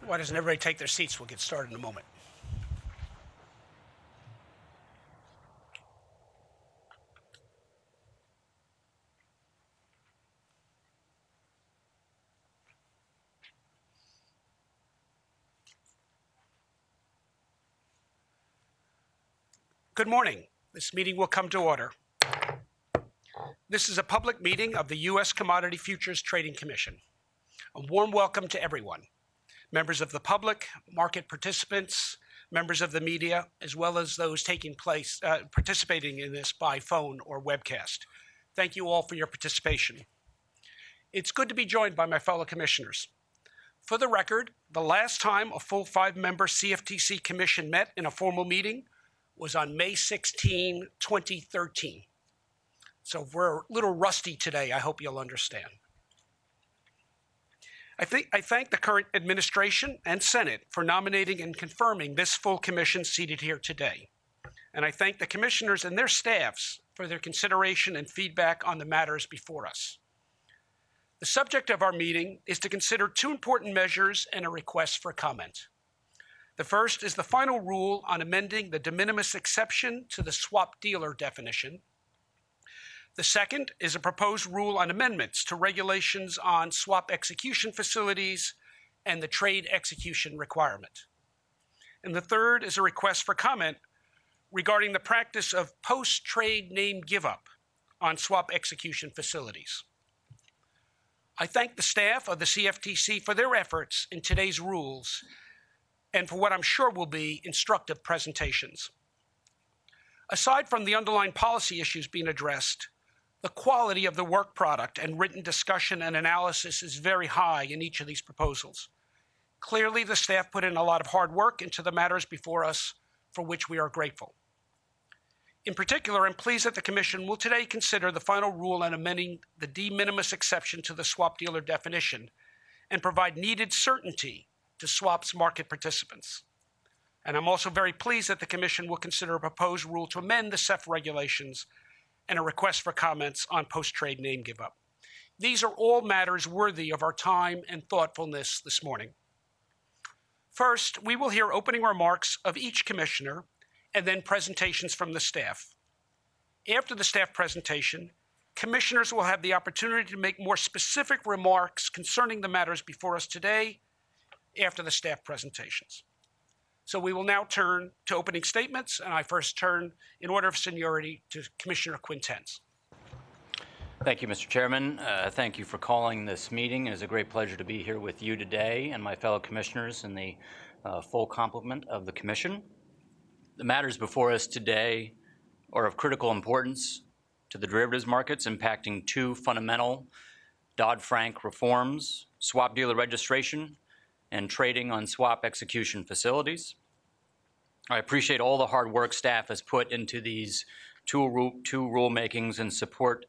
Why doesn't everybody take their seats? We'll get started in a moment. Good morning. This meeting will come to order. This is a public meeting of the U.S. Commodity Futures Trading Commission. A warm welcome to everyone, members of the public, market participants, members of the media, as well as those participating in this by phone or webcast. Thank you all for your participation. It's good to be joined by my fellow commissioners. For the record, the last time a full 5-member CFTC commission met in a formal meeting was on May 16, 2013. So if we're a little rusty today, I hope you'll understand. I thank the current administration and Senate for nominating and confirming this full commission seated here today. And I thank the commissioners and their staffs for their consideration and feedback on the matters before us. The subject of our meeting is to consider 2 important measures and a request for comment. The first is the final rule on amending the de minimis exception to the swap dealer definition. The second is a proposed rule on amendments to regulations on swap execution facilities and the trade execution requirement. And the third is a request for comment regarding the practice of post-trade name give-up on swap execution facilities. I thank the staff of the CFTC for their efforts in today's rules and for what I'm sure will be instructive presentations. Aside from the underlying policy issues being addressed, the quality of the work product and written discussion and analysis is very high in each of these proposals. Clearly, the staff put in a lot of hard work into the matters before us, for which we are grateful. In particular, I'm pleased that the Commission will today consider the final rule on amending the de minimis exception to the swap dealer definition and provide needed certainty to swaps market participants. And I'm also very pleased that the Commission will consider a proposed rule to amend the CEF regulations and a request for comments on post-trade name give-up. These are all matters worthy of our time and thoughtfulness this morning. First, we will hear opening remarks of each commissioner and then presentations from the staff. After the staff presentation, commissioners will have the opportunity to make more specific remarks concerning the matters before us today after the staff presentations. So we will now turn to opening statements, and I first turn, in order of seniority, to Commissioner Quintenz. Thank you, Mr. Chairman. Thank you for calling this meeting. It is a great pleasure to be here with you today and my fellow commissioners in the full complement of the Commission. The matters before us today are of critical importance to the derivatives markets, impacting 2 fundamental Dodd-Frank reforms: swap dealer registration and trading on swap execution facilities. I appreciate all the hard work staff has put into these two rulemakings and support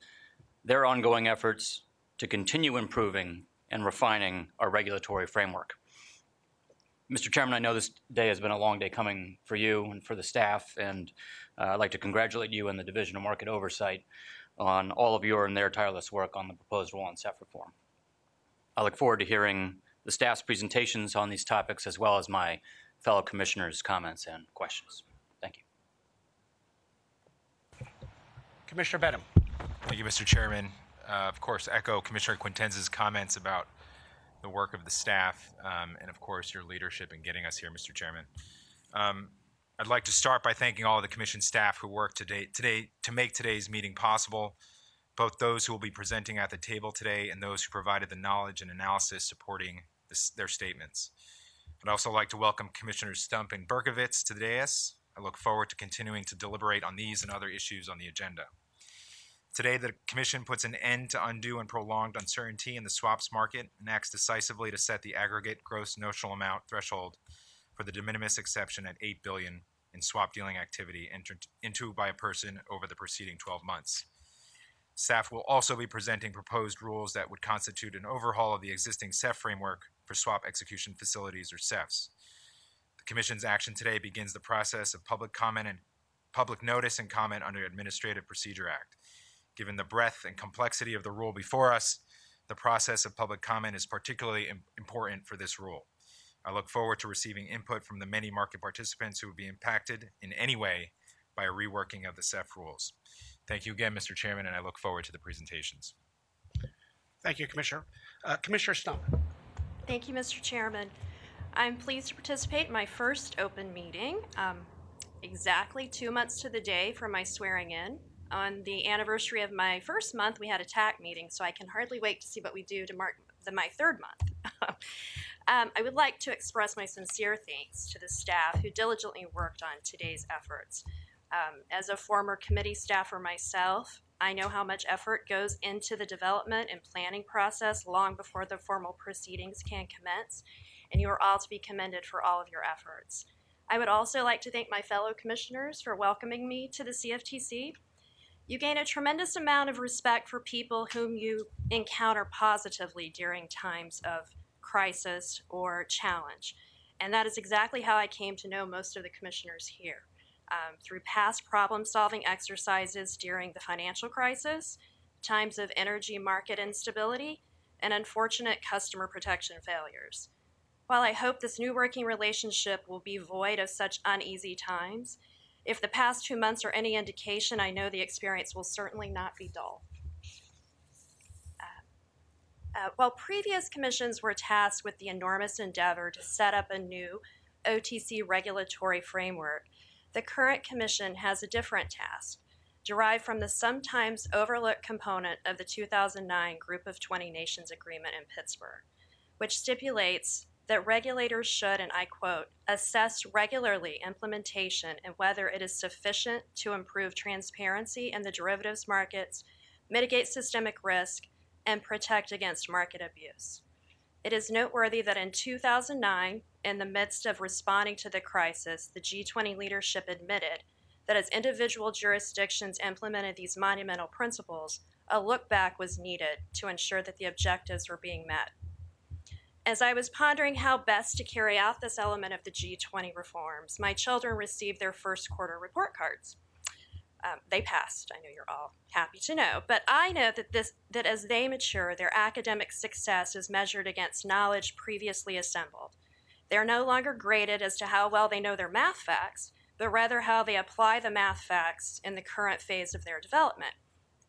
their ongoing efforts to continue improving and refining our regulatory framework. Mr. Chairman, I know this day has been a long day coming for you and for the staff, and I'd like to congratulate you and the Division of Market Oversight on all of your and their tireless work on the proposed rule on CEF reform. I look forward to hearing the staff's presentations on these topics, as well as my fellow commissioners' comments and questions. Thank you. Commissioner Benham. Thank you, Mr. Chairman. Of course, echo Commissioner Quintenz's comments about the work of the staff and, of course, your leadership in getting us here, Mr. Chairman. I'd like to start by thanking all of the Commission staff who worked today to make today's meeting possible, both those who will be presenting at the table today and those who provided the knowledge and analysis supporting their statements. I'd also like to welcome Commissioners Stump and Berkovitz to the dais. I look forward to continuing to deliberate on these and other issues on the agenda. Today, the Commission puts an end to undue and prolonged uncertainty in the swaps market and acts decisively to set the aggregate gross notional amount threshold for the de minimis exception at $8 billion in swap dealing activity entered into by a person over the preceding 12 months. Staff will also be presenting proposed rules that would constitute an overhaul of the existing CEF framework for swap execution facilities, or CEFs. The Commission's action today begins the process of public comment and public notice and comment under Administrative Procedure Act. Given the breadth and complexity of the rule before us, the process of public comment is particularly important for this rule. I look forward to receiving input from the many market participants who would be impacted in any way by a reworking of the CEF rules. Thank you again, Mr. Chairman, and I look forward to the presentations. Thank you, Commissioner. Commissioner Stump. Thank you, Mr. Chairman. I'm pleased to participate in my first open meeting, exactly 2 months to the day from my swearing in. On the anniversary of my first month, we had a TAC meeting, so I can hardly wait to see what we do to mark my third month. I would like to express my sincere thanks to the staff who diligently worked on today's efforts. As a former committee staffer myself, I know how much effort goes into the development and planning process long before the formal proceedings can commence, and you are all to be commended for all of your efforts. I would also like to thank my fellow commissioners for welcoming me to the CFTC. You gain a tremendous amount of respect for people whom you encounter positively during times of crisis or challenge, and that is exactly how I came to know most of the commissioners here. Through past problem-solving exercises during the financial crisis, times of energy market instability, and unfortunate customer protection failures. While I hope this new working relationship will be void of such uneasy times, if the past 2 months are any indication, I know the experience will certainly not be dull. While previous commissions were tasked with the enormous endeavor to set up a new OTC regulatory framework, the current commission has a different task, derived from the sometimes overlooked component of the 2009 Group of 20 Nations Agreement in Pittsburgh, which stipulates that regulators should, and I quote, assess regularly implementation and whether it is sufficient to improve transparency in the derivatives markets, mitigate systemic risk, and protect against market abuse. It is noteworthy that in 2009, in the midst of responding to the crisis, the G20 leadership admitted that as individual jurisdictions implemented these monumental principles, a look back was needed to ensure that the objectives were being met. As I was pondering how best to carry out this element of the G20 reforms, my children received their first quarter report cards. They passed, I know you're all happy to know, but I know that as they mature, their academic success is measured against knowledge previously assembled. They're no longer graded as to how well they know their math facts, but rather how they apply the math facts in the current phase of their development,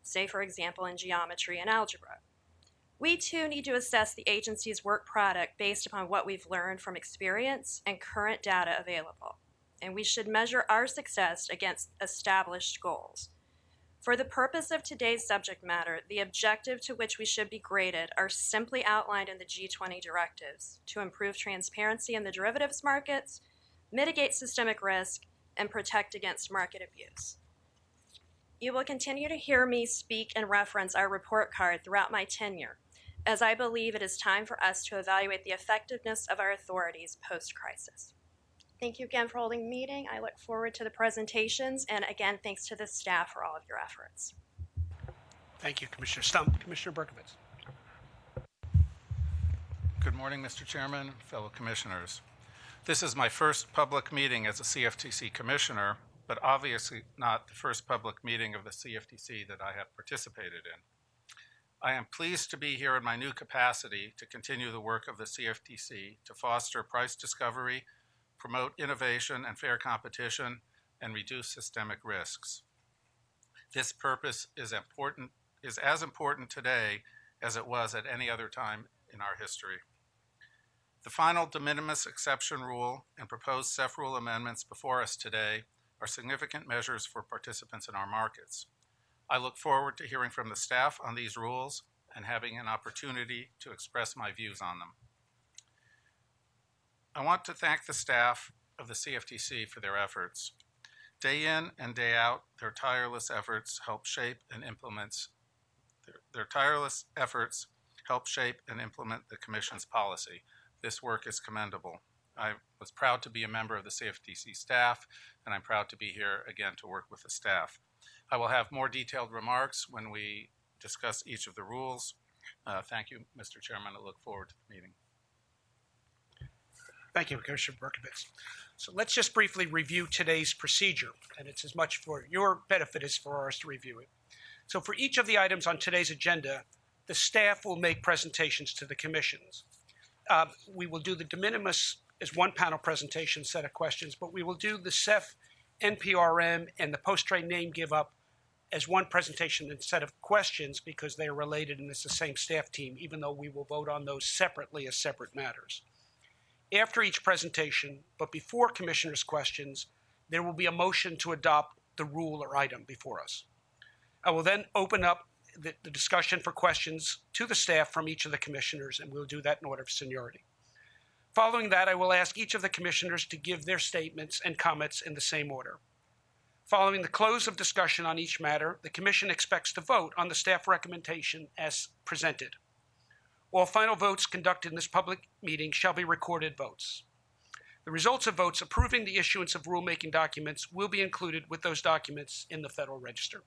say, for example, in geometry and algebra. We, too, need to assess the agency's work product based upon what we've learned from experience and current data available, and we should measure our success against established goals. For the purpose of today's subject matter, the objective to which we should be graded are simply outlined in the G20 directives to improve transparency in the derivatives markets, mitigate systemic risk, and protect against market abuse. You will continue to hear me speak and reference our report card throughout my tenure, as I believe it is time for us to evaluate the effectiveness of our authorities post-crisis. Thank you again for holding the meeting. I look forward to the presentations, and again, thanks to the staff for all of your efforts. Thank you, Commissioner Stump. Commissioner Berkovitz. Good morning, Mr. Chairman, fellow commissioners. This is my first public meeting as a CFTC commissioner, but obviously not the first public meeting of the CFTC that I have participated in. I am pleased to be here in my new capacity to continue the work of the CFTC to foster price discovery, promote innovation and fair competition, and reduce systemic risks. This purpose is as important today as it was at any other time in our history. The final de minimis exception rule and proposed CEF rule amendments before us today are significant measures for participants in our markets. I look forward to hearing from the staff on these rules and having an opportunity to express my views on them. I want to thank the staff of the CFTC for their efforts. Day in and day out, their tireless efforts help shape and implement the Commission's policy. This work is commendable. I was proud to be a member of the CFTC staff, and I'm proud to be here again to work with the staff. I will have more detailed remarks when we discuss each of the rules. Thank you, Mr. Chairman. I look forward to the meeting. Thank you, Commissioner Berkovitz. So let's just briefly review today's procedure, and it's as much for your benefit as for ours to review it. So for each of the items on today's agenda, the staff will make presentations to the commissions. We will do the de minimis as one panel presentation set of questions, but we will do the CEF, NPRM, and the post-trade name give up as one presentation and set of questions because they are related and it's the same staff team, even though we will vote on those separately as separate matters. After each presentation, but before commissioners' questions, there will be a motion to adopt the rule or item before us. I will then open up the discussion for questions to the staff from each of the commissioners, and we'll do that in order of seniority. Following that, I will ask each of the commissioners to give their statements and comments in the same order. Following the close of discussion on each matter, the commission expects to vote on the staff recommendation as presented. All final votes conducted in this public meeting shall be recorded votes. The results of votes approving the issuance of rulemaking documents will be included with those documents in the Federal Register.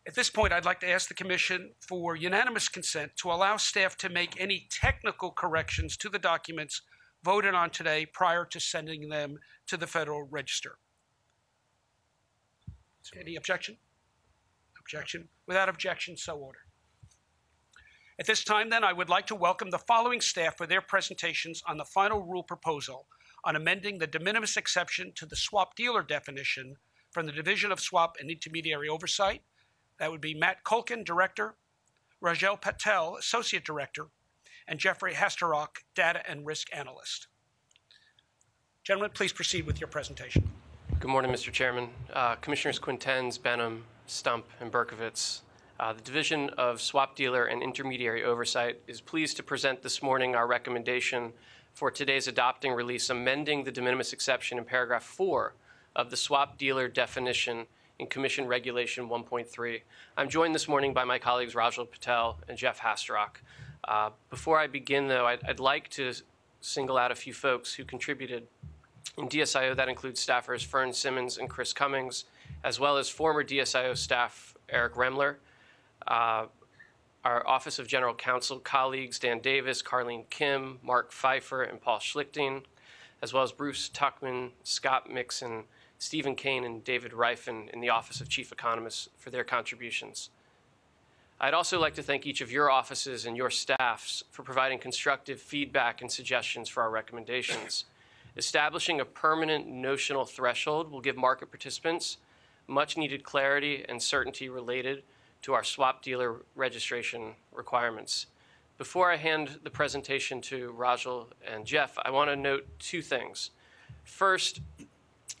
At this point, I'd like to ask the Commission for unanimous consent to allow staff to make any technical corrections to the documents voted on today prior to sending them to the Federal Register. Any objection? Objection. Without objection, so ordered. At this time, then, I would like to welcome the following staff for their presentations on the final rule proposal on amending the de minimis exception to the swap dealer definition from the Division of Swap and Intermediary Oversight. That would be Matt Colkin, Director, Rajel Patel, Associate Director, and Jeffrey Hasterrock, Data and Risk Analyst. Gentlemen, please proceed with your presentation. Good morning, Mr. Chairman. Commissioners Quintens, Benham, Stump, and Berkovitz. The Division of Swap Dealer and Intermediary Oversight is pleased to present this morning our recommendation for today's adopting release amending the de minimis exception in paragraph 4 of the swap dealer definition in Commission Regulation 1.3. I'm joined this morning by my colleagues Rajal Patel and Jeff Hasterrock. Before I begin, though, I'd like to single out a few folks who contributed. In DSIO, that includes staffers Fern Simmons and Chris Cummings, as well as former DSIO staff Eric Remler, our Office of General Counsel colleagues Dan Davis, Carlene Kim, Mark Pfeiffer, and Paul Schlichting, as well as Bruce Tuckman, Scott Mixon, Stephen Kane, and David Rifen in the Office of Chief Economist for their contributions. I'd also like to thank each of your offices and your staffs for providing constructive feedback and suggestions for our recommendations. Establishing a permanent notional threshold will give market participants much needed clarity and certainty related to our swap dealer registration requirements. Before I hand the presentation to Rajal and Jeff, I want to note two things. First,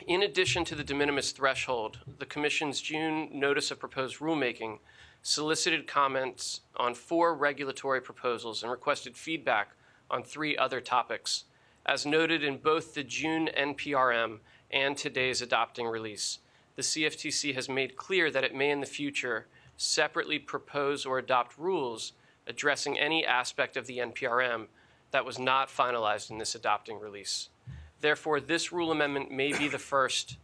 in addition to the de minimis threshold, the Commission's June Notice of Proposed Rulemaking solicited comments on 4 regulatory proposals and requested feedback on 3 other topics. As noted in both the June NPRM and today's adopting release, the CFTC has made clear that it may in the future separately propose or adopt rules addressing any aspect of the NPRM that was not finalized in this adopting release. Therefore, this rule amendment may be the first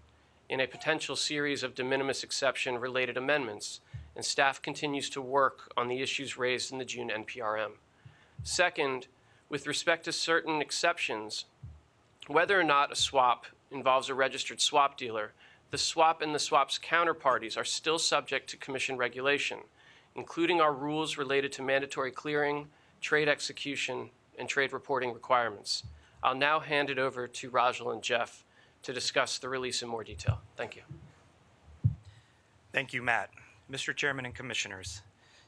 in a potential series of de minimis exception related amendments, and staff continues to work on the issues raised in the June NPRM. Second, with respect to certain exceptions, whether or not a swap involves a registered swap dealer, the swap and the swap's counterparties are still subject to Commission regulation, including our rules related to mandatory clearing, trade execution, and trade reporting requirements. I'll now hand it over to Rajal and Jeff to discuss the release in more detail. Thank you. Thank you, Matt. Mr. Chairman and Commissioners,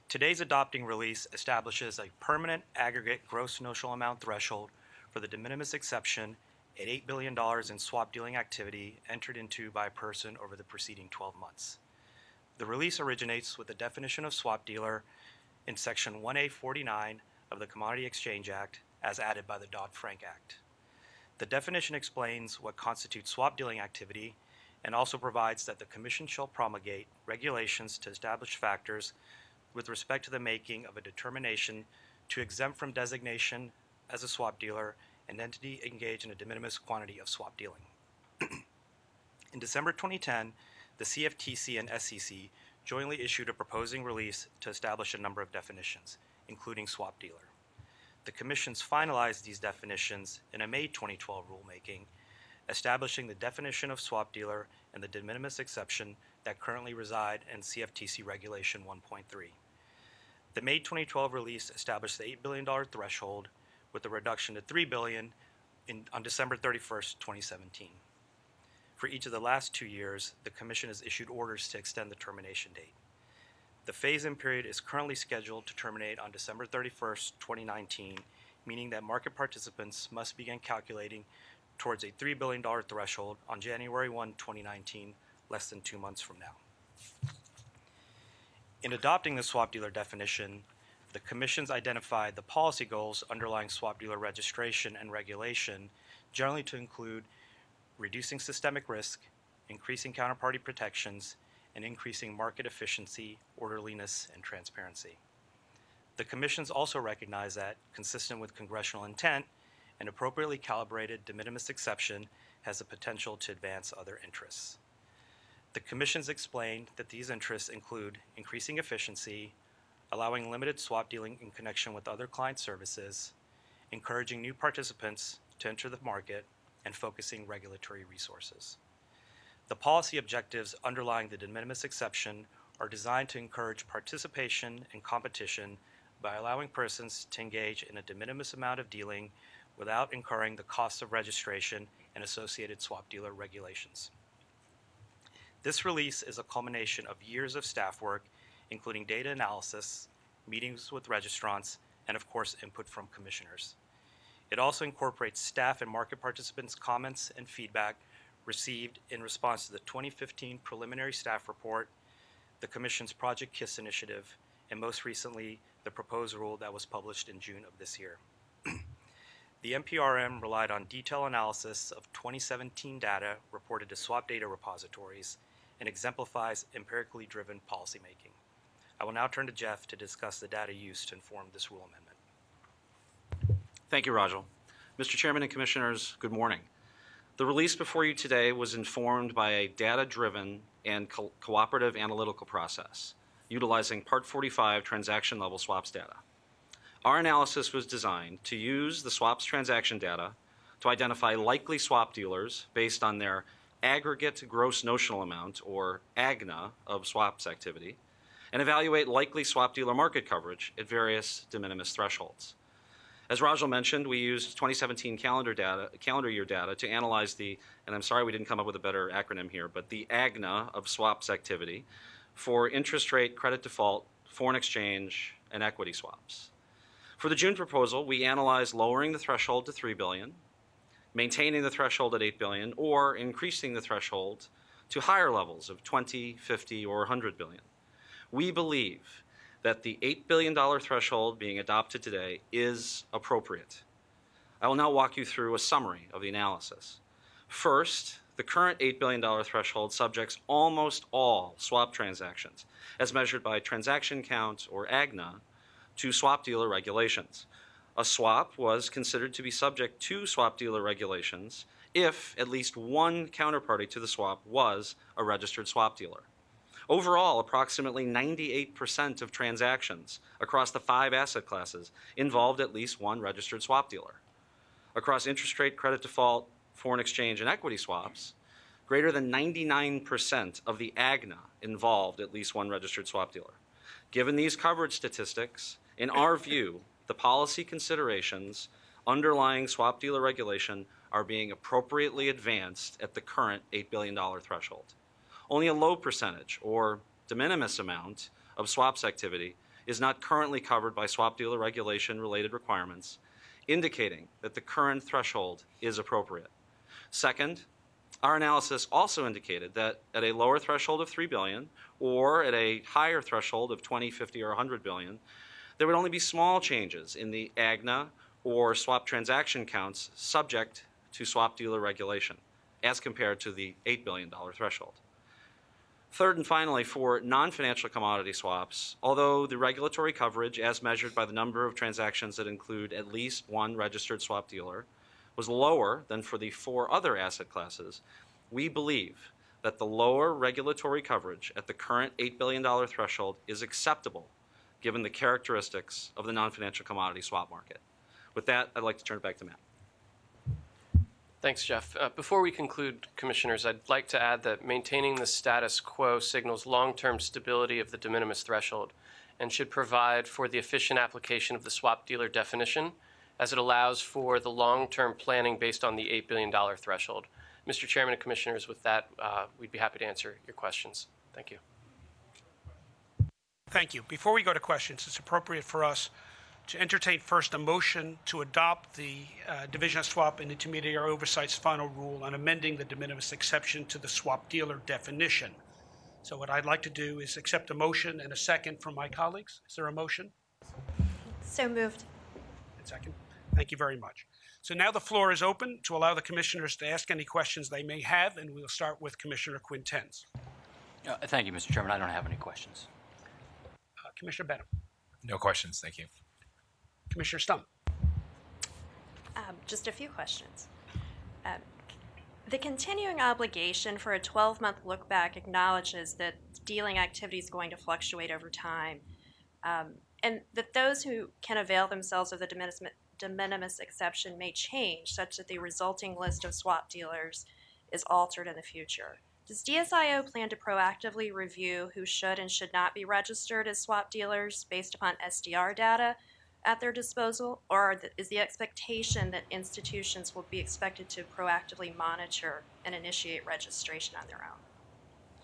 today's adopting release establishes a permanent aggregate gross notional amount threshold for the de minimis exception at $8 billion in swap dealing activity entered into by a person over the preceding 12 months. The release originates with the definition of swap dealer in Section 1A49 of the Commodity Exchange Act as added by the Dodd-Frank Act. The definition explains what constitutes swap dealing activity and also provides that the Commission shall promulgate regulations to establish factors with respect to the making of a determination to exempt from designation as a swap dealer an entity engaged in a de minimis quantity of swap dealing. In December 2010, the CFTC and SEC jointly issued a proposing release to establish a number of definitions, including swap dealer. The Commission's finalized these definitions in a May 2012 rulemaking, establishing the definition of swap dealer and the de minimis exception that currently reside in CFTC Regulation 1.3. The May 2012 release established the $8 billion threshold, with a reduction to $3 billion on December 31st, 2017. For each of the last 2 years, the Commission has issued orders to extend the termination date. The phase-in period is currently scheduled to terminate on December 31st, 2019, meaning that market participants must begin calculating towards a $3 billion threshold on January 1, 2019, less than 2 months from now. In adopting the swap dealer definition, the Commission's identified the policy goals underlying swap dealer registration and regulation, generally to include reducing systemic risk, increasing counterparty protections, and increasing market efficiency, orderliness, and transparency. The Commission's also recognized that, consistent with congressional intent, an appropriately calibrated de minimis exception has the potential to advance other interests. The Commission's explained that these interests include increasing efficiency, allowing limited swap dealing in connection with other client services, encouraging new participants to enter the market, and focusing regulatory resources. The policy objectives underlying the de minimis exception are designed to encourage participation and competition by allowing persons to engage in a de minimis amount of dealing without incurring the costs of registration and associated swap dealer regulations. This release is a culmination of years of staff work, including data analysis, meetings with registrants, and of course input from commissioners. It also incorporates staff and market participants' comments and feedback received in response to the 2015 preliminary staff report, the Commission's Project KISS initiative, and most recently, the proposed rule that was published in June of this year. The NPRM relied on detailed analysis of 2017 data reported to swap data repositories and exemplifies empirically driven policymaking. I will now turn to Jeff to discuss the data used to inform this rule amendment. Thank you, Rajal. Mr. Chairman and Commissioners, good morning. The release before you today was informed by a data-driven and cooperative analytical process, utilizing Part 45 transaction-level swaps data. Our analysis was designed to use the swaps transaction data to identify likely swap dealers based on their aggregate gross notional amount, or AGNA, of swaps activity, and evaluate likely swap dealer market coverage at various de minimis thresholds. As Rajal mentioned, we used 2017 calendar year data to analyze the, and I'm sorry we didn't come up with a better acronym here, but the AGNA of swaps activity for interest rate, credit default, foreign exchange, and equity swaps. For the June proposal, we analyzed lowering the threshold to $3 billion, maintaining the threshold at $8 billion, or increasing the threshold to higher levels of 20, 50, or 100 billion. We believe that the $8 billion threshold being adopted today is appropriate. I will now walk you through a summary of the analysis. First, the current $8 billion threshold subjects almost all swap transactions, as measured by transaction count, or AGNA, to swap dealer regulations. A swap was considered to be subject to swap dealer regulations if at least one counterparty to the swap was a registered swap dealer. Overall, approximately 98% of transactions across the 5 asset classes involved at least one registered swap dealer. Across interest rate, credit default, foreign exchange, and equity swaps, greater than 99% of the AGNA involved at least one registered swap dealer. Given these coverage statistics, in our view, the policy considerations underlying swap dealer regulation are being appropriately advanced at the current $8 billion threshold. Only a low percentage, or de minimis amount, of swaps activity is not currently covered by swap dealer regulation-related requirements, indicating that the current threshold is appropriate. Second, our analysis also indicated that at a lower threshold of $3 billion, or at a higher threshold of 20, 50, or 100 billion, there would only be small changes in the AGNA or swap transaction counts subject to swap dealer regulation, as compared to the $8 billion threshold. Third and finally, for non-financial commodity swaps, although the regulatory coverage, as measured by the number of transactions that include at least one registered swap dealer, was lower than for the 4 other asset classes, we believe that the lower regulatory coverage at the current $8 billion threshold is acceptable given the characteristics of the non-financial commodity swap market. With that, I'd like to turn it back to Matt. Thanks, Jeff. Before we conclude, Commissioners, I'd like to add that maintaining the status quo signals long-term stability of the de minimis threshold and should provide for the efficient application of the swap dealer definition as it allows for the long-term planning based on the $8 billion threshold. Mr. Chairman and Commissioners, with that, we'd be happy to answer your questions. Thank you. Thank you. Before we go to questions, it's appropriate for us to entertain first a motion to adopt the Division of Swap and Intermediary Oversight's final rule on amending the de minimis exception to the swap dealer definition. So what I'd like to do is accept a motion and a second from my colleagues. Is there a motion? So moved. And second? Thank you very much. So now the floor is open to allow the commissioners to ask any questions they may have, and we'll start with Commissioner Quintens. Thank you, Mr. Chairman. I don't have any questions. Commissioner Benham. No questions. Thank you. Commissioner Stump. Just a few questions. The continuing obligation for a 12-month look back acknowledges that dealing activity is going to fluctuate over time, and that those who can avail themselves of the de minimis exception may change, such that the resulting list of swap dealers is altered in the future. Does DSIO plan to proactively review who should and should not be registered as swap dealers based upon SDR data at their disposal, or is the expectation that institutions will be expected to proactively monitor and initiate registration on their own?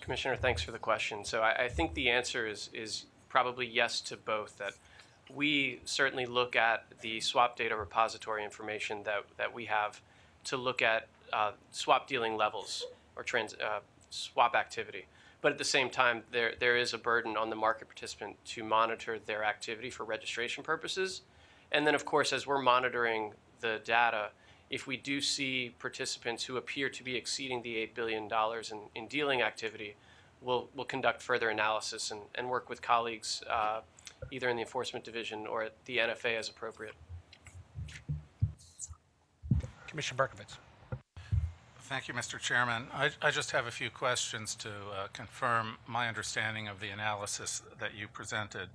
Commissioner, thanks for the question. So I think the answer is probably yes to both, that we certainly look at the swap data repository information that we have to look at swap dealing levels or swap activity. But at the same time, there is a burden on the market participant to monitor their activity for registration purposes. And then, of course, as we're monitoring the data, if we do see participants who appear to be exceeding the $8 billion in dealing activity, we'll conduct further analysis and work with colleagues either in the Enforcement Division or at the NFA as appropriate. Commissioner Berkovitz. Thank you, Mr. Chairman. I just have a few questions to confirm my understanding of the analysis that you presented.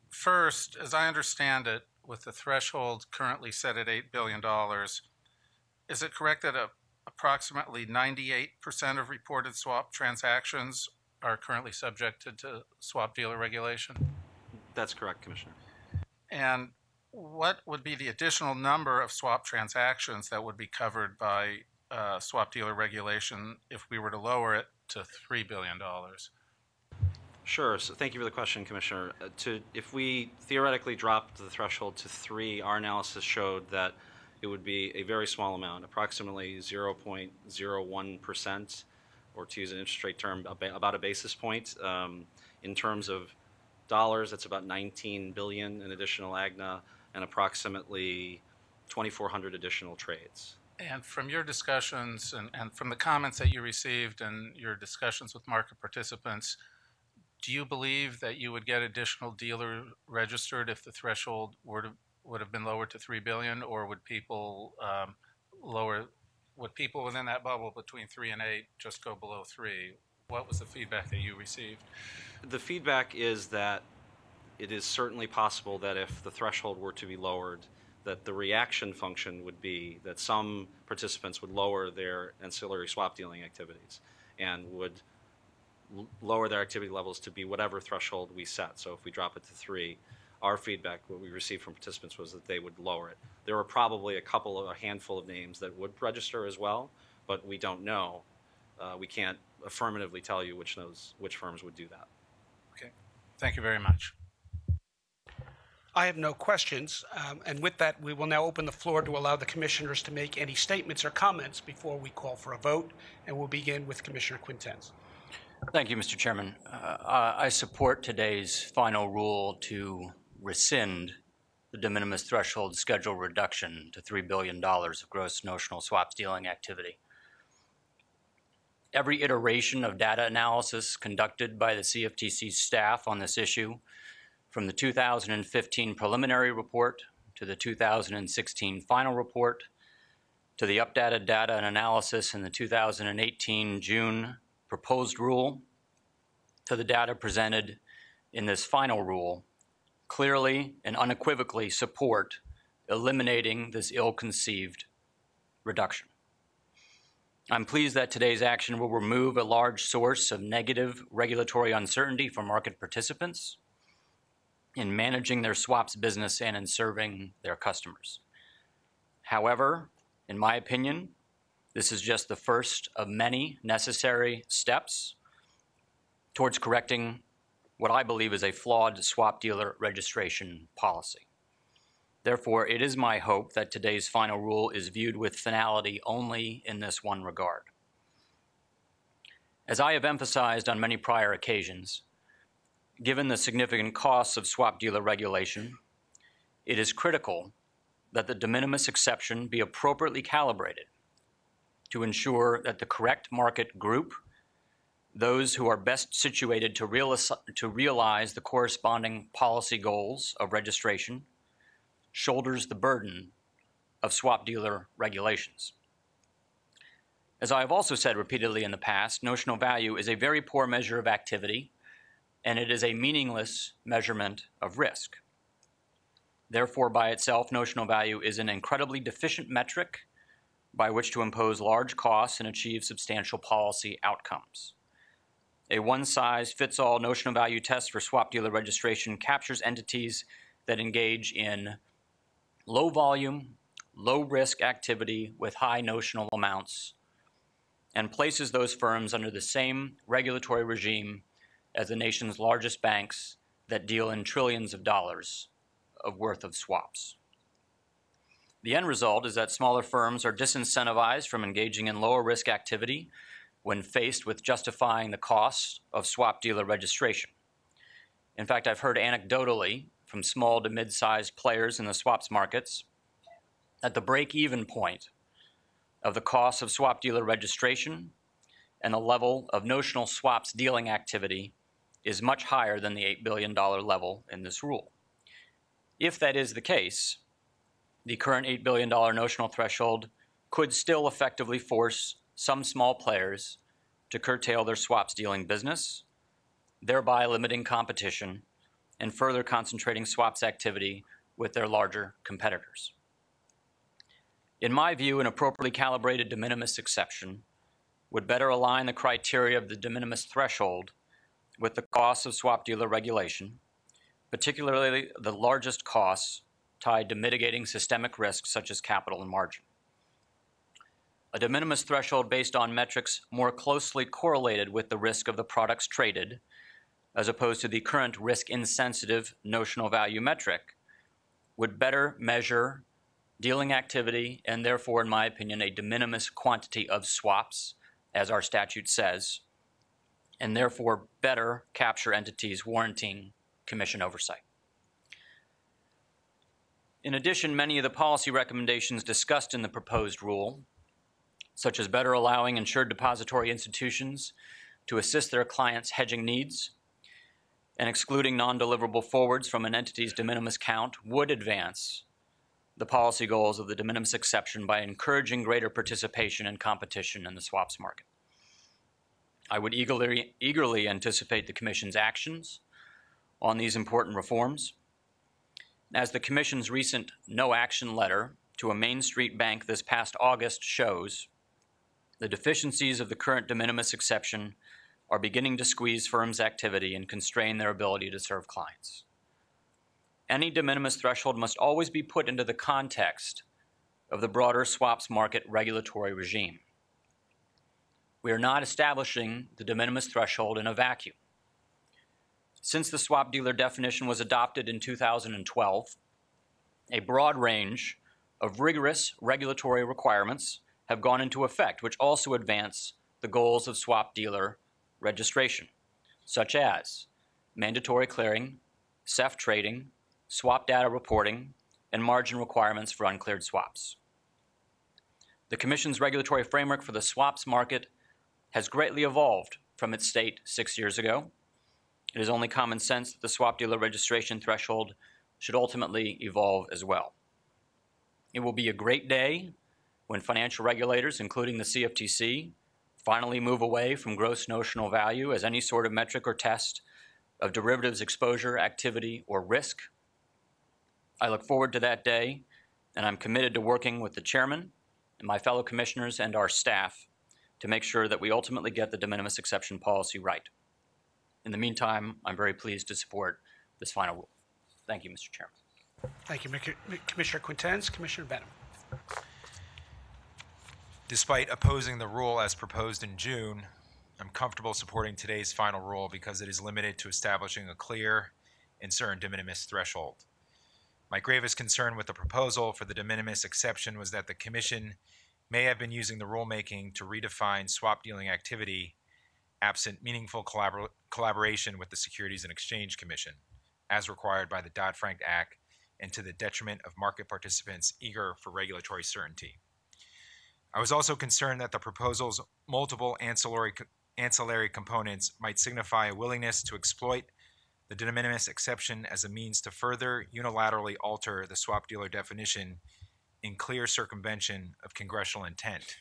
First, as I understand it, with the threshold currently set at $8 billion, is it correct that approximately 98% of reported swap transactions are currently subjected to swap dealer regulation? That's correct, Commissioner. And what would be the additional number of swap transactions that would be covered by swap dealer regulation if we were to lower it to $3 billion? Sure. So thank you for the question, Commissioner. If we theoretically dropped the threshold to 3, our analysis showed that it would be a very small amount, approximately 0.01%, or to use an interest rate term, about a basis point. In terms of dollars, that's about $19 billion in additional AGNA and approximately 2,400 additional trades. And from your discussions and from the comments that you received and your discussions with market participants, do you believe that you would get additional dealer registered if the threshold would have been lowered to $3 billion, or would people people within that bubble between 3 and 8 just go below 3? What was the feedback that you received? The feedback is that it is certainly possible that if the threshold were to be lowered, that the reaction function would be that some participants would lower their ancillary swap dealing activities and would lower their activity levels to be whatever threshold we set. So if we drop it to 3, our feedback, what we received from participants, was that they would lower it. There were probably a handful of names that would register as well, but we don't know. We can't affirmatively tell you which firms would do that. Okay. Thank you very much. I have no questions, and with that, we will now open the floor to allow the commissioners to make any statements or comments before we call for a vote, and we'll begin with Commissioner Quintens. Thank you, Mr. Chairman. I support today's final rule to rescind the de minimis threshold schedule reduction to $3 billion of gross notional swap dealing activity. Every iteration of data analysis conducted by the CFTC staff on this issue, from the 2015 preliminary report to the 2016 final report, to the updated data and analysis in the 2018 June proposed rule, to the data presented in this final rule, clearly and unequivocally support eliminating this ill-conceived reduction. I'm pleased that today's action will remove a large source of negative regulatory uncertainty for market participants. in managing their swaps business and in serving their customers. However, in my opinion, this is just the first of many necessary steps towards correcting what I believe is a flawed swap dealer registration policy. Therefore, it is my hope that today's final rule is viewed with finality only in this one regard. As I have emphasized on many prior occasions, given the significant costs of swap dealer regulation, it is critical that the de minimis exception be appropriately calibrated to ensure that the correct market group, those who are best situated to realize the corresponding policy goals of registration, shoulders the burden of swap dealer regulations. As I have also said repeatedly in the past, notional value is a very poor measure of activity, and it is a meaningless measurement of risk. Therefore, by itself, notional value is an incredibly deficient metric by which to impose large costs and achieve substantial policy outcomes. A one-size-fits-all notional value test for swap dealer registration captures entities that engage in low volume, low risk activity with high notional amounts, and places those firms under the same regulatory regime as the nation's largest banks that deal in trillions of dollars of worth of swaps. The end result is that smaller firms are disincentivized from engaging in lower risk activity when faced with justifying the costs of swap dealer registration. In fact, I've heard anecdotally from small to mid-sized players in the swaps markets that the break-even point of the cost of swap dealer registration and the level of notional swaps dealing activity is much higher than the $8 billion level in this rule. If that is the case, the current $8 billion notional threshold could still effectively force some small players to curtail their swaps dealing business, thereby limiting competition and further concentrating swaps activity with their larger competitors. In my view, an appropriately calibrated de minimis exception would better align the criteria of the de minimis threshold with the costs of swap dealer regulation, particularly the largest costs tied to mitigating systemic risks such as capital and margin. A de minimis threshold based on metrics more closely correlated with the risk of the products traded, as opposed to the current risk-insensitive notional value metric, would better measure dealing activity and therefore, in my opinion, a de minimis quantity of swaps, as our statute says, and therefore better capture entities warranting commission oversight. In addition, many of the policy recommendations discussed in the proposed rule, such as better allowing insured depository institutions to assist their clients' hedging needs and excluding non-deliverable forwards from an entity's de minimis count, would advance the policy goals of the de minimis exception by encouraging greater participation and competition in the swaps market. I would eagerly anticipate the Commission's actions on these important reforms. As the Commission's recent no-action letter to a Main Street bank this past August shows, the deficiencies of the current de minimis exception are beginning to squeeze firms' activity and constrain their ability to serve clients. Any de minimis threshold must always be put into the context of the broader swaps market regulatory regime. We are not establishing the de minimis threshold in a vacuum. Since the swap dealer definition was adopted in 2012, a broad range of rigorous regulatory requirements have gone into effect, which also advance the goals of swap dealer registration, such as mandatory clearing, CEF trading, swap data reporting, and margin requirements for uncleared swaps. The Commission's regulatory framework for the swaps market has greatly evolved from its state 6 years ago. It is only common sense that the swap dealer registration threshold should ultimately evolve as well. It will be a great day when financial regulators, including the CFTC, finally move away from gross notional value as any sort of metric or test of derivatives exposure, activity, or risk. I look forward to that day, and I'm committed to working with the chairman and my fellow commissioners and our staff to make sure that we ultimately get the de minimis exception policy right. In the meantime, I'm very pleased to support this final rule. Thank you, Mr. Chairman. Thank you, Commissioner Quintens. Commissioner Benham. Despite opposing the rule as proposed in June, I'm comfortable supporting today's final rule because it is limited to establishing a clear and certain de minimis threshold. My gravest concern with the proposal for the de minimis exception was that the Commission may have been using the rulemaking to redefine swap dealing activity absent meaningful collaboration with the Securities and Exchange Commission, as required by the Dodd-Frank Act, and to the detriment of market participants eager for regulatory certainty. I was also concerned that the proposal's multiple ancillary components might signify a willingness to exploit the de minimis exception as a means to further unilaterally alter the swap dealer definition in clear circumvention of congressional intent.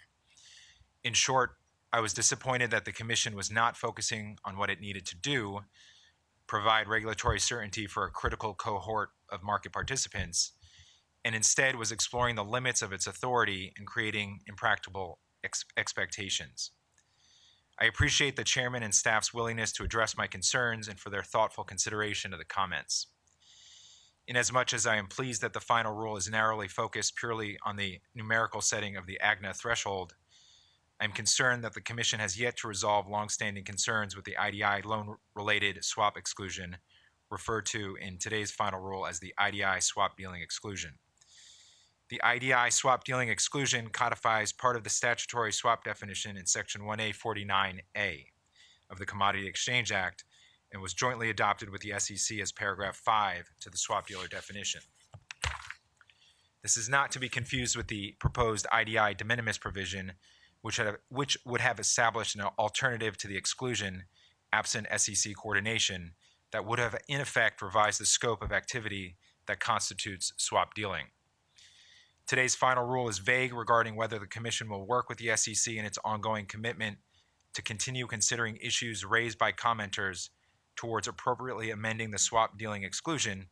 In short, I was disappointed that the Commission was not focusing on what it needed to do, provide regulatory certainty for a critical cohort of market participants, and instead was exploring the limits of its authority and creating impractical expectations. I appreciate the Chairman and staff's willingness to address my concerns and for their thoughtful consideration of the comments. Inasmuch as I am pleased that the final rule is narrowly focused purely on the numerical setting of the AGNA threshold, I am concerned that the Commission has yet to resolve longstanding concerns with the IDI loan-related swap exclusion, referred to in today's final rule as the IDI swap dealing exclusion. The IDI swap dealing exclusion codifies part of the statutory swap definition in Section 1A49A of the Commodity Exchange Act and was jointly adopted with the SEC as paragraph 5 to the swap dealer definition. This is not to be confused with the proposed IDI de minimis provision, which would have established an alternative to the exclusion absent SEC coordination that would have in effect revised the scope of activity that constitutes swap dealing. Today's final rule is vague regarding whether the Commission will work with the SEC in its ongoing commitment to continue considering issues raised by commenters towards appropriately amending the swap dealing exclusion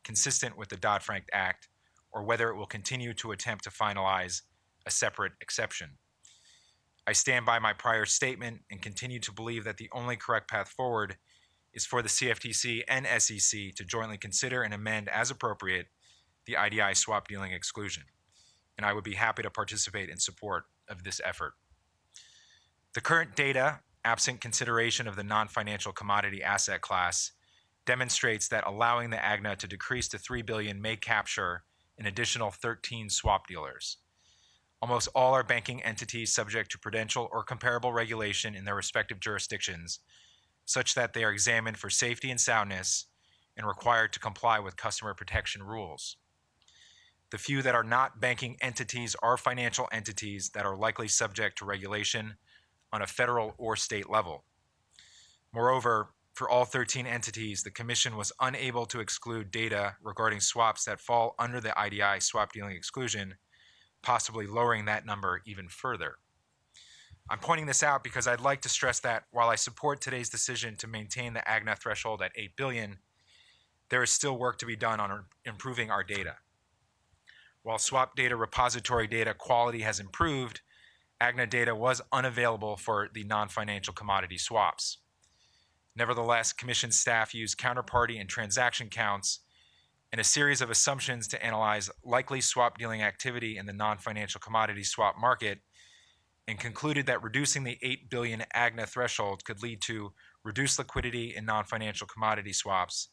consistent with the Dodd-Frank Act, or whether it will continue to attempt to finalize a separate exception. I stand by my prior statement and continue to believe that the only correct path forward is for the CFTC and SEC to jointly consider and amend as appropriate the IDI swap dealing exclusion, and I would be happy to participate in support of this effort. The current data, absent consideration of the non-financial commodity asset class, demonstrates that allowing the AGNA to decrease to $3 billion may capture an additional 13 swap dealers. Almost all are banking entities subject to prudential or comparable regulation in their respective jurisdictions, such that they are examined for safety and soundness and required to comply with customer protection rules. The few that are not banking entities are financial entities that are likely subject to regulation on a federal or state level. Moreover, for all 13 entities, the Commission was unable to exclude data regarding swaps that fall under the IDI swap dealing exclusion, possibly lowering that number even further. I'm pointing this out because I'd like to stress that while I support today's decision to maintain the AGNA threshold at $8 billion, there is still work to be done on improving our data. While swap data repository data quality has improved, AGNA data was unavailable for the non-financial commodity swaps. Nevertheless, Commission staff used counterparty and transaction counts and a series of assumptions to analyze likely swap dealing activity in the non-financial commodity swap market and concluded that reducing the $8 billion AGNA threshold could lead to reduced liquidity in non-financial commodity swaps,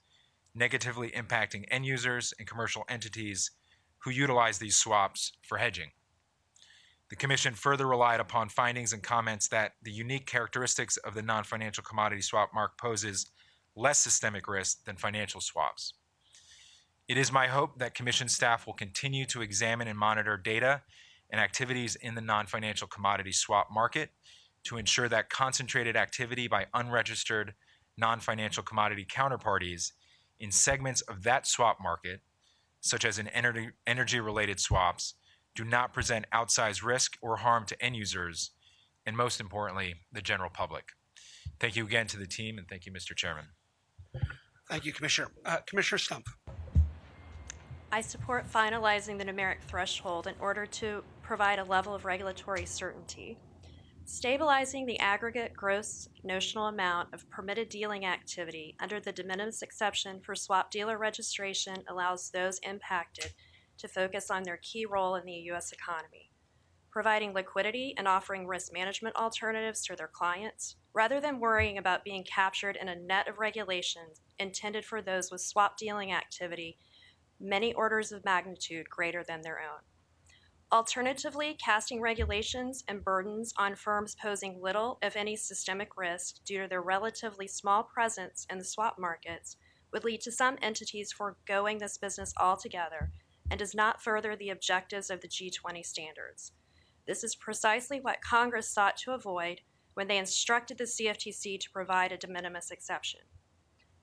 negatively impacting end users and commercial entities who utilize these swaps for hedging. The Commission further relied upon findings and comments that the unique characteristics of the non-financial commodity swap market poses less systemic risk than financial swaps. It is my hope that Commission staff will continue to examine and monitor data and activities in the non-financial commodity swap market to ensure that concentrated activity by unregistered non-financial commodity counterparties in segments of that swap market, such as in energy-related swaps, do not present outsized risk or harm to end users, and most importantly, the general public. Thank you again to the team, and thank you, Mr. Chairman. Thank you, Commissioner. Commissioner Stump. I support finalizing the numeric threshold in order to provide a level of regulatory certainty. Stabilizing the aggregate gross notional amount of permitted dealing activity under the de minimis exception for swap dealer registration allows those impacted to focus on their key role in the U.S. economy, providing liquidity and offering risk management alternatives to their clients, rather than worrying about being captured in a net of regulations intended for those with swap dealing activity many orders of magnitude greater than their own. Alternatively, casting regulations and burdens on firms posing little, if any, systemic risk due to their relatively small presence in the swap markets would lead to some entities foregoing this business altogether and does not further the objectives of the G20 standards. This is precisely what Congress sought to avoid when they instructed the CFTC to provide a de minimis exception.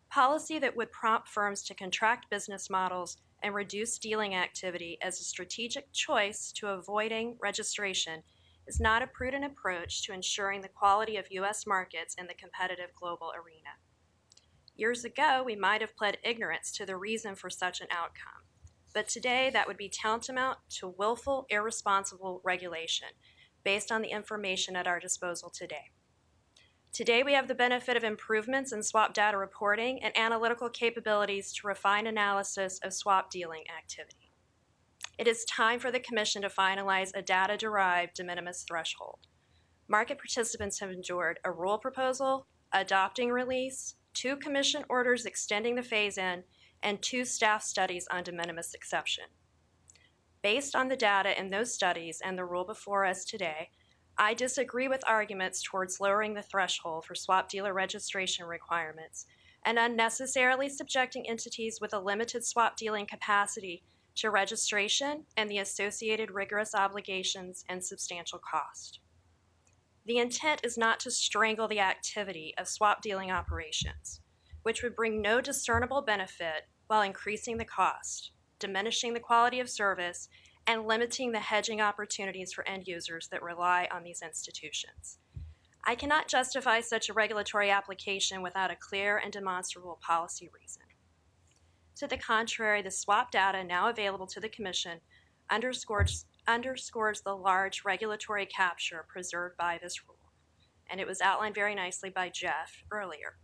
Policy that would prompt firms to contract business models and reduce dealing activity as a strategic choice to avoiding registration is not a prudent approach to ensuring the quality of U.S. markets in the competitive global arena. Years ago, we might have pled ignorance to the reason for such an outcome, but today that would be tantamount to willful, irresponsible regulation based on the information at our disposal today. Today, we have the benefit of improvements in swap data reporting and analytical capabilities to refine analysis of swap dealing activity. It is time for the Commission to finalize a data-derived de minimis threshold. Market participants have endured a rule proposal, adopting release, 2 Commission orders extending the phase-in, and 2 staff studies on de minimis exception. Based on the data in those studies and the rule before us today, I disagree with arguments towards lowering the threshold for swap dealer registration requirements and unnecessarily subjecting entities with a limited swap dealing capacity to registration and the associated rigorous obligations and substantial cost. The intent is not to strangle the activity of swap dealing operations, which would bring no discernible benefit while increasing the cost, diminishing the quality of service, and limiting the hedging opportunities for end users that rely on these institutions. I cannot justify such a regulatory application without a clear and demonstrable policy reason. To the contrary, the swap data now available to the Commission underscores the large regulatory capture preserved by this rule, and it was outlined very nicely by Jeff earlier.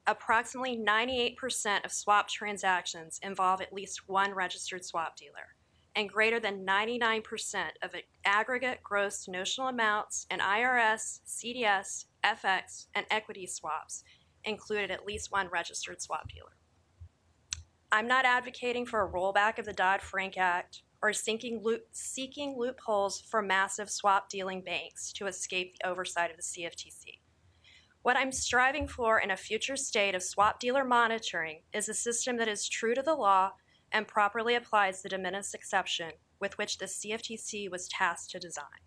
Approximately 98% of swap transactions involve at least one registered swap dealer, and greater than 99% of aggregate gross notional amounts in IRS, CDS, FX, and equity swaps included at least one registered swap dealer. I'm not advocating for a rollback of the Dodd-Frank Act or seeking loopholes for massive swap dealing banks to escape the oversight of the CFTC. What I'm striving for in a future state of swap dealer monitoring is a system that is true to the law and properly applies the de minimis exception with which the CFTC was tasked to design.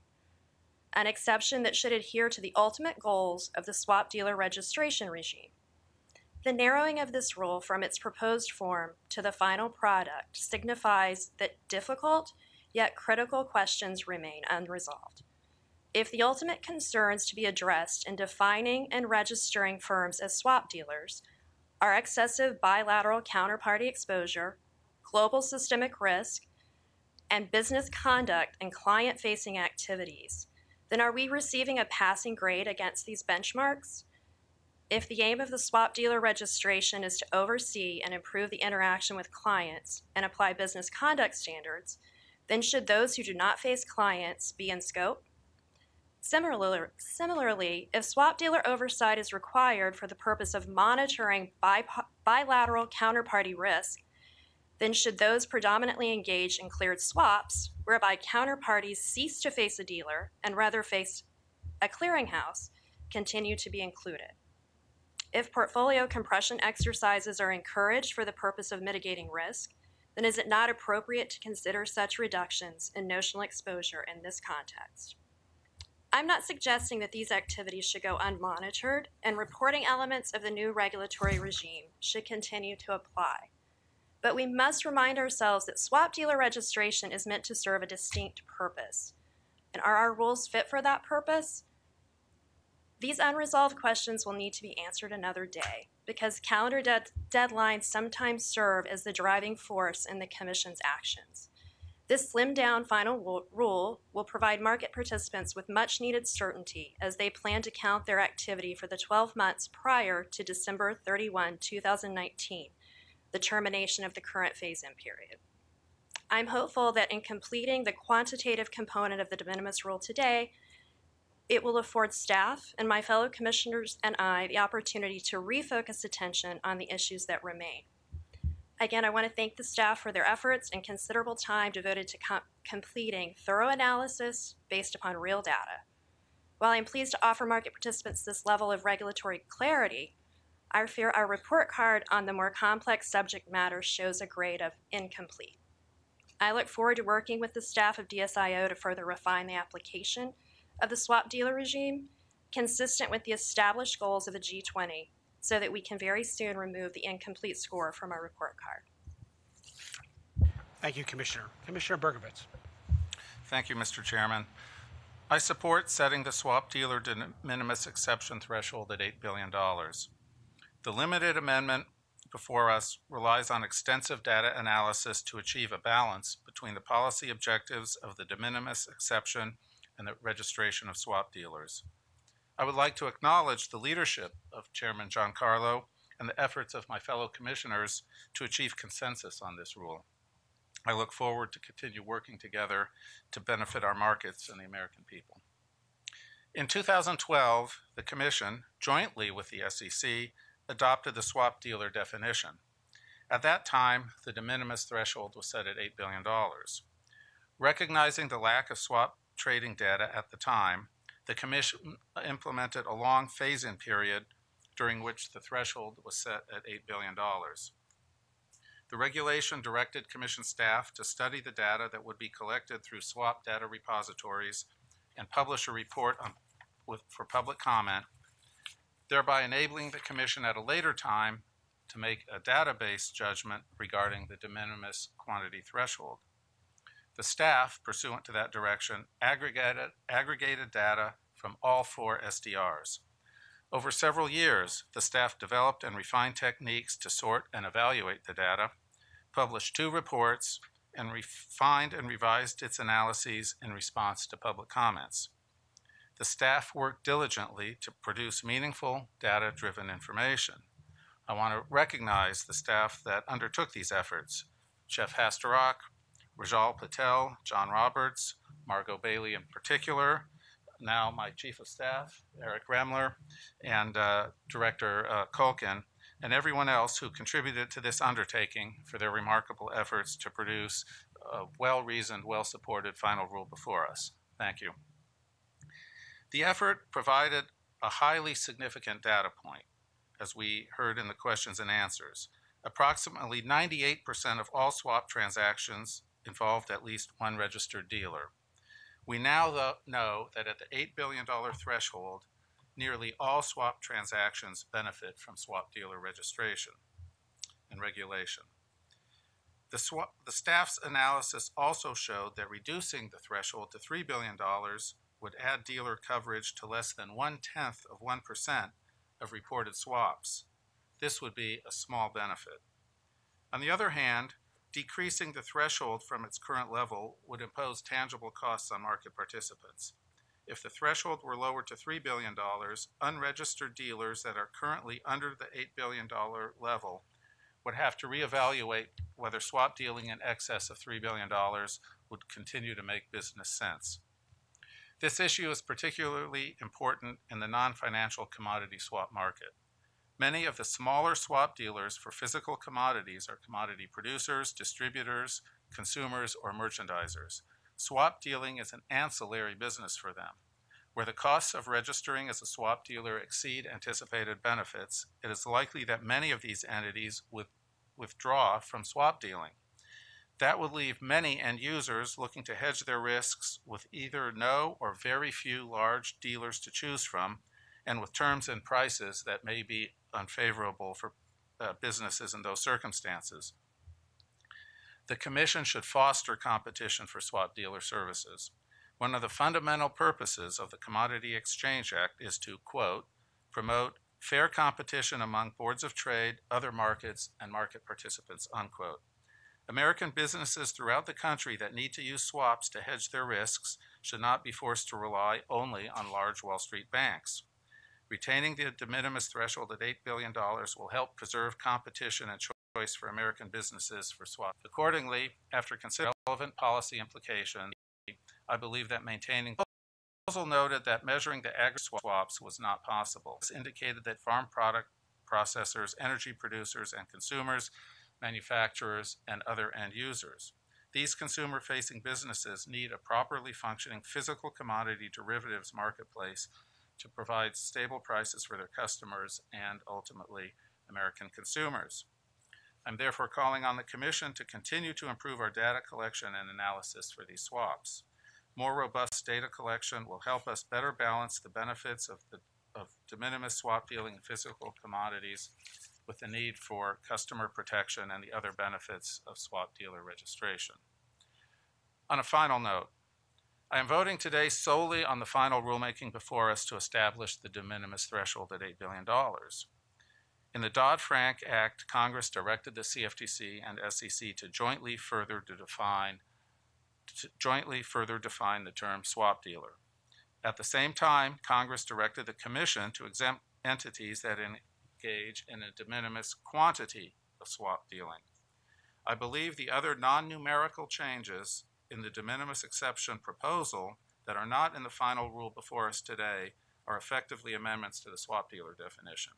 An exception that should adhere to the ultimate goals of the swap dealer registration regime. The narrowing of this rule from its proposed form to the final product signifies that difficult yet critical questions remain unresolved. If the ultimate concerns to be addressed in defining and registering firms as swap dealers are excessive bilateral counterparty exposure, global systemic risk, and business conduct and client-facing activities, then are we receiving a passing grade against these benchmarks? If the aim of the swap dealer registration is to oversee and improve the interaction with clients and apply business conduct standards, then should those who do not face clients be in scope? Similarly, if swap dealer oversight is required for the purpose of monitoring bilateral counterparty risk, then should those predominantly engaged in cleared swaps, whereby counterparties cease to face a dealer and rather face a clearinghouse, continue to be included? If portfolio compression exercises are encouraged for the purpose of mitigating risk, then is it not appropriate to consider such reductions in notional exposure in this context? I'm not suggesting that these activities should go unmonitored, and reporting elements of the new regulatory regime should continue to apply. But we must remind ourselves that swap dealer registration is meant to serve a distinct purpose. And are our rules fit for that purpose? These unresolved questions will need to be answered another day, because calendar deadlines sometimes serve as the driving force in the Commission's actions. This slimmed-down final rule will provide market participants with much-needed certainty as they plan to count their activity for the 12 months prior to December 31, 2019, the termination of the current phase-in period. I'm hopeful that in completing the quantitative component of the de minimis rule today, it will afford staff and my fellow commissioners and I the opportunity to refocus attention on the issues that remain. Again, I want to thank the staff for their efforts and considerable time devoted to completing thorough analysis based upon real data. While I'm pleased to offer market participants this level of regulatory clarity, I fear our report card on the more complex subject matter shows a grade of incomplete. I look forward to working with the staff of DSIO to further refine the application of the swap dealer regime, consistent with the established goals of the G20, so that we can very soon remove the incomplete score from our report card. Thank you, Commissioner. Commissioner Berkovitz. Thank you, Mr. Chairman. I support setting the swap dealer de minimis exception threshold at $8 billion. The limited amendment before us relies on extensive data analysis to achieve a balance between the policy objectives of the de minimis exception and the registration of swap dealers. I would like to acknowledge the leadership of Chairman Giancarlo and the efforts of my fellow commissioners to achieve consensus on this rule. I look forward to continue working together to benefit our markets and the American people. In 2012, the Commission, jointly with the SEC, adopted the swap dealer definition. At that time, the de minimis threshold was set at $8 billion. Recognizing the lack of swap trading data at the time, the Commission implemented a long phase-in period during which the threshold was set at $8 billion. The regulation directed Commission staff to study the data that would be collected through swap data repositories and publish a report for public comment, thereby enabling the Commission at a later time to make a database judgment regarding the de minimis quantity threshold. The staff, pursuant to that direction, aggregated data from all 4 SDRs. Over several years, the staff developed and refined techniques to sort and evaluate the data, published 2 reports, and refined and revised its analyses in response to public comments. The staff worked diligently to produce meaningful, data-driven information. I want to recognize the staff that undertook these efforts: Jeff Hasterrock, Rajal Patel, John Roberts, Margot Bailey in particular, now my Chief of Staff, Eric Remler, and Director Culkin, and everyone else who contributed to this undertaking for their remarkable efforts to produce a well-reasoned, well-supported final rule before us. Thank you. The effort provided a highly significant data point, as we heard in the questions and answers. Approximately 98% of all swap transactions involved at least one registered dealer. We now know that at the $8 billion threshold, nearly all swap transactions benefit from swap dealer registration and regulation. The staff's analysis also showed that reducing the threshold to $3 billion would add dealer coverage to less than 0.1% of reported swaps. This would be a small benefit. On the other hand, decreasing the threshold from its current level would impose tangible costs on market participants. If the threshold were lowered to $3 billion, unregistered dealers that are currently under the $8 billion level would have to reevaluate whether swap dealing in excess of $3 billion would continue to make business sense. This issue is particularly important in the non-financial commodity swap market. Many of the smaller swap dealers for physical commodities are commodity producers, distributors, consumers, or merchandisers. Swap dealing is an ancillary business for them. Where the costs of registering as a swap dealer exceed anticipated benefits, it is likely that many of these entities would withdraw from swap dealing. That would leave many end users looking to hedge their risks with either no or very few large dealers to choose from, and with terms and prices that may be unfavorable for businesses in those circumstances. The Commission should foster competition for swap dealer services. One of the fundamental purposes of the Commodity Exchange Act is to, quote, promote fair competition among boards of trade, other markets, and market participants, unquote. American businesses throughout the country that need to use swaps to hedge their risks should not be forced to rely only on large Wall Street banks. Retaining the de minimis threshold at $8 billion will help preserve competition and choice for American businesses for swaps. Accordingly, after considering relevant policy implications, I believe that maintaining the proposal noted that measuring the aggregate swaps was not possible. This indicated that farm product processors, energy producers, and consumers, manufacturers, and other end users. These consumer-facing businesses need a properly functioning physical commodity derivatives marketplace to provide stable prices for their customers and ultimately American consumers. I'm therefore calling on the Commission to continue to improve our data collection and analysis for these swaps. More robust data collection will help us better balance the benefits of de minimis swap dealing in physical commodities with the need for customer protection and the other benefits of swap dealer registration. On a final note, I am voting today solely on the final rulemaking before us to establish the de minimis threshold at $8 billion. In the Dodd-Frank Act, Congress directed the CFTC and SEC to jointly further define the term swap dealer. At the same time, Congress directed the Commission to exempt entities that engage in a de minimis quantity of swap dealing. I believe the other non-numerical changes in the de minimis exception proposal that are not in the final rule before us today are effectively amendments to the swap dealer definition.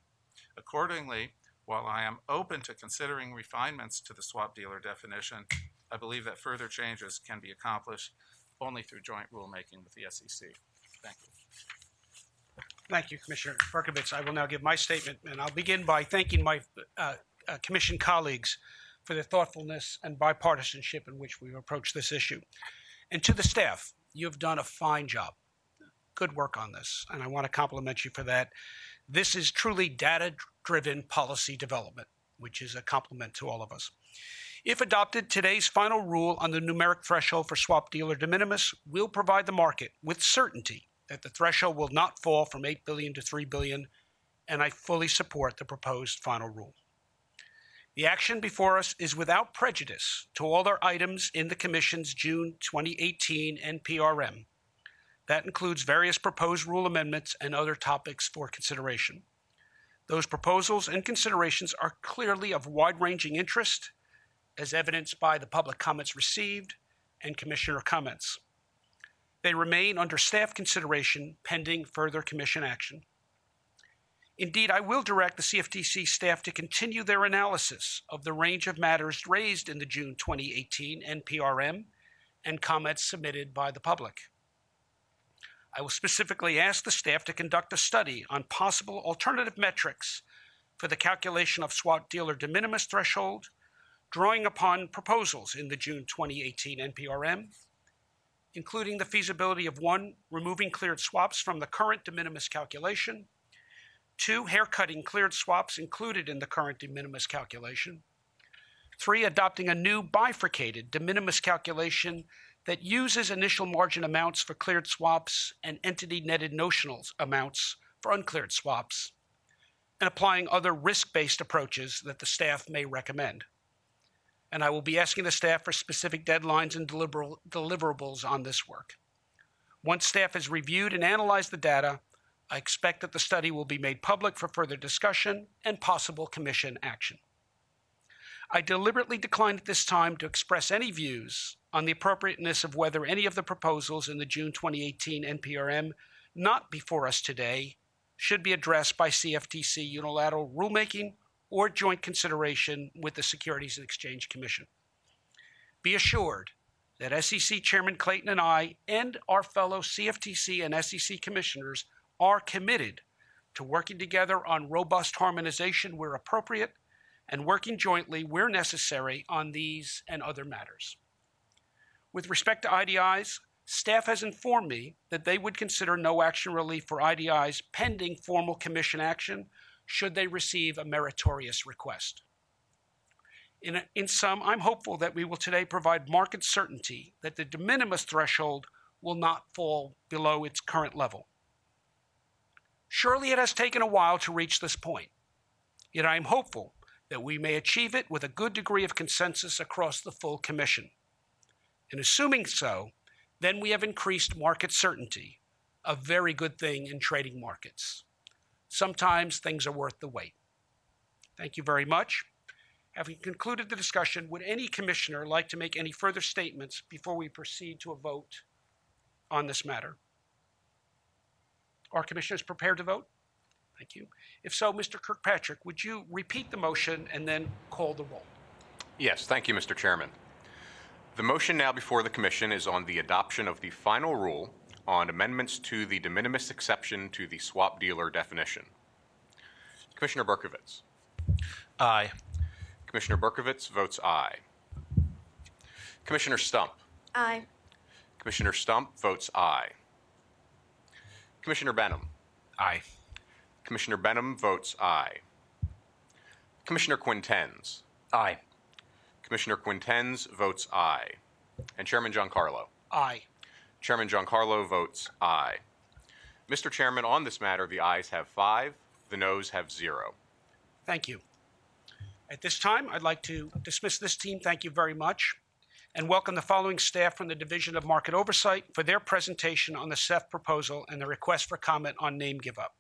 Accordingly, while I am open to considering refinements to the swap dealer definition, I believe that further changes can be accomplished only through joint rulemaking with the SEC. Thank you. Thank you, Commissioner Berkovitz. I will now give my statement, and I'll begin by thanking my Commission colleagues for their thoughtfulness and bipartisanship in which we've approached this issue. And to the staff, you've done a fine job. Good work on this, and I want to compliment you for that. This is truly data-driven policy development, which is a compliment to all of us. If adopted, today's final rule on the numeric threshold for swap dealer de minimis will provide the market with certainty that the threshold will not fall from $8 billion to $3 billion, and I fully support the proposed final rule. The action before us is without prejudice to all our items in the Commission's June 2018 NPRM. That includes various proposed rule amendments and other topics for consideration. Those proposals and considerations are clearly of wide-ranging interest, as evidenced by the public comments received and Commissioner comments. They remain under staff consideration pending further Commission action. Indeed, I will direct the CFTC staff to continue their analysis of the range of matters raised in the June 2018 NPRM and comments submitted by the public. I will specifically ask the staff to conduct a study on possible alternative metrics for the calculation of swap dealer de minimis threshold, drawing upon proposals in the June 2018 NPRM, including the feasibility of 1, removing cleared swaps from the current de minimis calculation, 2, haircutting cleared swaps included in the current de minimis calculation, 3, adopting a new bifurcated de minimis calculation that uses initial margin amounts for cleared swaps and entity netted notional amounts for uncleared swaps, and applying other risk-based approaches that the staff may recommend. And I will be asking the staff for specific deadlines and deliverables on this work. Once staff has reviewed and analyzed the data, I expect that the study will be made public for further discussion and possible Commission action. I deliberately declined at this time to express any views on the appropriateness of whether any of the proposals in the June 2018 NPRM not before us today should be addressed by CFTC unilateral rulemaking or joint consideration with the Securities and Exchange Commission. Be assured that SEC Chairman Clayton and I and our fellow CFTC and SEC commissioners are committed to working together on robust harmonization where appropriate and working jointly where necessary on these and other matters. With respect to IDIs, staff has informed me that they would consider no action relief for IDIs pending formal Commission action should they receive a meritorious request. In sum, I'm hopeful that we will today provide market certainty that the de minimis threshold will not fall below its current level. Surely it has taken a while to reach this point, yet I am hopeful that that we may achieve it with a good degree of consensus across the full Commission. In assuming so, then we have increased market certainty, a very good thing in trading markets. Sometimes things are worth the wait. Thank you very much. Having concluded the discussion, would any commissioner like to make any further statements before we proceed to a vote on this matter? Are commissioners prepared to vote? Thank you. If so, Mr. Kirkpatrick, would you repeat the motion and then call the roll? Yes, thank you, Mr. Chairman. The motion now before the Commission is on the adoption of the final rule on amendments to the de minimis exception to the swap dealer definition. Commissioner Berkovitz. Aye. Commissioner Berkovitz votes aye. Commissioner Stump. Aye. Commissioner Stump votes aye. Commissioner Benham. Aye. Commissioner Benham votes aye. Commissioner Quintens. Aye. Commissioner Quintens votes aye. And Chairman Giancarlo. Aye. Chairman Giancarlo votes aye. Mr. Chairman, on this matter, the ayes have 5, the noes have 0. Thank you. At this time, I'd like to dismiss this team. Thank you very much. And welcome the following staff from the Division of Market Oversight for their presentation on the CEF proposal and the request for comment on name give-up.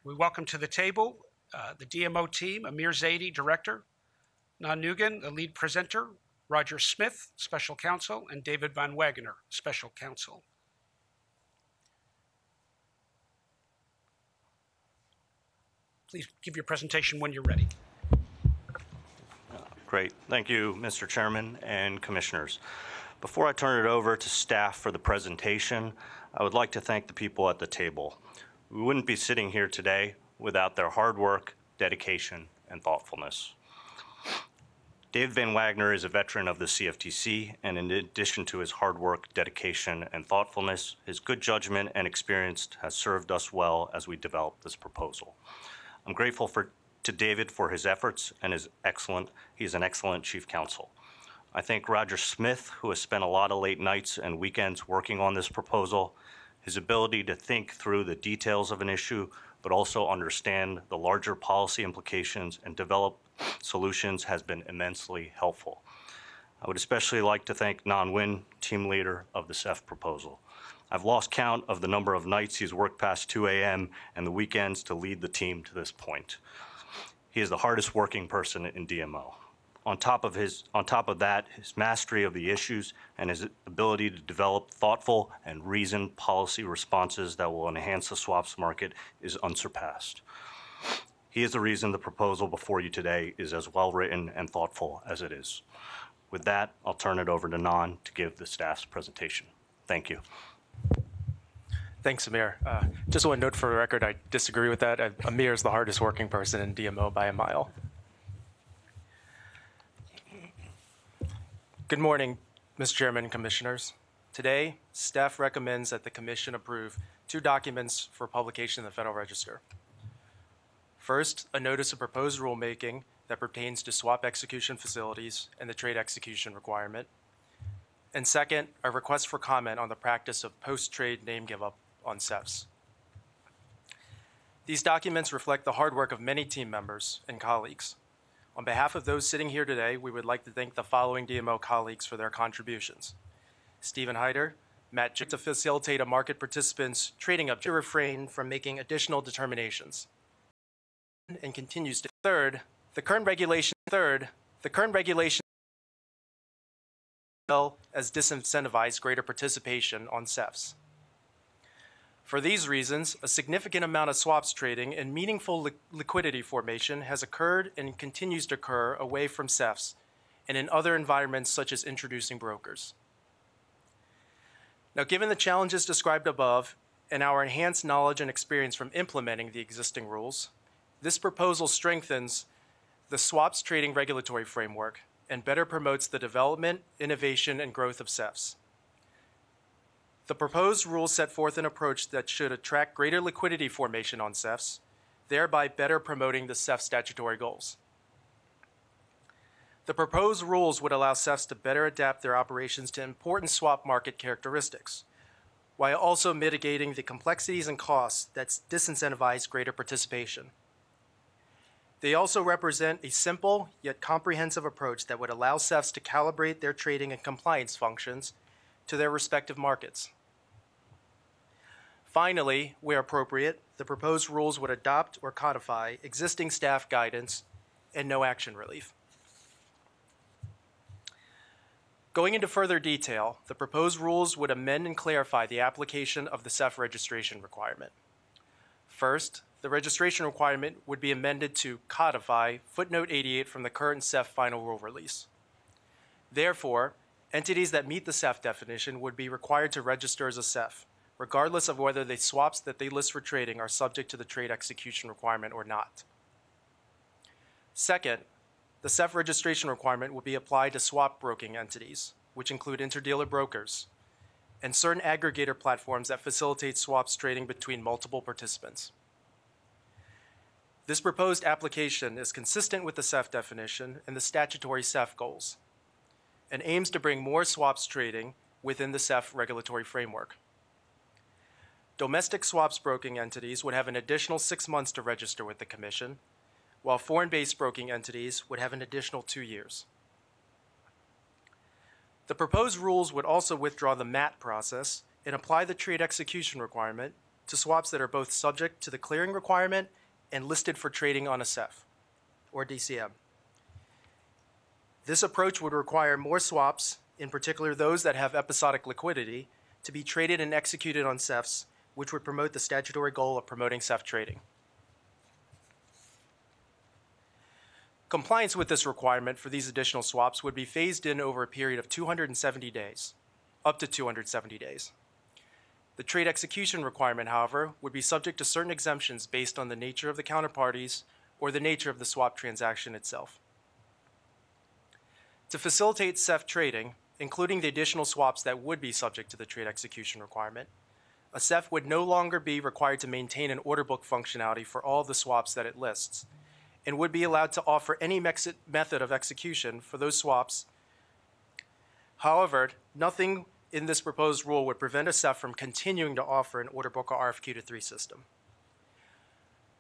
We welcome to the table the DMO team, Amir Zaidi, Director, Nan Nugan, the lead presenter, Roger Smith, Special Counsel, and David Van Wagener, Special Counsel. Please give your presentation when you're ready. Great. Thank you, Mr. Chairman and Commissioners. Before I turn it over to staff for the presentation, I would like to thank the people at the table. We wouldn't be sitting here today without their hard work, dedication, and thoughtfulness. David Van Wagener is a veteran of the CFTC, and in addition to his hard work, dedication, and thoughtfulness, his good judgment and experience has served us well as we develop this proposal. I'm grateful to David for his efforts and he's an excellent chief counsel. I thank Roger Smith, who has spent a lot of late nights and weekends working on this proposal. His ability to think through the details of an issue, but also understand the larger policy implications and develop solutions has been immensely helpful. I would especially like to thank Nan Nguyen, team leader of the CEF proposal. I've lost count of the number of nights he's worked past 2 a.m. and the weekends to lead the team to this point. He is the hardest working person in DMO. On top of that, his mastery of the issues and his ability to develop thoughtful and reasoned policy responses that will enhance the swaps market is unsurpassed. He is the reason the proposal before you today is as well written and thoughtful as it is. With that, I'll turn it over to Nan to give the staff's presentation. Thank you. Thanks, Amir. Just one note for the record, I disagree with that. Amir is the hardest working person in DMO by a mile. Good morning, Mr. Chairman and Commissioners. Today, staff recommends that the Commission approve 2 documents for publication in the Federal Register. First, a notice of proposed rulemaking that pertains to swap execution facilities and the trade execution requirement. And second, a request for comment on the practice of post-trade name give-up on CEFs. These documents reflect the hard work of many team members and colleagues. On behalf of those sitting here today, we would like to thank the following DMO colleagues for their contributions. Stephen Hyder, Matt Chick to facilitate a market participant's trading up to refrain from making additional determinations. And continues to third, the current regulation as disincentivize greater participation on CEFs. For these reasons, a significant amount of swaps trading and meaningful liquidity formation has occurred and continues to occur away from CEFs and in other environments such as introducing brokers. Now, given the challenges described above and our enhanced knowledge and experience from implementing the existing rules, this proposal strengthens the swaps trading regulatory framework and better promotes the development, innovation, and growth of CEFs. The proposed rules set forth an approach that should attract greater liquidity formation on CEFs, thereby better promoting the CEF statutory goals. The proposed rules would allow CEFs to better adapt their operations to important swap market characteristics, while also mitigating the complexities and costs that disincentivize greater participation. They also represent a simple yet comprehensive approach that would allow CEFs to calibrate their trading and compliance functions to their respective markets. Finally, where appropriate, the proposed rules would adopt or codify existing staff guidance and no action relief. Going into further detail, the proposed rules would amend and clarify the application of the CEF registration requirement. First, the registration requirement would be amended to codify footnote 88 from the current CEF final rule release. Therefore, entities that meet the CEF definition would be required to register as a CEF, regardless of whether the swaps that they list for trading are subject to the trade execution requirement or not. Second, the CEF registration requirement would be applied to swap broking entities, which include interdealer brokers, and certain aggregator platforms that facilitate swaps trading between multiple participants. This proposed application is consistent with the CEF definition and the statutory CEF goals, and aims to bring more swaps trading within the CEF regulatory framework. Domestic swaps broking entities would have an additional 6 months to register with the Commission, while foreign-based broking entities would have an additional 2 years. The proposed rules would also withdraw the MAT process and apply the trade execution requirement to swaps that are both subject to the clearing requirement and listed for trading on a CEF, or DCM. This approach would require more swaps, in particular those that have episodic liquidity, to be traded and executed on CEFs, which would promote the statutory goal of promoting CEF trading. Compliance with this requirement for these additional swaps would be phased in over a period of 270 days, up to 270 days. The trade execution requirement, however, would be subject to certain exemptions based on the nature of the counterparties or the nature of the swap transaction itself. To facilitate CEF trading, including the additional swaps that would be subject to the trade execution requirement, a CEF would no longer be required to maintain an order book functionality for all the swaps that it lists, and would be allowed to offer any method of execution for those swaps. However, nothing in this proposed rule would prevent a CEF from continuing to offer an order book or RFQ-to-3 system.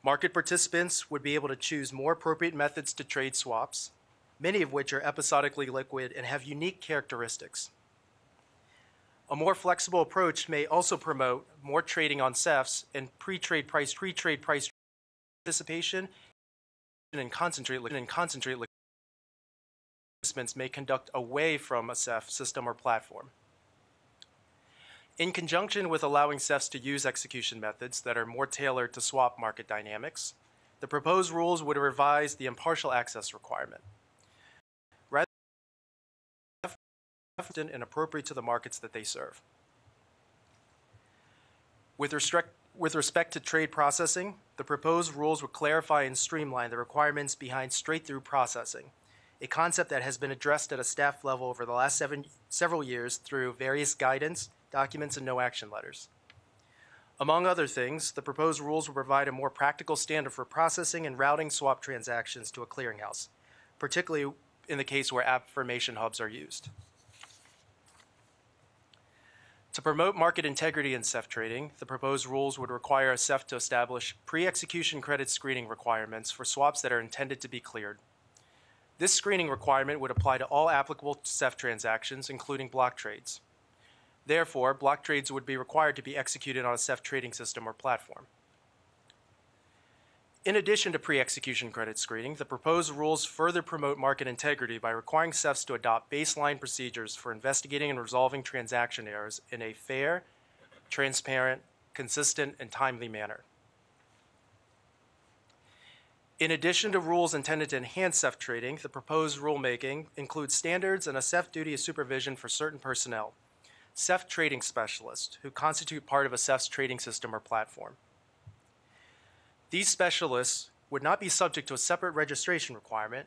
Market participants would be able to choose more appropriate methods to trade swaps, many of which are episodically liquid and have unique characteristics. A more flexible approach may also promote more trading on CEFs and pre-trade price participation and concentrate participants may conduct away from a CEF system or platform. In conjunction with allowing CEFs to use execution methods that are more tailored to swap market dynamics, the proposed rules would revise the impartial access requirement, rather than and appropriate to the markets that they serve. With respect to trade processing, the proposed rules would clarify and streamline the requirements behind straight-through processing, a concept that has been addressed at a staff level over the last several years through various guidance, documents, and no-action letters. Among other things, the proposed rules will provide a more practical standard for processing and routing swap transactions to a clearinghouse, particularly in the case where affirmation hubs are used. To promote market integrity in CEF trading, the proposed rules would require a CEF to establish pre-execution credit screening requirements for swaps that are intended to be cleared. This screening requirement would apply to all applicable CEF transactions, including block trades. Therefore, block trades would be required to be executed on a CEF trading system or platform. In addition to pre-execution credit screening, the proposed rules further promote market integrity by requiring CEFs to adopt baseline procedures for investigating and resolving transaction errors in a fair, transparent, consistent, and timely manner. In addition to rules intended to enhance CEF trading, the proposed rulemaking includes standards and a CEF duty of supervision for certain personnel, CEF trading specialists, who constitute part of a CEF's trading system or platform. These specialists would not be subject to a separate registration requirement,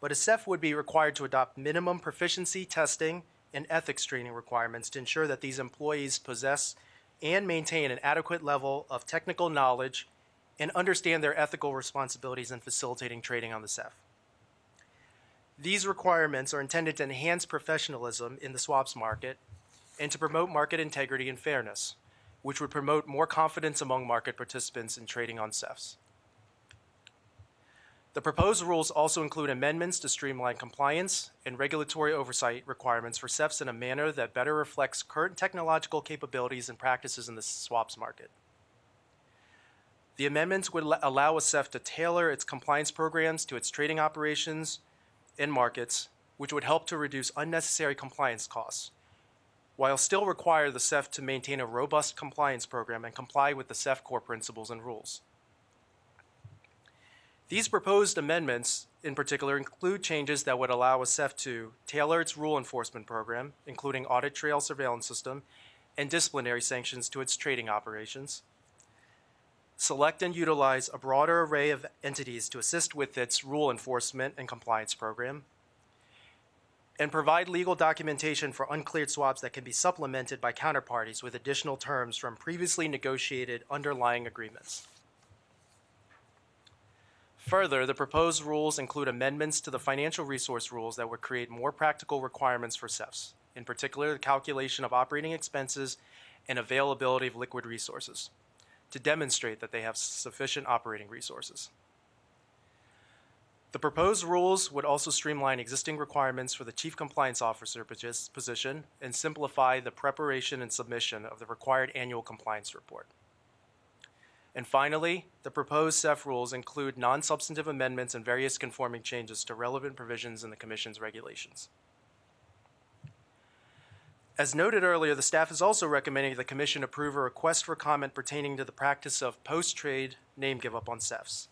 but a CEF would be required to adopt minimum proficiency testing and ethics training requirements to ensure that these employees possess and maintain an adequate level of technical knowledge and understand their ethical responsibilities in facilitating trading on the CEF. These requirements are intended to enhance professionalism in the swaps market and to promote market integrity and fairness, which would promote more confidence among market participants in trading on CEFs. The proposed rules also include amendments to streamline compliance and regulatory oversight requirements for CEFs in a manner that better reflects current technological capabilities and practices in the swaps market. The amendments would allow a CEF to tailor its compliance programs to its trading operations and markets, which would help to reduce unnecessary compliance costs, while still require the CEF to maintain a robust compliance program and comply with the CEF core principles and rules. These proposed amendments, in particular, include changes that would allow a CEF to tailor its rule enforcement program, including audit trail surveillance system and disciplinary sanctions to its trading operations, select and utilize a broader array of entities to assist with its rule enforcement and compliance program, and provide legal documentation for uncleared swaps that can be supplemented by counterparties with additional terms from previously negotiated underlying agreements. Further, the proposed rules include amendments to the financial resource rules that would create more practical requirements for CEFs, in particular the calculation of operating expenses and availability of liquid resources, to demonstrate that they have sufficient operating resources. The proposed rules would also streamline existing requirements for the Chief Compliance Officer position and simplify the preparation and submission of the required annual compliance report. And finally, the proposed CEF rules include non-substantive amendments and various conforming changes to relevant provisions in the Commission's regulations. As noted earlier, the staff is also recommending the Commission approve a request for comment pertaining to the practice of post-trade name give-up on CEFs.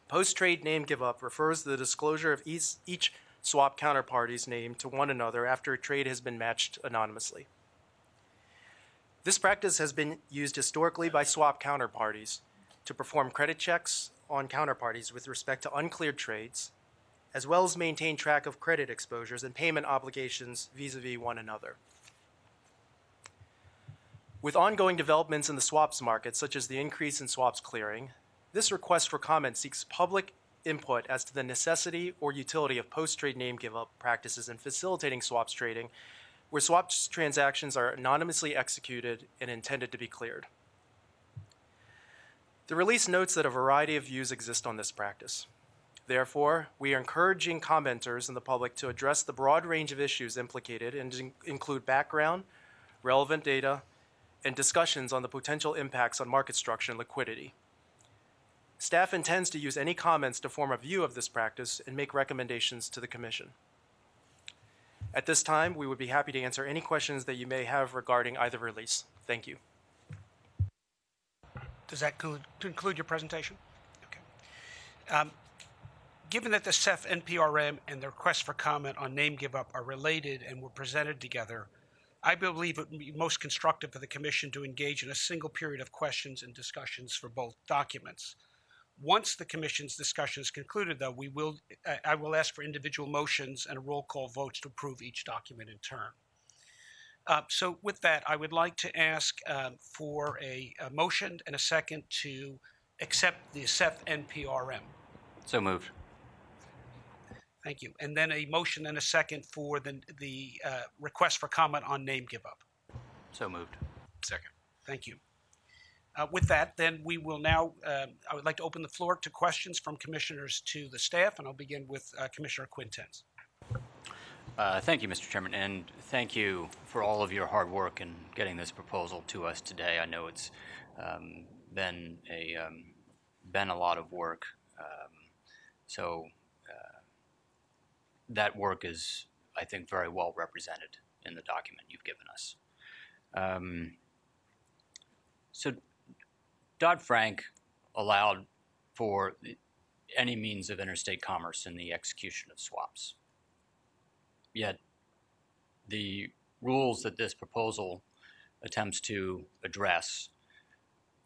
Post-trade name give-up refers to the disclosure of each swap counterparty's name to one another after a trade has been matched anonymously. This practice has been used historically by swap counterparties to perform credit checks on counterparties with respect to uncleared trades, as well as maintain track of credit exposures and payment obligations vis-a-vis one another. With ongoing developments in the swaps market, such as the increase in swaps clearing, this request for comment seeks public input as to the necessity or utility of post-trade name give-up practices in facilitating swaps trading, where swaps transactions are anonymously executed and intended to be cleared. The release notes that a variety of views exist on this practice. Therefore, we are encouraging commenters and the public to address the broad range of issues implicated and include background, relevant data, and discussions on the potential impacts on market structure and liquidity. Staff intends to use any comments to form a view of this practice and make recommendations to the Commission. At this time, we would be happy to answer any questions that you may have regarding either release. Thank you. Does that conclude your presentation? Okay. Given that the CEF NPRM and the request for comment on name give-up are related and were presented together, I believe it would be most constructive for the Commission to engage in a single period of questions and discussions for both documents. Once the Commission's discussion is concluded, though, I will ask for individual motions and roll call votes to approve each document in turn. So with that, I would like to ask for a motion and a second to accept the CEF NPRM. So moved. Thank you. And then a motion and a second for the request for comment on name give-up. So moved. Second. Thank you. With that, then we will now, I would like to open the floor to questions from commissioners to the staff, and I'll begin with Commissioner Quintens. Thank you, Mr. Chairman, and thank you for all of your hard work in getting this proposal to us today. I know it's been a lot of work, so that work is, I think, very well represented in the document you've given us. So Dodd-Frank allowed for any means of interstate commerce in the execution of swaps. Yet the rules that this proposal attempts to address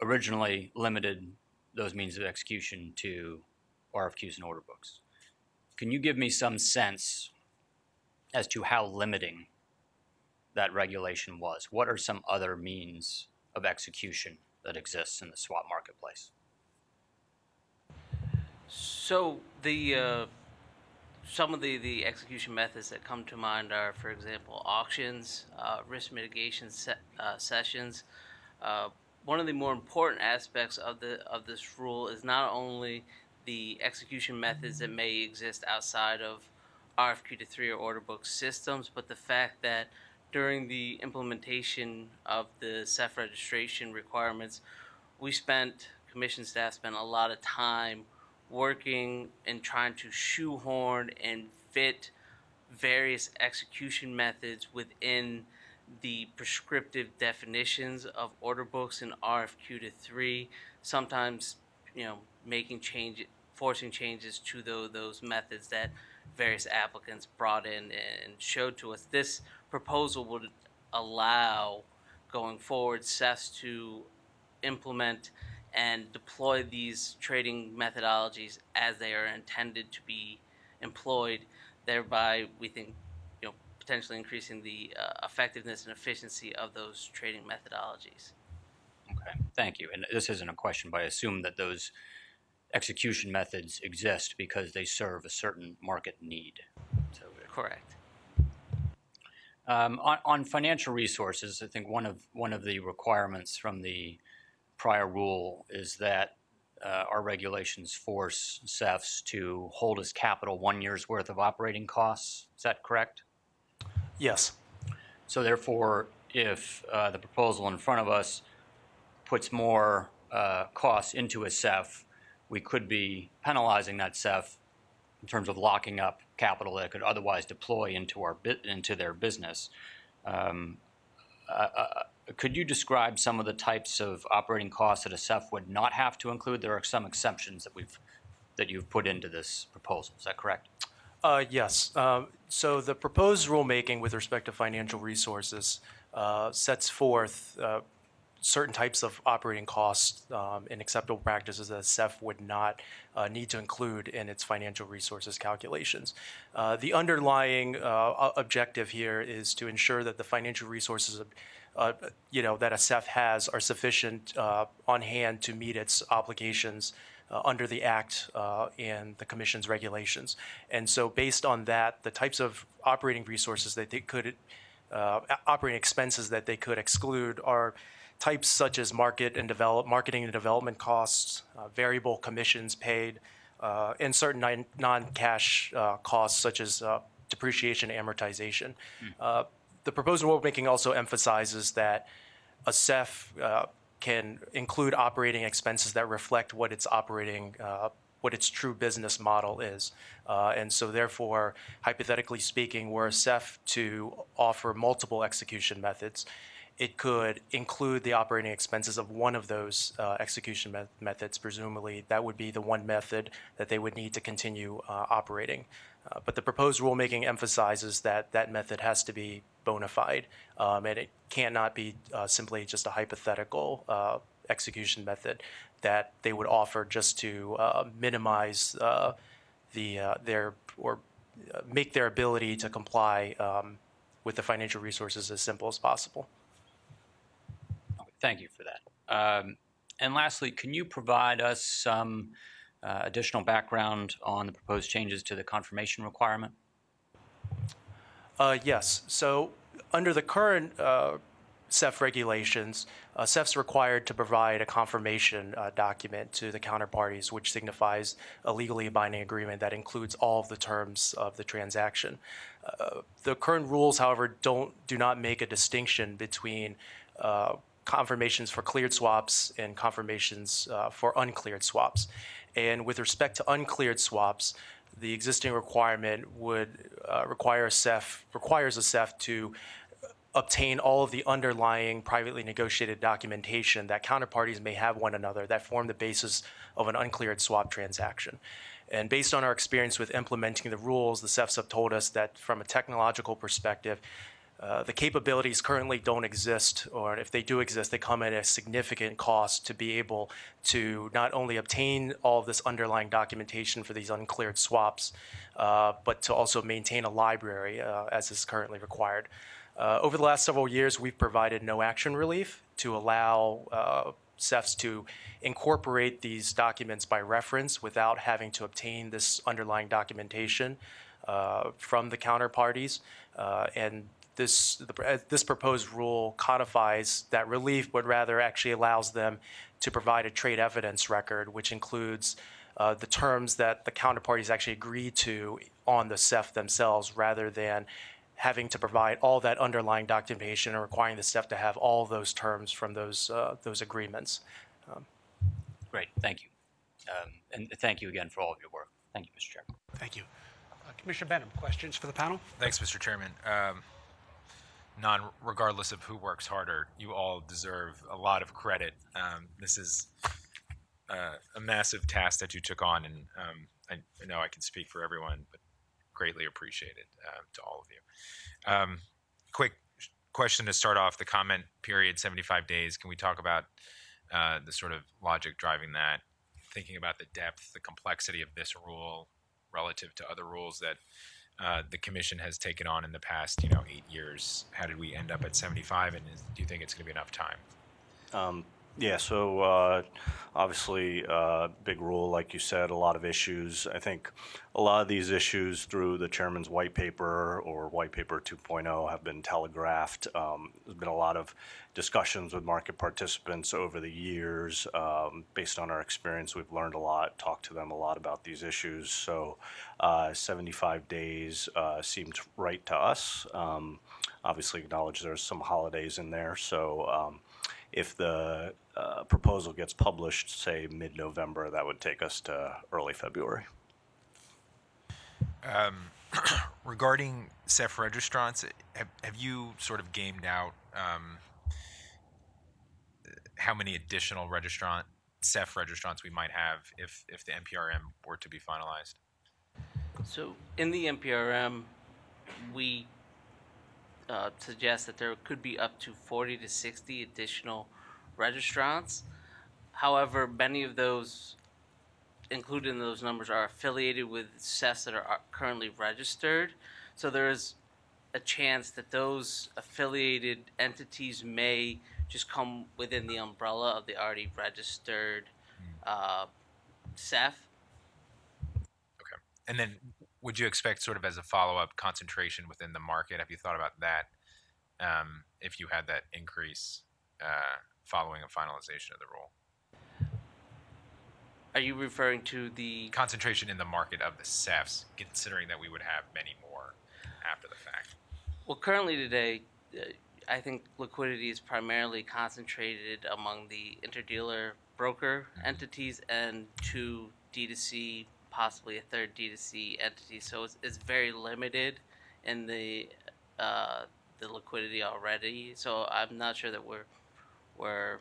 originally limited those means of execution to RFQs and order books. Can you give me some sense as to how limiting that regulation was? What are some other means of execution that exists in the swap marketplace? So some of the execution methods that come to mind are, for example, auctions, risk mitigation sessions. One of the more important aspects of this rule is not only the execution methods that may exist outside of RFQ to 3 or order book systems, but the fact that during the implementation of the CEF registration requirements, commission staff spent a lot of time working and trying to shoehorn and fit various execution methods within the prescriptive definitions of order books and RFQ to 3, sometimes, forcing changes to those methods that various applicants brought in and showed to us. This proposal would allow, going forward, CEFs to implement and deploy these trading methodologies as they are intended to be employed, thereby, we think, potentially increasing the effectiveness and efficiency of those trading methodologies. Okay, thank you. And this isn't a question, but I assume that those execution methods exist because they serve a certain market need. So, correct. On financial resources, I think one of the requirements from the prior rule is that our regulations force CEFs to hold as capital 1 year's worth of operating costs. Is that correct? Yes. So therefore, if the proposal in front of us puts more costs into a CEF, we could be penalizing that CEF in terms of locking up capital that could otherwise deploy into their business. Could you describe some of the types of operating costs that a CEF would not have to include? There are some exceptions that you've put into this proposal. Is that correct? Yes. So the proposed rulemaking with respect to financial resources sets forth certain types of operating costs and acceptable practices that a CEF would not need to include in its financial resources calculations. The underlying objective here is to ensure that the financial resources that a CEF has are sufficient on hand to meet its obligations under the Act and the Commission's regulations. And so based on that, the types of operating resources that they could, operating expenses that they could exclude are types such as marketing and development costs, variable commissions paid, and certain non-cash costs such as depreciation and amortization. The proposed rulemaking also emphasizes that a CEF can include operating expenses that reflect what its true business model is. And so therefore, hypothetically speaking, were a CEF to offer multiple execution methods, it could include the operating expenses of one of those execution methods. Presumably, that would be the one method that they would need to continue operating. But the proposed rulemaking emphasizes that that method has to be bona fide, and it cannot be simply just a hypothetical execution method that they would offer just to minimize make their ability to comply with the financial resources as simple as possible. Thank you for that. And lastly, can you provide us some additional background on the proposed changes to the confirmation requirement? Yes. So under the current CEF regulations, CEF's required to provide a confirmation document to the counterparties, which signifies a legally binding agreement that includes all of the terms of the transaction. The current rules, however, do not make a distinction between confirmations for cleared swaps and confirmations for uncleared swaps. And with respect to uncleared swaps, the existing requirement would requires a CEF to obtain all of the underlying privately negotiated documentation that counterparties may have one another that form the basis of an uncleared swap transaction. And based on our experience with implementing the rules, the CEFs have told us that from a technological perspective, the capabilities currently don't exist, or if they do exist, they come at a significant cost to be able to not only obtain all of this underlying documentation for these uncleared swaps, but to also maintain a library as is currently required. Over the last several years, we've provided no action relief to allow CEFs to incorporate these documents by reference without having to obtain this underlying documentation from the counterparties. And this proposed rule codifies that relief, but rather actually allows them to provide a trade evidence record, which includes the terms that the counterparties actually agreed to on the CEF themselves, rather than having to provide all that underlying documentation and requiring the CEF to have all those terms from those agreements. Great, thank you. And thank you again for all of your work. Thank you, Mr. Chairman. Thank you. Commissioner Benham, questions for the panel? Thanks, Mr. Chairman. Regardless of who works harder, you all deserve a lot of credit. This is a massive task that you took on, and I know I can speak for everyone, but greatly appreciated to all of you. Quick question to start off, the comment period, 75 days. Can we talk about the sort of logic driving that, thinking about the depth, the complexity of this rule relative to other rules that the commission has taken on in the past, 8 years? How did we end up at 75, and do you think it's going to be enough time? Yeah, so obviously big rule, like you said, a lot of issues. I think a lot of these issues through the chairman's white paper or white paper 2.0 have been telegraphed. There's been a lot of discussions with market participants over the years. Based on our experience, we've learned a lot, talked to them a lot about these issues. So 75 days seemed right to us. Obviously acknowledge there's some holidays in there. So if the proposal gets published, say mid-November, that would take us to early February. Regarding CEF registrants, have you sort of gamed out how many additional CEF registrants we might have if the NPRM were to be finalized? So in the NPRM, we suggest that there could be up to 40 to 60 additional registrants. However, many of those included in those numbers are affiliated with CEFs that are currently registered. So there is a chance that those affiliated entities may just come within the umbrella of the already registered CEF. Okay. And then would you expect sort of as a follow-up concentration within the market? Have you thought about that if you had that increase following a finalization of the rule? Are you referring to the concentration in the market of the CEFs, considering that we would have many more after the fact? Well, currently today, I think liquidity is primarily concentrated among the interdealer broker entities and 2 D2C, possibly a 3rd D2C entity. So it's very limited in the liquidity already. So I'm not sure that we're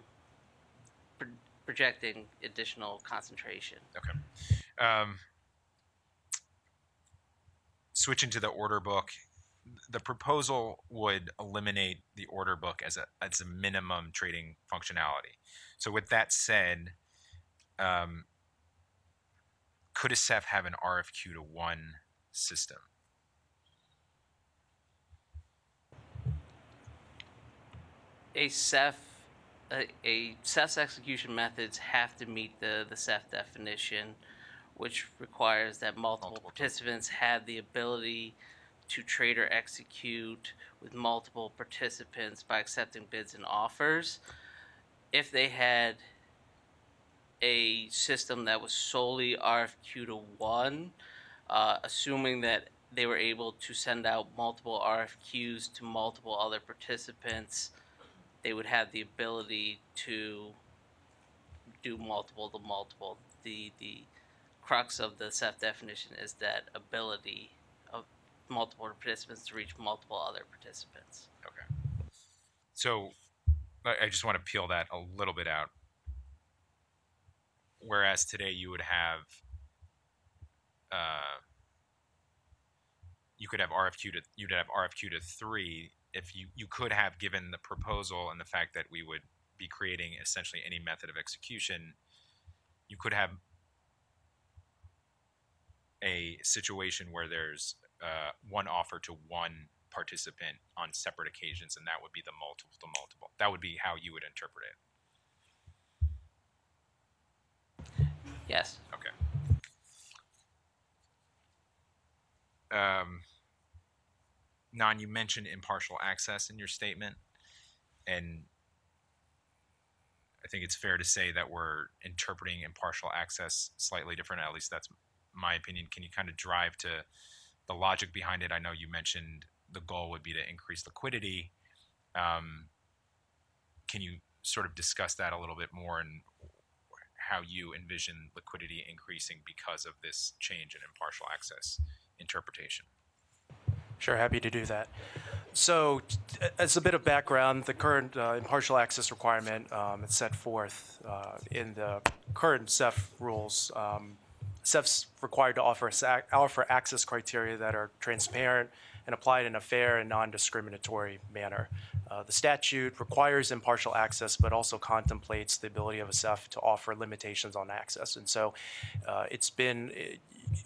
projecting additional concentration. Okay. Switching to the order book, the proposal would eliminate the order book as a minimum trading functionality. So with that said, could a CEF have an RFQ to 1 system? A CEF's execution methods have to meet the CEF definition, which requires that multiple participants have the ability to trade or execute with multiple participants by accepting bids and offers. If they had a system that was solely RFQ to 1, assuming that they were able to send out multiple RFQs to multiple other participants, they would have the ability to do multiple to multiple. The crux of the CEF definition is that ability of multiple participants to reach multiple other participants. Okay. So I just want to peel that a little bit out. Whereas today you would have, you could have you'd have RFQ to 3 if you could have, given the proposal and the fact that we would be creating essentially any method of execution, you could have a situation where there's one offer to one participant on separate occasions, and that would be the multiple to multiple. That would be how you would interpret it. Yes. Okay. Nan, you mentioned impartial access in your statement, and I think it's fair to say that we're interpreting impartial access slightly different. At least that's my opinion. Can you kind of drive to the logic behind it? I know you mentioned the goal would be to increase liquidity. Can you sort of discuss that a little bit more and how you envision liquidity increasing because of this change in impartial access interpretation? Sure, happy to do that. So, as a bit of background, the current impartial access requirement is set forth in the current CEF rules. CEF's required to offer access criteria that are transparent and applied in a fair and non-discriminatory manner. The statute requires impartial access, but also contemplates the ability of a CEF to offer limitations on access. And so it's been,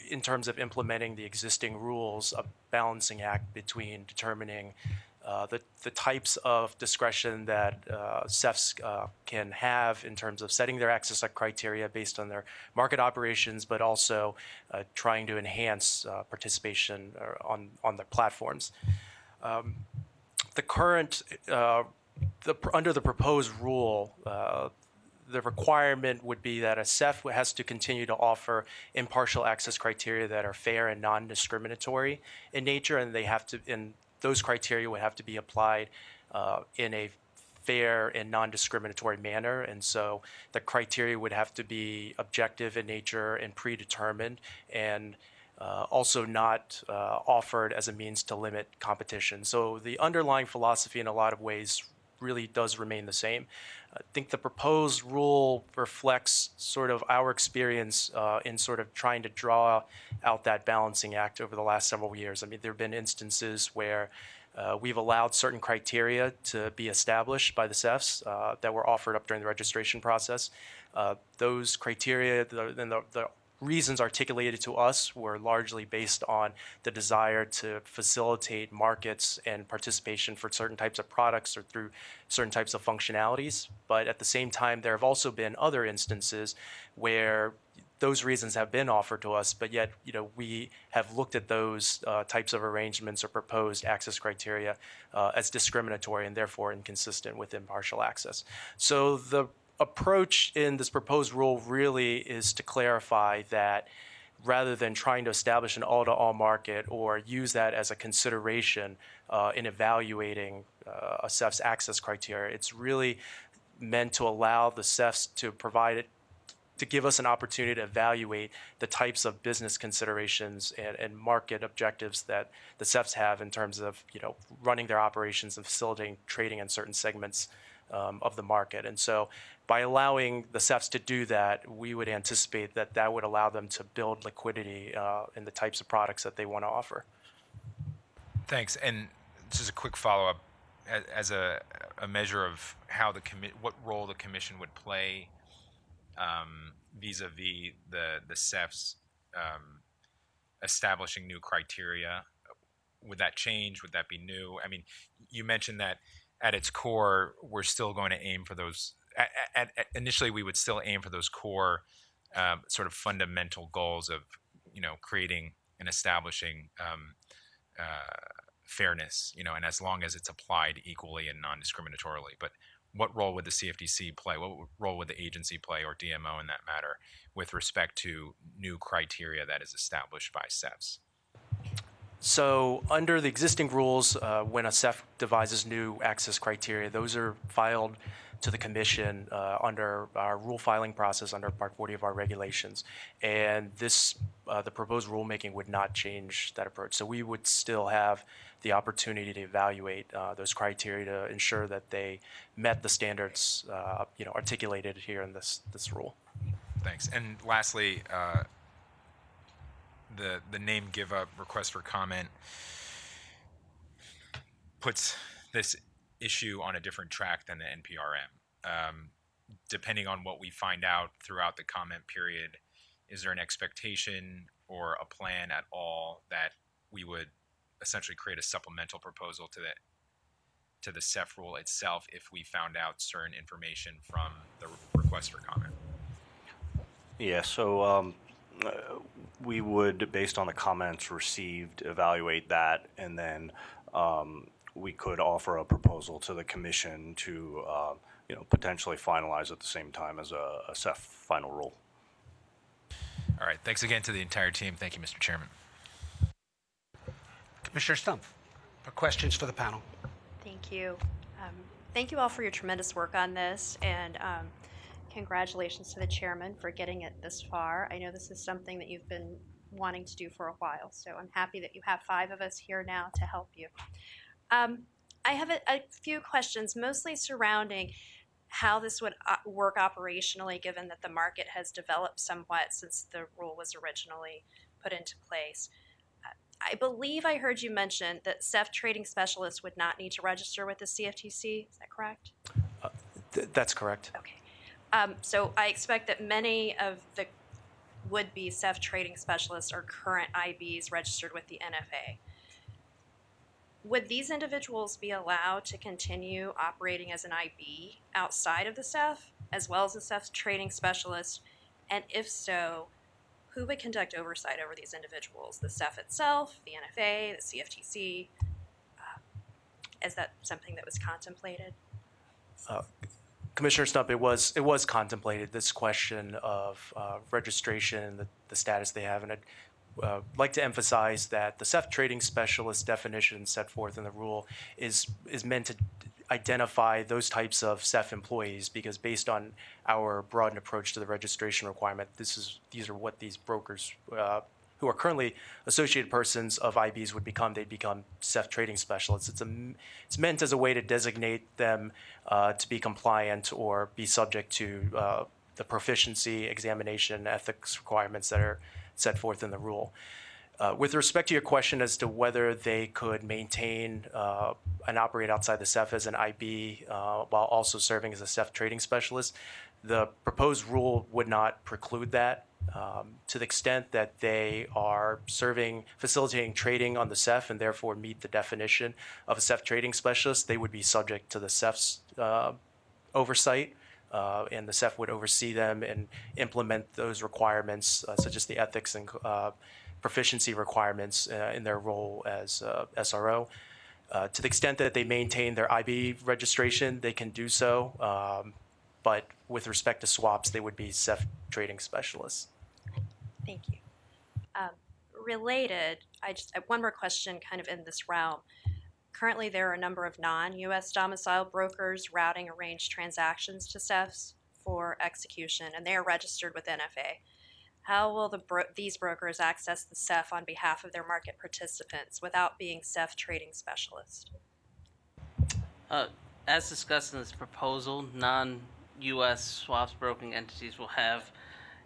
in terms of implementing the existing rules, a balancing act between determining the types of discretion that CEFs can have in terms of setting their access criteria based on their market operations, but also trying to enhance participation on their platforms. The current, under the proposed rule, the requirement would be that a CEF has to continue to offer impartial access criteria that are fair and non-discriminatory in nature, and they have to, and those criteria would have to be applied in a fair and non-discriminatory manner. And so the criteria would have to be objective in nature and predetermined, and also not offered as a means to limit competition. So the underlying philosophy in a lot of ways really does remain the same. I think the proposed rule reflects sort of our experience in sort of trying to draw out that balancing act over the last several years. I mean, there have been instances where we've allowed certain criteria to be established by the CEFs that were offered up during the registration process. Those criteria and the reasons articulated to us were largely based on the desire to facilitate markets and participation for certain types of products or through certain types of functionalities. But at the same time, there have also been other instances where those reasons have been offered to us, but yet, we have looked at those types of arrangements or proposed access criteria as discriminatory and therefore inconsistent with impartial access. So the approach in this proposed rule really is to clarify that rather than trying to establish an all-to-all market or use that as a consideration in evaluating a CEF's access criteria, it's really meant to allow the CEFs to provide it, to give us an opportunity to evaluate the types of business considerations and market objectives that the CEFs have in terms of running their operations and facilitating trading in certain segments of the market. And so by allowing the CEFs to do that, we would anticipate that that would allow them to build liquidity in the types of products that they want to offer. Thanks. And just a quick follow-up, as a measure of how what role the commission would play vis-a-vis the CEFs establishing new criteria. Would that change? Would that be new? I mean, you mentioned that at its core, we're still going to aim for those. Initially, we would still aim for those core sort of fundamental goals of, creating and establishing fairness, and as long as it's applied equally and non-discriminatorily. But what role would the CFTC play? What role would the agency play, or DMO in that matter, with respect to new criteria that is established by CEFs? So under the existing rules, when a CEF devises new access criteria, those are filed to the commission under our rule filing process under Part 40 of our regulations. And this, the proposed rulemaking would not change that approach. So we would still have the opportunity to evaluate those criteria to ensure that they met the standards articulated here in this rule. Thanks. And lastly, the name give up request for comment puts this issue on a different track than the NPRM. Depending on what we find out throughout the comment period, is there an expectation or a plan at all that we would essentially create a supplemental proposal to the CEF rule itself if we found out certain information from the request for comment? Yeah, so we would, based on the comments received, evaluate that, and then we could offer a proposal to the commission to potentially finalize at the same time as a CEF final rule. All right. Thanks again to the entire team. Thank you, Mr. Chairman. Commissioner Stump, questions for the panel? Thank you. Thank you all for your tremendous work on this, and congratulations to the chairman for getting it this far. I know this is something that you've been wanting to do for a while, so I'm happy that you have 5 of us here now to help you. I have a few questions, mostly surrounding how this would work operationally, given that the market has developed somewhat since the rule was originally put into place. I believe I heard you mention that CEF trading specialists would not need to register with the CFTC. Is that correct? That's correct. Okay. So I expect that many of the would-be CEF trading specialists are current IBs registered with the NFA. Would these individuals be allowed to continue operating as an IB outside of the CEF, as well as a CEF trading specialist? And if so, who would conduct oversight over these individuals? The CEF itself, the NFA, the CFTC? Is that something that was contemplated? Commissioner Stump, it was contemplated, this question of registration, the status they have, and I'd like to emphasize that the CEF trading specialist definition set forth in the rule is meant to identify those types of CEF employees, because based on our broadened approach to the registration requirement, these are what these brokers who are currently associated persons of IBs would become. They'd become CEF trading specialists. It's meant as a way to designate them to be compliant or be subject to the proficiency, examination, ethics requirements that are set forth in the rule. With respect to your question as to whether they could maintain and operate outside the CEF as an IB while also serving as a CEF trading specialist, the proposed rule would not preclude that. To the extent that they are facilitating trading on the CEF and therefore meet the definition of a CEF trading specialist, they would be subject to the CEF's oversight, and the CEF would oversee them and implement those requirements, such as the ethics and proficiency requirements in their role as SRO. To the extent that they maintain their IB registration, they can do so, but with respect to swaps, they would be CEF trading specialists. Thank you. Related, I have one more question kind of in this realm. Currently, there are a number of non-U.S. domiciled brokers routing arranged transactions to CEFs for execution, and they are registered with NFA. How will these brokers access the CEF on behalf of their market participants without being CEF trading specialists? As discussed in this proposal, non-U.S. swaps broking entities will have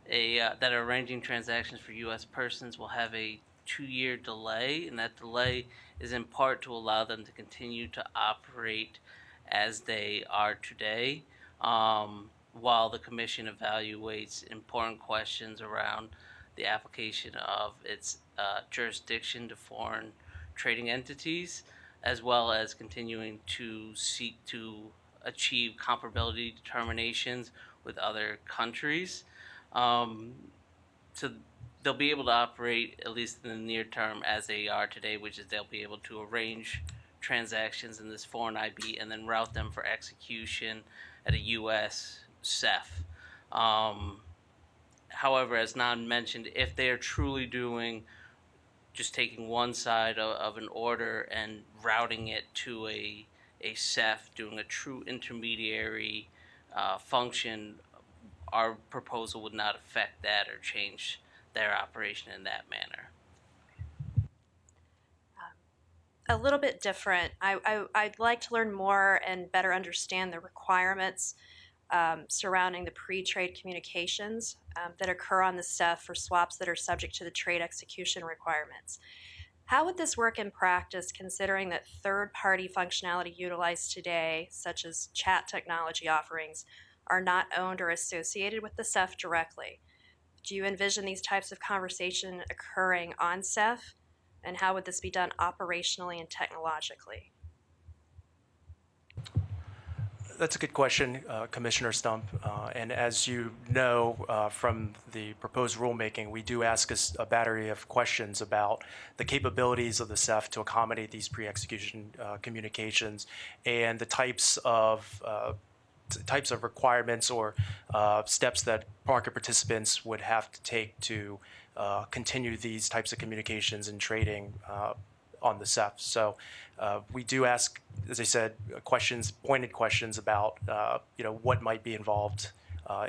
that are arranging transactions for U.S. persons will have a 2-year delay, and that delay is in part to allow them to continue to operate as they are today, while the Commission evaluates important questions around the application of its jurisdiction to foreign trading entities, as well as continuing to seek to achieve comparability determinations with other countries. So they'll be able to operate, at least in the near term, as they are today, which is they'll be able to arrange transactions in this foreign IB and then route them for execution at a U.S. CEF. However, as Nan mentioned, if they are truly doing just taking one side of an order and routing it to a CEF, doing a true intermediary function, our proposal would not affect that or change their operation in that manner. A little bit different. I'd like to learn more and better understand the requirements surrounding the pre-trade communications that occur on the CEF for swaps that are subject to the trade execution requirements. How would this work in practice, considering that third-party functionality utilized today, such as chat technology offerings, are not owned or associated with the CEF directly? Do you envision these types of conversation occurring on CEF? And how would this be done operationally and technologically? That's a good question, Commissioner Stump. And as you know from the proposed rulemaking, we do ask a battery of questions about the capabilities of the CEF to accommodate these pre-execution communications and the types of requirements or steps that market participants would have to take to continue these types of communications and trading on the CEF. So we do ask, as I said, pointed questions about what might be involved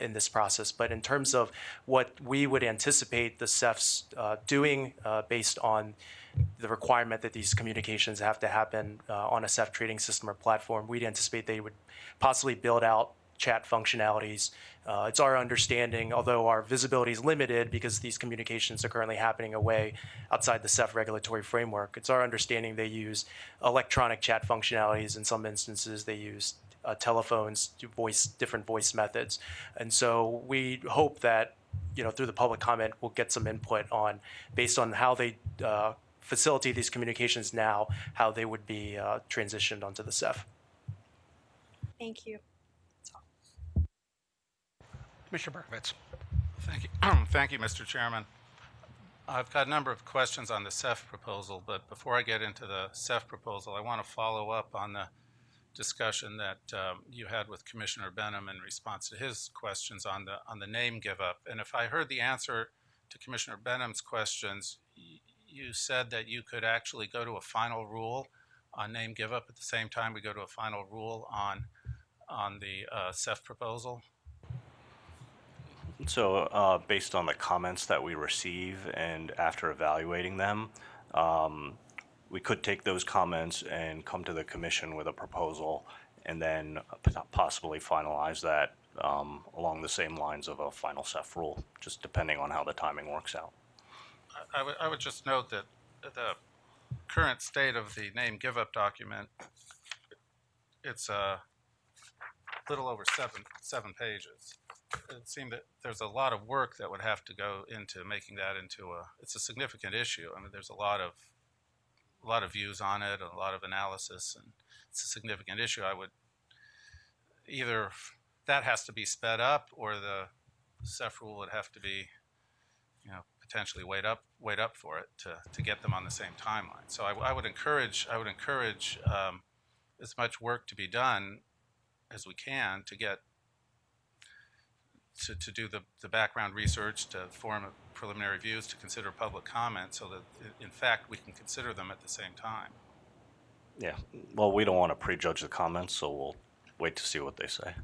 in this process. But in terms of what we would anticipate the CEFs doing based on the requirement that these communications have to happen on a CEF trading system or platform, we'd anticipate they would possibly build out chat functionalities. It's our understanding, although our visibility is limited because these communications are currently happening away outside the CEF regulatory framework, it's our understanding they use electronic chat functionalities. In some instances, they use telephones to different voice methods. And so we hope that, through the public comment, we'll get some input on, based on how they facilitate these communications now, how they would be transitioned onto the CEF. Thank you. Commissioner Berkovitz. Thank you. Thank you, Mr. Chairman. I've got a number of questions on the CEF proposal, but before I get into the CEF proposal, I want to follow up on the discussion that you had with Commissioner Benham in response to his questions on the name give-up. And if I heard the answer to Commissioner Benham's questions, you said that you could actually go to a final rule on name give-up at the same time we go to a final rule on the CEF proposal. So based on the comments that we receive and after evaluating them, we could take those comments and come to the commission with a proposal and then possibly finalize that along the same lines of a final CEF rule, just depending on how the timing works out. I would just note that the current state of the name give-up document, it's a little over seven pages. It seemed that there's a lot of work that would have to go into making that into it's a significant issue. I mean, there's a lot of views on it, a lot of analysis, and it's a significant issue. I would either that has to be sped up, or the CEF rule would have to be, potentially wait up for it to get them on the same timeline. So I would encourage as much work to be done as we can to get to do the background research, to form preliminary views, to consider public comment, so that in fact we can consider them at the same time. Yeah, well, we don't want to prejudge the comments, so we'll wait to see what they say.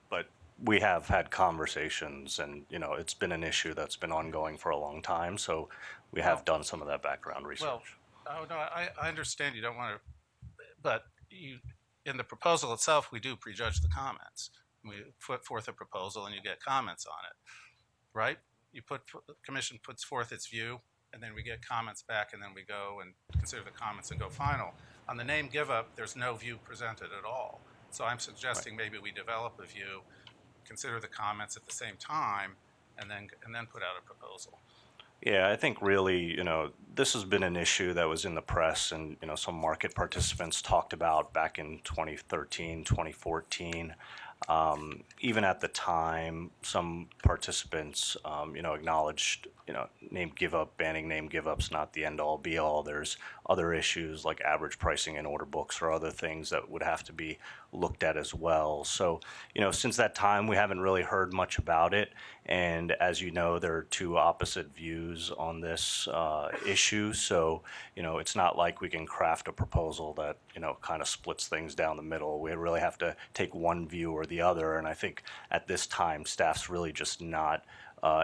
But we have had conversations, and it's been an issue that's been ongoing for a long time, so we have done some of that background research. Well, no, I understand you don't want to, but in the proposal itself, we do prejudge the comments. We put forth a proposal and you get comments on it, right? The commission puts forth its view, and then we get comments back, and then we go and consider the comments and go final. On the name give-up, there's no view presented at all. So I'm suggesting maybe we develop a view, consider the comments at the same time, and then put out a proposal. Yeah, I think really, this has been an issue that was in the press, and, some market participants talked about back in 2013, 2014. Even at the time, some participants, acknowledged, name give up, banning name give ups, not the end all be all. There's other issues like average pricing in order books or other things that would have to be looked at as well. So, since that time, we haven't really heard much about it. And as you know, there are two opposite views on this issue. So, it's not like we can craft a proposal that, kind of splits things down the middle. We really have to take one view or the other. And I think at this time, staff's really just not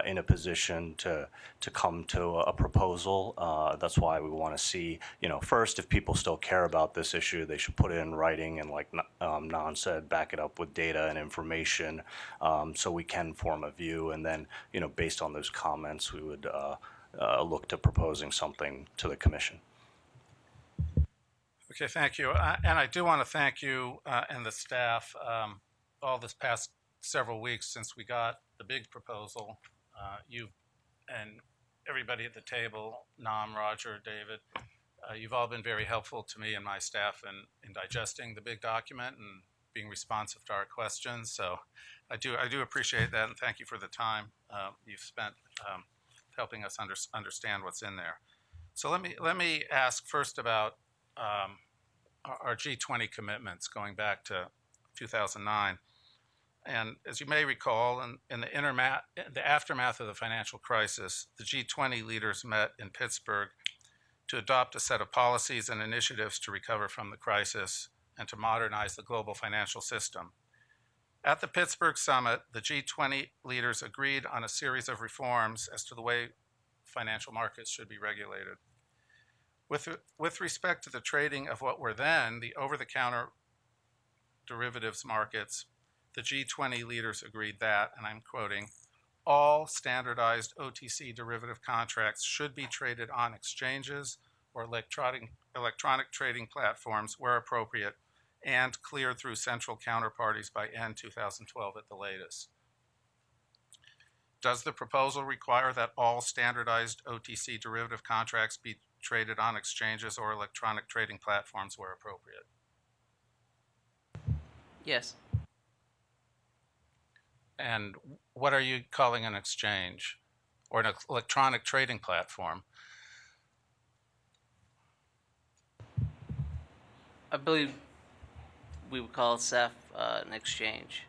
in a position to come to a proposal. That's why we want to see, first, if people still care about this issue, they should put it in writing and, like Nan said, back it up with data and information so we can form a view. And then, based on those comments, we would look to proposing something to the commission. Okay, thank you. And I do want to thank you and the staff all this past several weeks since we got the big proposal. You and everybody at the table, Nam, Roger, David, you've all been very helpful to me and my staff in digesting the big document and being responsive to our questions. So I do appreciate that, and thank you for the time you've spent helping us understand what's in there. So let me ask first about our G20 commitments going back to 2009. And as you may recall, in the aftermath of the financial crisis, the G20 leaders met in Pittsburgh to adopt a set of policies and initiatives to recover from the crisis and to modernize the global financial system. At the Pittsburgh summit, the G20 leaders agreed on a series of reforms as to the way financial markets should be regulated. With respect to the trading of what were then the over-the-counter derivatives markets, the G20 leaders agreed that, and I'm quoting, all standardized OTC derivative contracts should be traded on exchanges or electronic trading platforms where appropriate and cleared through central counterparties by end 2012 at the latest. Does the proposal require that all standardized OTC derivative contracts be traded on exchanges or electronic trading platforms where appropriate? Yes. And what are you calling an exchange or an electronic trading platform? I believe we would call CEF an exchange.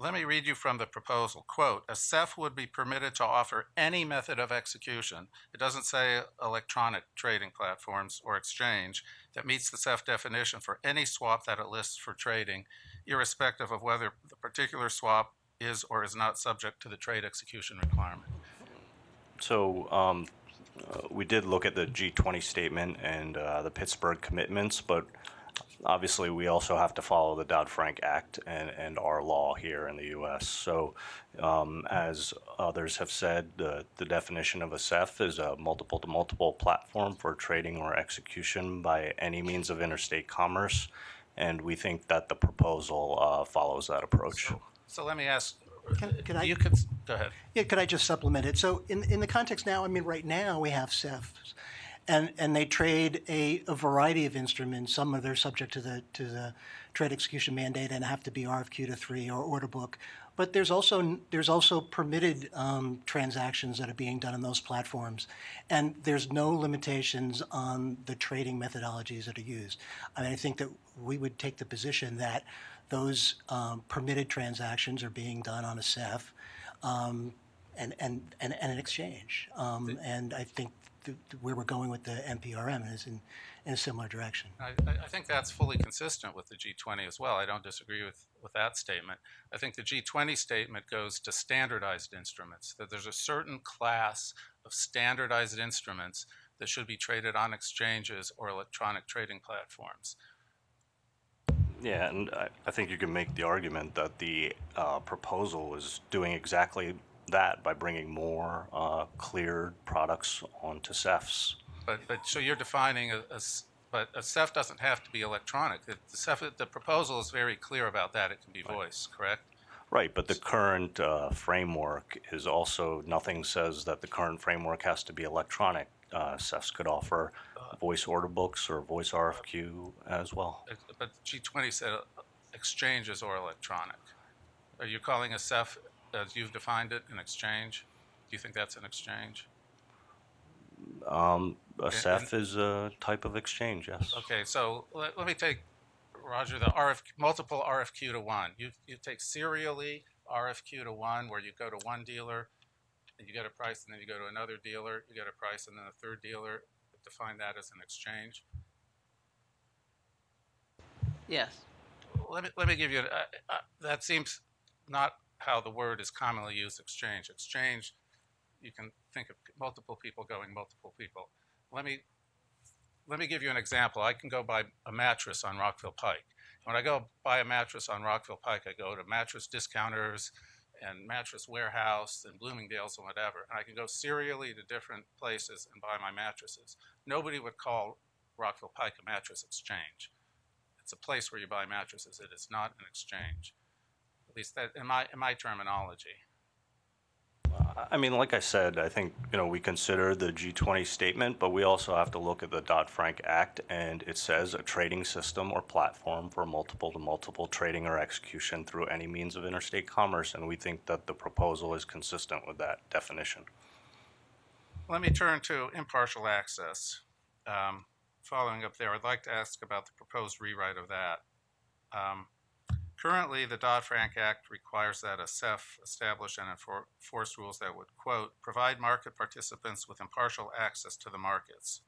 Let me read you from the proposal. Quote, a CEF would be permitted to offer any method of execution. It doesn't say electronic trading platforms or exchange that meets the CEF definition for any swap that it lists for trading, irrespective of whether the particular swap is or is not subject to the trade execution requirement. So we did look at the G20 statement and the Pittsburgh commitments, but obviously we also have to follow the Dodd-Frank Act and our law here in the U.S. So as others have said, the definition of a CEF is a multiple-to-multiple platform for trading or execution by any means of interstate commerce, and we think that the proposal follows that approach. So let me ask, Can I? go ahead. Yeah, could I just supplement it? So in the context now, I mean, right now we have CEFs, and they trade a variety of instruments. Some of them are subject to the trade execution mandate and have to be RFQ to 3 or order book. But there's also permitted transactions that are being done on those platforms, and there's no limitations on the trading methodologies that are used. I mean, I think that we would take the position that those permitted transactions are being done on a CEF and an exchange. And I think where we're going with the NPRM is in a similar direction. I think that's fully consistent with the G20 as well. I don't disagree with that statement. I think the G20 statement goes to standardized instruments, that there's a certain class of standardized instruments that should be traded on exchanges or electronic trading platforms. Yeah, and I think you can make the argument that the proposal is doing exactly that by bringing more cleared products onto CEFs. But so you're defining but a CEF doesn't have to be electronic. The proposal is very clear about that. It can be voice, correct? Right, but the current framework is also, nothing says that the current framework has to be electronic. CEFs could offer voice order books or voice RFQ as well. But G20 said exchanges or electronic. Are you calling a CEF as you've defined it, an exchange? Do you think that's an exchange? A CEF is a type of exchange, yes. Okay, so let me take, Roger, multiple RFQ to one. You take serially RFQ to one, where you go to one dealer, and you get a price, and then you go to another dealer, you get a price, and then a third dealer. Define that as an exchange. Yes. Let me give you, that seems not how the word is commonly used, exchange. Exchange, you can think of multiple people going multiple people. Let me give you an example. I can go buy a mattress on Rockville Pike. When I go buy a mattress on Rockville Pike, I go to mattress discounters and Mattress Warehouse and Bloomingdale's and whatever. And I can go serially to different places and buy my mattresses. Nobody would call Rockville Pike a mattress exchange. It's a place where you buy mattresses. It is not an exchange. At least that in my terminology. I mean, like I said, I think, we consider the G20 statement, but we also have to look at the Dodd-Frank Act, and it says a trading system or platform for multiple-to-multiple trading or execution through any means of interstate commerce, and we think that the proposal is consistent with that definition. Let me turn to impartial access. Following up there, I'd like to ask about the proposed rewrite of that. Currently, the Dodd-Frank Act requires that a CEF establish and enforce rules that would, quote, provide market participants with impartial access to the markets.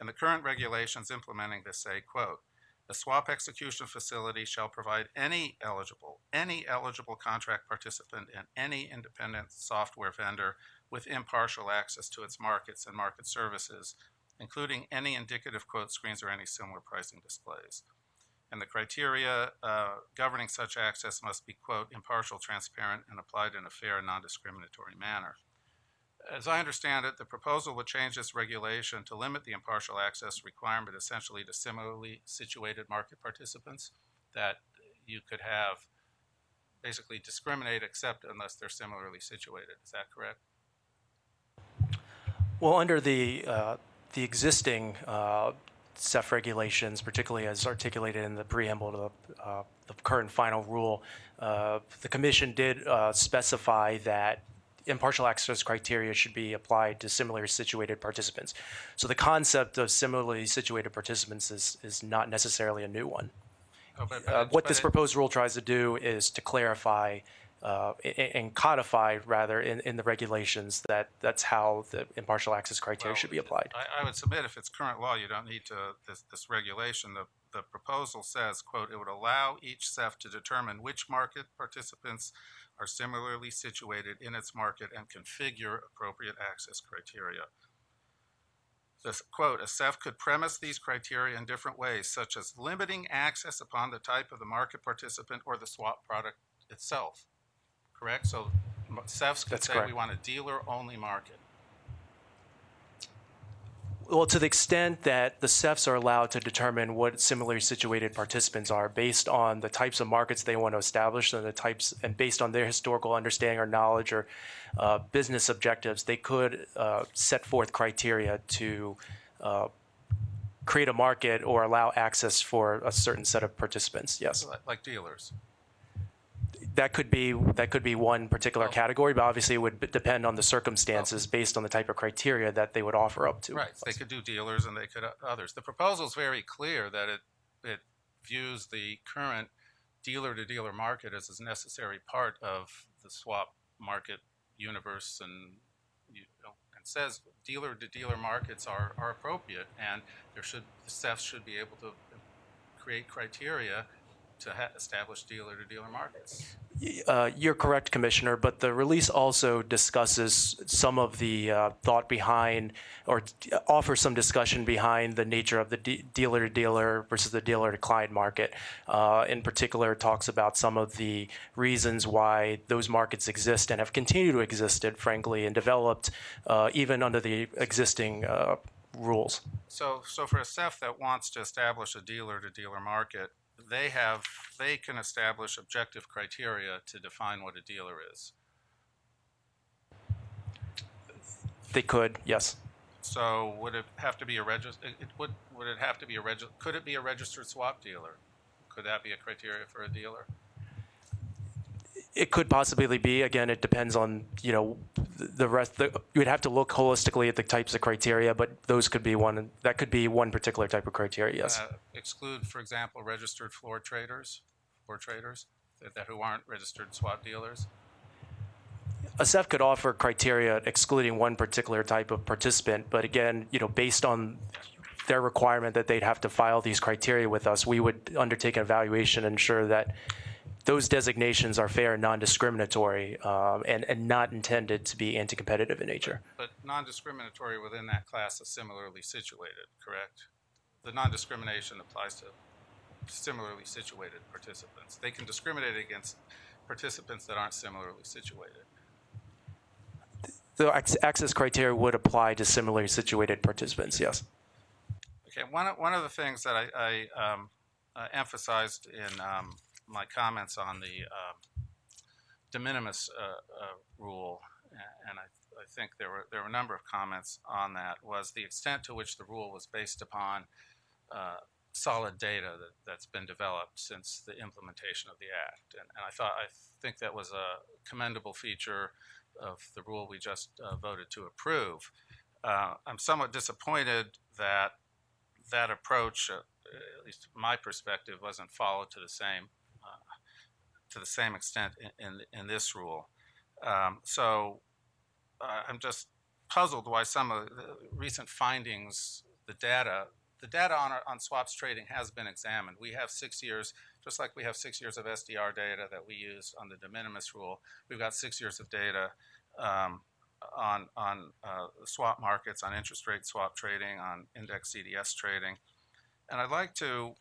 And the current regulations implementing this say, quote, the swap execution facility shall provide any eligible contract participant and any independent software vendor with impartial access to its markets and market services, including any indicative quote screens or any similar pricing displays. And the criteria governing such access must be, quote, impartial, transparent, and applied in a fair and non-discriminatory manner. As I understand it, the proposal would change this regulation to limit the impartial access requirement essentially to similarly situated market participants, that you could have basically discriminate except unless they're similarly situated. Is that correct? Well, under the existing CEF regulations, particularly as articulated in the preamble to the current final rule, the Commission did specify that impartial access criteria should be applied to similarly situated participants. So the concept of similarly situated participants is not necessarily a new one. What this proposed rule tries to do is to clarify and codify, rather, in the regulations that's how the impartial access criteria should be applied. I would submit if it's current law, you don't need this regulation. The proposal says, quote, it would allow each CEF to determine which market participants are similarly situated in its market and configure appropriate access criteria. This, quote, a CEF could premise these criteria in different ways, such as limiting access upon the type of the market participant or the swap product itself. Correct? So CEFs could say we want a dealer-only market. Well, to the extent that the CEFs are allowed to determine what similarly situated participants are based on the types of markets they want to establish and based on their historical understanding or knowledge or business objectives, they could set forth criteria to create a market or allow access for a certain set of participants. Yes. Like dealers. That could be one particular category, but obviously it would depend on the circumstances based on the type of criteria that they would offer up to. Right. They could do dealers and they could others. The proposal is very clear that it views the current dealer-to-dealer market as a necessary part of the swap market universe, and says dealer-to-dealer markets are appropriate, and the CEFs should be able to create criteria to establish dealer-to-dealer markets. You're correct, Commissioner, but the release also discusses some of the thought behind, or offers some discussion behind the nature of the dealer-to-dealer versus the dealer-to-client market. In particular, it talks about some of the reasons why those markets exist and have continued to exist, frankly, and developed even under the existing rules. So for a CEF that wants to establish a dealer-to-dealer market, they can establish objective criteria to define what a dealer is. They could, yes. So would it have to be a could it be a registered swap dealer? Could that be a criteria for a dealer? It could possibly be. Again, it depends on, you know, the rest. You would have to look holistically at the types of criteria, but those could be one. That could be one particular type of criteria. Yes. Exclude, for example, registered floor traders that who aren't registered swap dealers. A CEF could offer criteria excluding one particular type of participant, but again, you know, based on their requirement that they'd have to file these criteria with us, we would undertake an evaluation and ensure that those designations are fair and non-discriminatory and not intended to be anti-competitive in nature. But non-discriminatory within that class is similarly situated, correct? The non-discrimination applies to similarly situated participants. They can discriminate against participants that aren't similarly situated. The access criteria would apply to similarly situated participants, yes. Okay, one of the things that I emphasized in my comments on the de minimis rule, and I think there were a number of comments on that, was the extent to which the rule was based upon solid data that's been developed since the implementation of the Act. And I think that was a commendable feature of the rule we just voted to approve. I'm somewhat disappointed that that approach, at least from my perspective, wasn't followed to the same extent in this rule. So I'm just puzzled why some of the recent findings, the data on swaps trading has been examined. We have 6 years, just like we have 6 years of SDR data that we use on the de minimis rule. We've got 6 years of data on swap markets, on interest rate swap trading, on index CDS trading. And I'd like to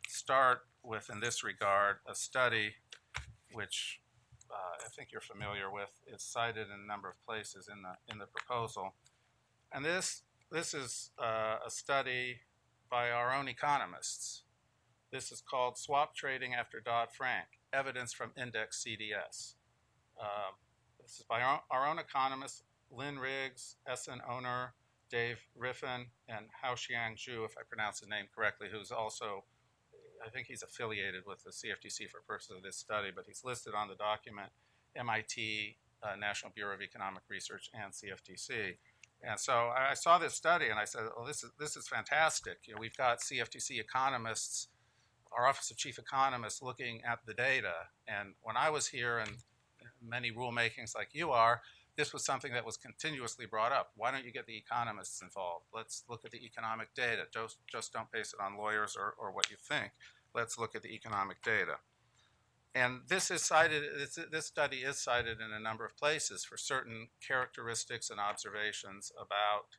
start with, in this regard, a study which I think you're familiar with. It's cited in a number of places in the proposal. And this is a study by our own economists. This is called Swap Trading After Dodd-Frank, Evidence from Index CDS. This is by our own economists, Lynn Riggs, S.N. Owner, Dave Riffin, and Haoxiang Zhu, if I pronounce the name correctly, who's also, I think he's affiliated with the CFTC for purposes of this study, but he's listed on the document, MIT, National Bureau of Economic Research, and CFTC. And so I saw this study and I said, oh, this is fantastic. You know, we've got CFTC economists, our Office of Chief Economists, looking at the data. And when I was here, and many rulemakings like you are, this was something that was continuously brought up. Why don't you get the economists involved? Let's look at the economic data. Just don't base it on lawyers or what you think. Let's look at the economic data. And this is cited, this study is cited in a number of places for certain characteristics and observations about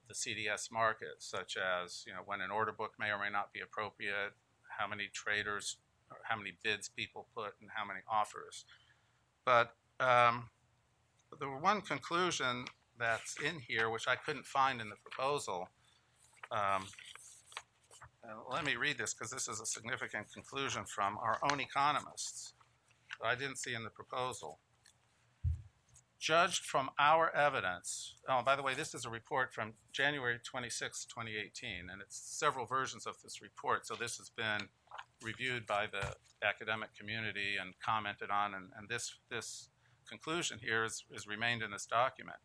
the CDS market, such as, you know, when an order book may or may not be appropriate, how many traders, or how many bids people put, and how many offers. But the one conclusion that's in here, which I couldn't find in the proposal, let me read this because this is a significant conclusion from our own economists that I didn't see in the proposal. Judged from our evidence, oh, by the way, this is a report from January 26, 2018, and it's several versions of this report, so this has been reviewed by the academic community and commented on, and this conclusion here is remained in this document.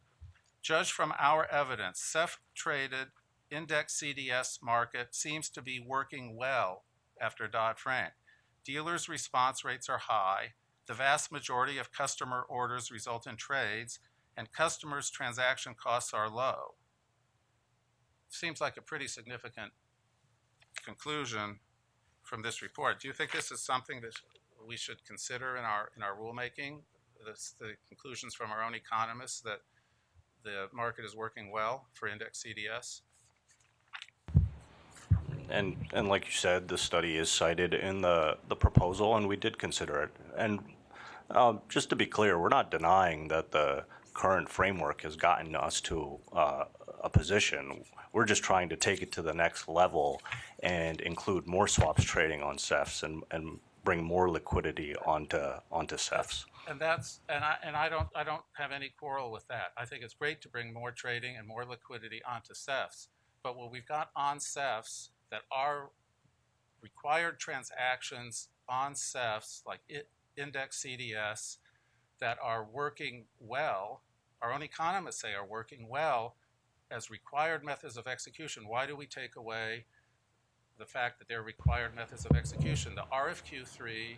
Judged from our evidence, CEF-traded index CDS market seems to be working well after Dodd-Frank. Dealers' response rates are high. The vast majority of customer orders result in trades, and customers' transaction costs are low. Seems like a pretty significant conclusion from this report. Do you think this is something that we should consider in our rulemaking? The conclusions from our own economists that the market is working well for index CDS? And like you said, the study is cited in the proposal, and we did consider it. And just to be clear, we're not denying that the current framework has gotten us to a position. We're just trying to take it to the next level and include more swaps trading on CEFs and bring more liquidity onto CEFs. And I don't have any quarrel with that. I think it's great to bring more trading and more liquidity onto CEFs. But what we've got on CEFs that are required transactions on CEFs, like index CDS that are working well, our own economists say are working well as required methods of execution. Why do we take away the fact that they're required methods of execution? The RFQ3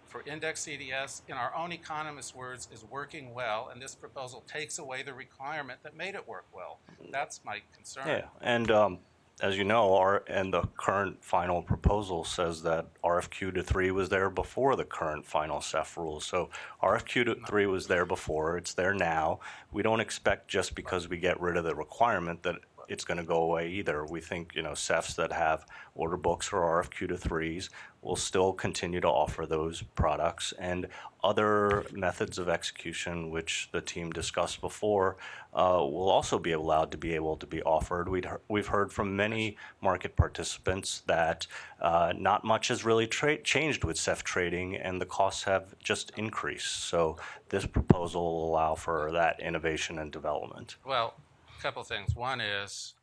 for index CDS, in our own economists' words, is working well, and this proposal takes away the requirement that made it work well. That's my concern. Yeah, and as you know, the current final proposal says that RFQ to 3 was there before the current final CEF rules. So RFQ to 3 was there before, it's there now. We don't expect just because we get rid of the requirement that it's going to go away either. We think, CEFs that have order books or RFQ to 3s will still continue to offer those products, and other methods of execution, which the team discussed before, will also be allowed to be offered. We've heard from many market participants that not much has really changed with CEF trading, and the costs have just increased. So this proposal will allow for that innovation and development. Well, a couple things. One is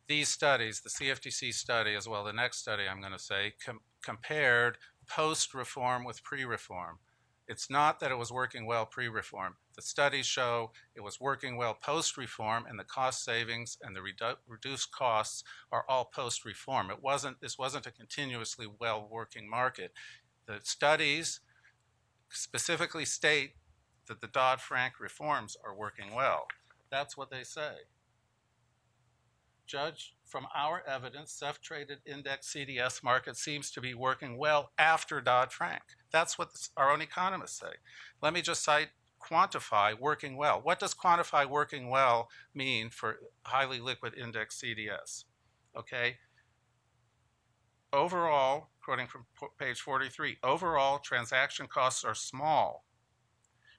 these studies, the CFTC study as well, the next study I'm going to say, compared post-reform with pre-reform. It's not that it was working well pre-reform. The studies show it was working well post-reform, and the cost savings and the reduced costs are all post-reform. This wasn't a continuously well-working market. The studies specifically state that the Dodd-Frank reforms are working well. That's what they say. Judge, from our evidence, CEF-traded index CDS market seems to be working well after Dodd-Frank. That's what our own economists say. Let me just quantify working well. What does quantify working well mean for highly liquid index CDS? Okay. Overall, quoting from page 43, overall transaction costs are small.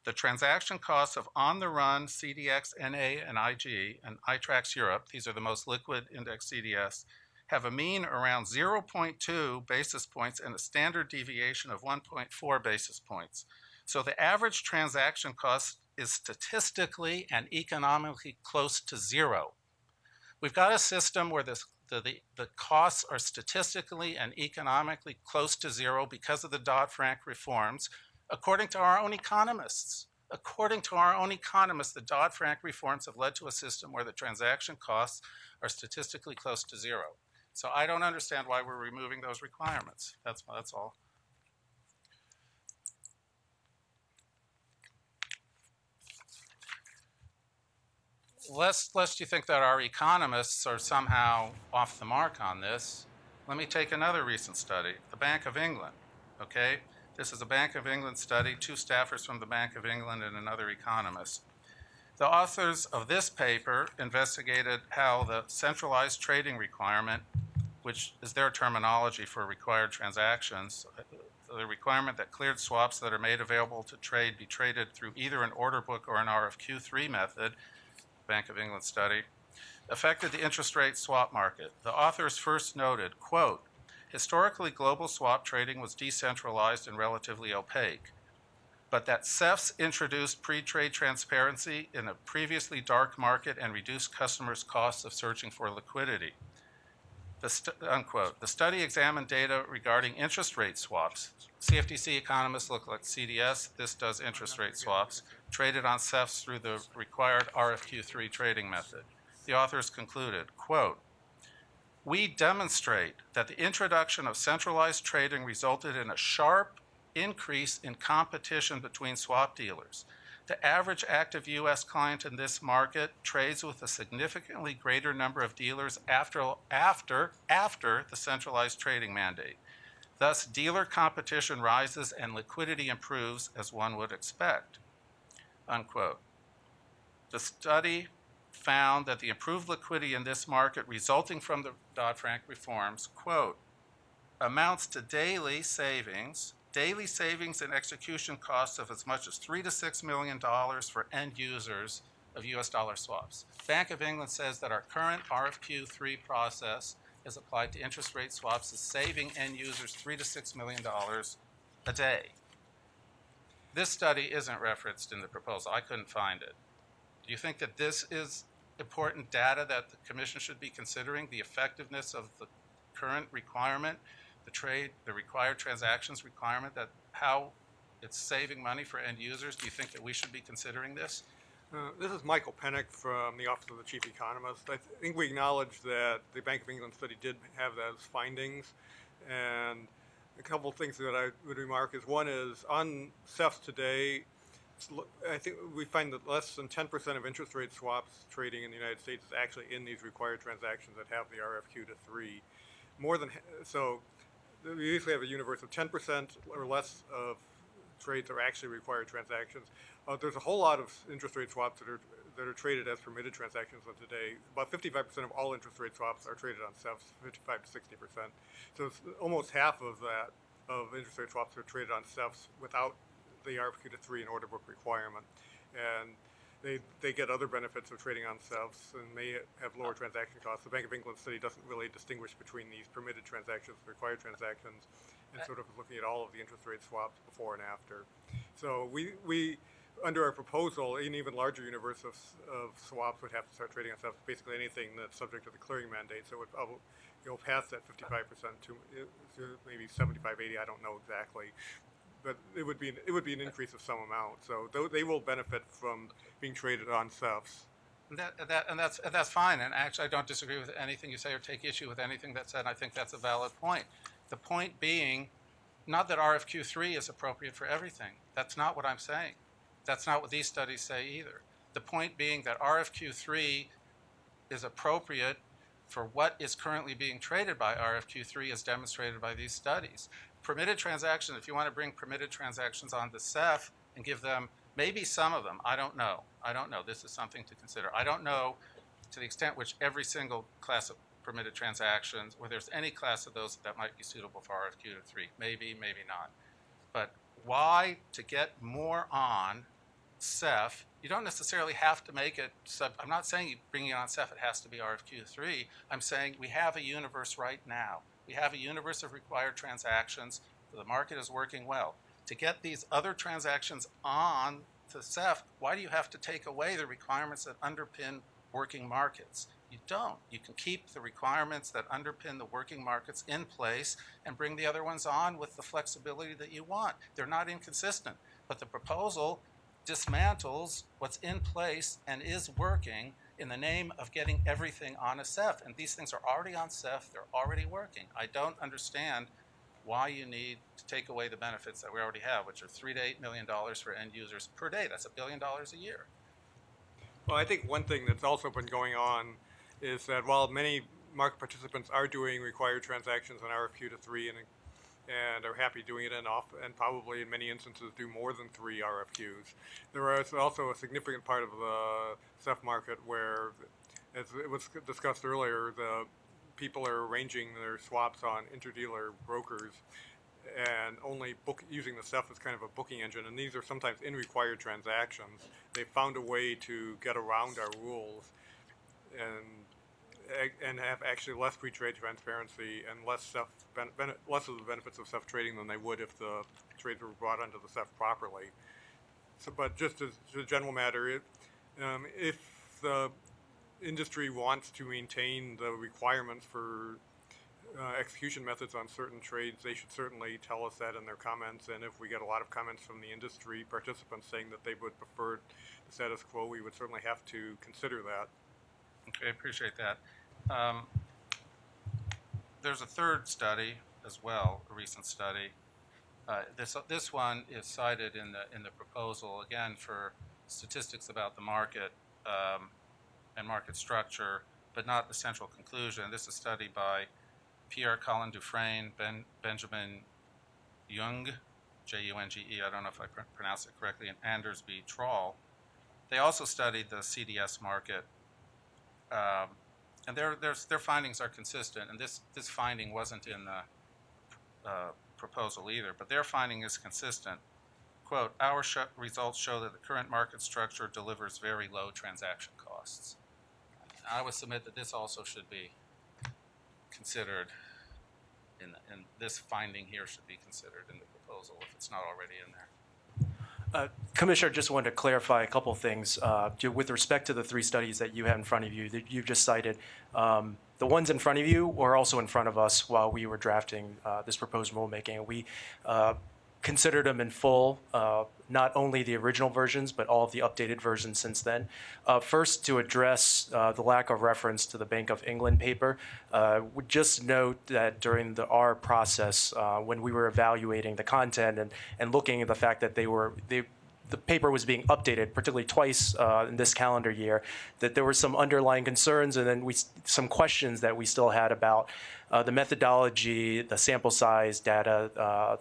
The transaction costs of on-the-run CDX, NA, and IG, and iTraxx Europe, these are the most liquid index CDS, have a mean around 0.2 basis points and a standard deviation of 1.4 basis points. So the average transaction cost is statistically and economically close to zero. We've got a system where the costs are statistically and economically close to zero because of the Dodd-Frank reforms. According to our own economists, the Dodd-Frank reforms have led to a system where the transaction costs are statistically close to zero. So I don't understand why we're removing those requirements. That's all. Lest you think that our economists are somehow off the mark on this, let me take another recent study, the Bank of England, okay? This is a Bank of England study, 2 staffers from the Bank of England and another economist. The authors of this paper investigated how the centralized trading requirement, which is their terminology for required transactions, the requirement that cleared swaps that are made available to trade be traded through either an order book or an RFQ3 method, Bank of England study, affected the interest rate swap market. The authors first noted, quote, historically, global swap trading was decentralized and relatively opaque, but that CEFs introduced pre-trade transparency in a previously dark market and reduced customers' costs of searching for liquidity. Unquote. The study examined data regarding interest rate swaps. CFTC economists look like CDS. This does interest rate swaps, traded on CEFs through the required RFQ3 trading method. The authors concluded, quote, we demonstrate that the introduction of centralized trading resulted in a sharp increase in competition between swap dealers. The average active U.S. client in this market trades with a significantly greater number of dealers after the centralized trading mandate. Thus, dealer competition rises and liquidity improves as one would expect. Unquote. The study found that the improved liquidity in this market resulting from the Dodd-Frank reforms, quote, amounts to daily savings and execution costs of as much as $3 to $6 million for end users of US dollar swaps. Bank of England says that our current RFQ3 process as applied to interest rate swaps is saving end users $3 to $6 million a day. This study isn't referenced in the proposal. I couldn't find it. Do you think that this is important data that the Commission should be considering, the effectiveness of the current requirement, the required transactions requirement, that how It's saving money for end users. Do you think that we should be considering this? This is Michael Pennick from the Office of the Chief Economist. I think we acknowledge that the Bank of England study did have those findings. And a couple of things that I would remark is one is on CEFs today, I think we find that less than 10% of interest rate swaps trading in the United States is actually in these required transactions that have the RFQ to 3. So we usually have a universe of 10% or less of trades are actually required transactions. There's a whole lot of interest rate swaps that are traded as permitted transactions on today. About 55% of all interest rate swaps are traded on CEFs, 55 to 60%. So it's almost half of that of interest rate swaps are traded on CEFs without the RFQ to 3 and order book requirement. And they get other benefits of trading on CEFs and may have lower transaction costs. The Bank of England study doesn't really distinguish between these permitted transactions and required transactions, and sort of looking at all of the interest rate swaps before and after. So we under our proposal, an even larger universe of swaps would have to start trading on CEFs, basically anything that's subject to the clearing mandate. So it would probably go past that 55% to maybe 75, 80, I don't know exactly. But it would be an increase of some amount. So they will benefit from being traded on CEFs. And that's fine. And actually, I don't disagree with anything you say or take issue with anything that's said. I think that's a valid point. The point being, not that RFQ3 is appropriate for everything. That's not what I'm saying. That's not what these studies say either. The point being that RFQ3 is appropriate for what is currently being traded by RFQ3 as demonstrated by these studies. Permitted transactions, if you want to bring permitted transactions on the CEF and give them, maybe some of them, I don't know. This is something to consider. I don't know to the extent which every single class of permitted transactions, or there's any class of those that might be suitable for RFQ3. Maybe, maybe not. But why, to get more on CEF, you don't necessarily have to make it I'm not saying you bring it on CEF, it has to be RFQ3. I'm saying we have a universe right now. We have a universe of required transactions. The market is working well. To get these other transactions on to CEF, why do you have to take away the requirements that underpin working markets? You don't. You can keep the requirements that underpin the working markets in place and bring the other ones on with the flexibility that you want. They're not inconsistent. But the proposal dismantles what's in place and is working in the name of getting everything on a CEF. And these things are already on CEF. They're already working. I don't understand why you need to take away the benefits that we already have, which are $3 to $8 million for end users per day. That's $1 billion a year. Well, I think one thing that's also been going on is that while many market participants are doing required transactions on RFQ to 3 and are happy doing it and probably in many instances do more than 3 RFQs, there is also a significant part of the CEF market where, as it was discussed earlier, the people are arranging their swaps on interdealer brokers and only using the CEF as kind of a booking engine, and these are sometimes in required transactions. They found a way to get around our rules and have actually less pre-trade transparency and less of the benefits of CEF trading than they would if the trades were brought onto the CEF properly. So, but just as a general matter, if the industry wants to maintain the requirements for execution methods on certain trades, they should certainly tell us that in their comments. And if we get a lot of comments from the industry participants saying that they would prefer the status quo, we would certainly have to consider that. Okay, I appreciate that. There's a third study as well, a recent study. This one is cited in the proposal, again, for statistics about the market and market structure, but not the central conclusion. This is a study by Pierre Colin Dufresne, Benjamin Jung, J-U-N-G-E, I don't know if I pronounced it correctly, and Anders B. Trawl. They also studied the CDS market, and their findings are consistent, and this finding wasn't in the proposal either, but their finding is consistent. Quote, our results show that the current market structure delivers very low transaction costs. I would submit that this also should be considered, and this finding here should be considered in the proposal if it's not already in there. Commissioner, just wanted to clarify a couple things. With respect to the 3 studies that you have in front of you that you've just cited, the ones in front of you were also in front of us while we were drafting this proposed rulemaking. We considered them in full, not only the original versions, but all of the updated versions since then. First, to address the lack of reference to the Bank of England paper, would just note that during our process, when we were evaluating the content and looking at the fact that the paper was being updated, particularly twice in this calendar year, that there were some underlying concerns and then some questions that we still had about the methodology, the sample size data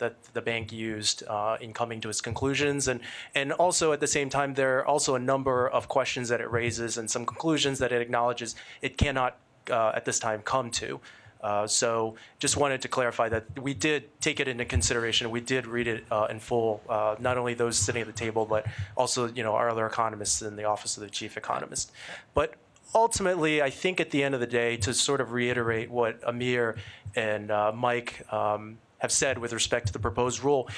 that the bank used in coming to its conclusions. And also at the same time, there are also a number of questions that it raises and some conclusions that it acknowledges it cannot at this time come to. So just wanted to clarify that we did take it into consideration. We did read it in full, not only those sitting at the table, but also our other economists in the Office of the Chief Economist. But ultimately, I think at the end of the day, to sort of reiterate what Amir and Mike have said with respect to the proposed rule,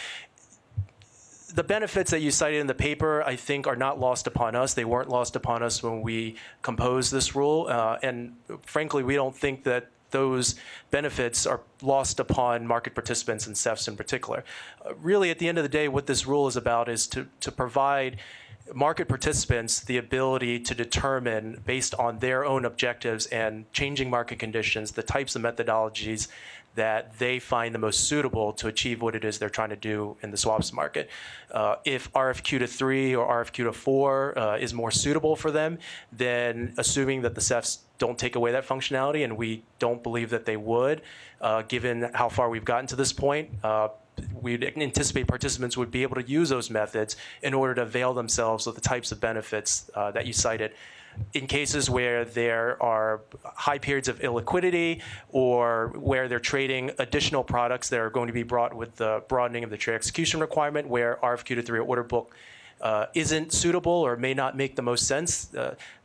the benefits that you cited in the paper, I think, are not lost upon us. They weren't lost upon us when we composed this rule. And frankly, we don't think that those benefits are lost upon market participants and CEFs in particular. Really, at the end of the day, what this rule is about is to provide market participants the ability to determine, based on their own objectives and changing market conditions, the types of methodologies that they find the most suitable to achieve what it is they're trying to do in the swaps market. If RFQ to 3 or RFQ to 4 is more suitable for them, then assuming that the CEFs don't take away that functionality, and we don't believe that they would, given how far we've gotten to this point, we'd anticipate participants would be able to use those methods in order to avail themselves of the types of benefits that you cited. In cases where there are high periods of illiquidity or where they're trading additional products that are going to be brought with the broadening of the trade execution requirement, where RFQ to 3 order book isn't suitable or may not make the most sense,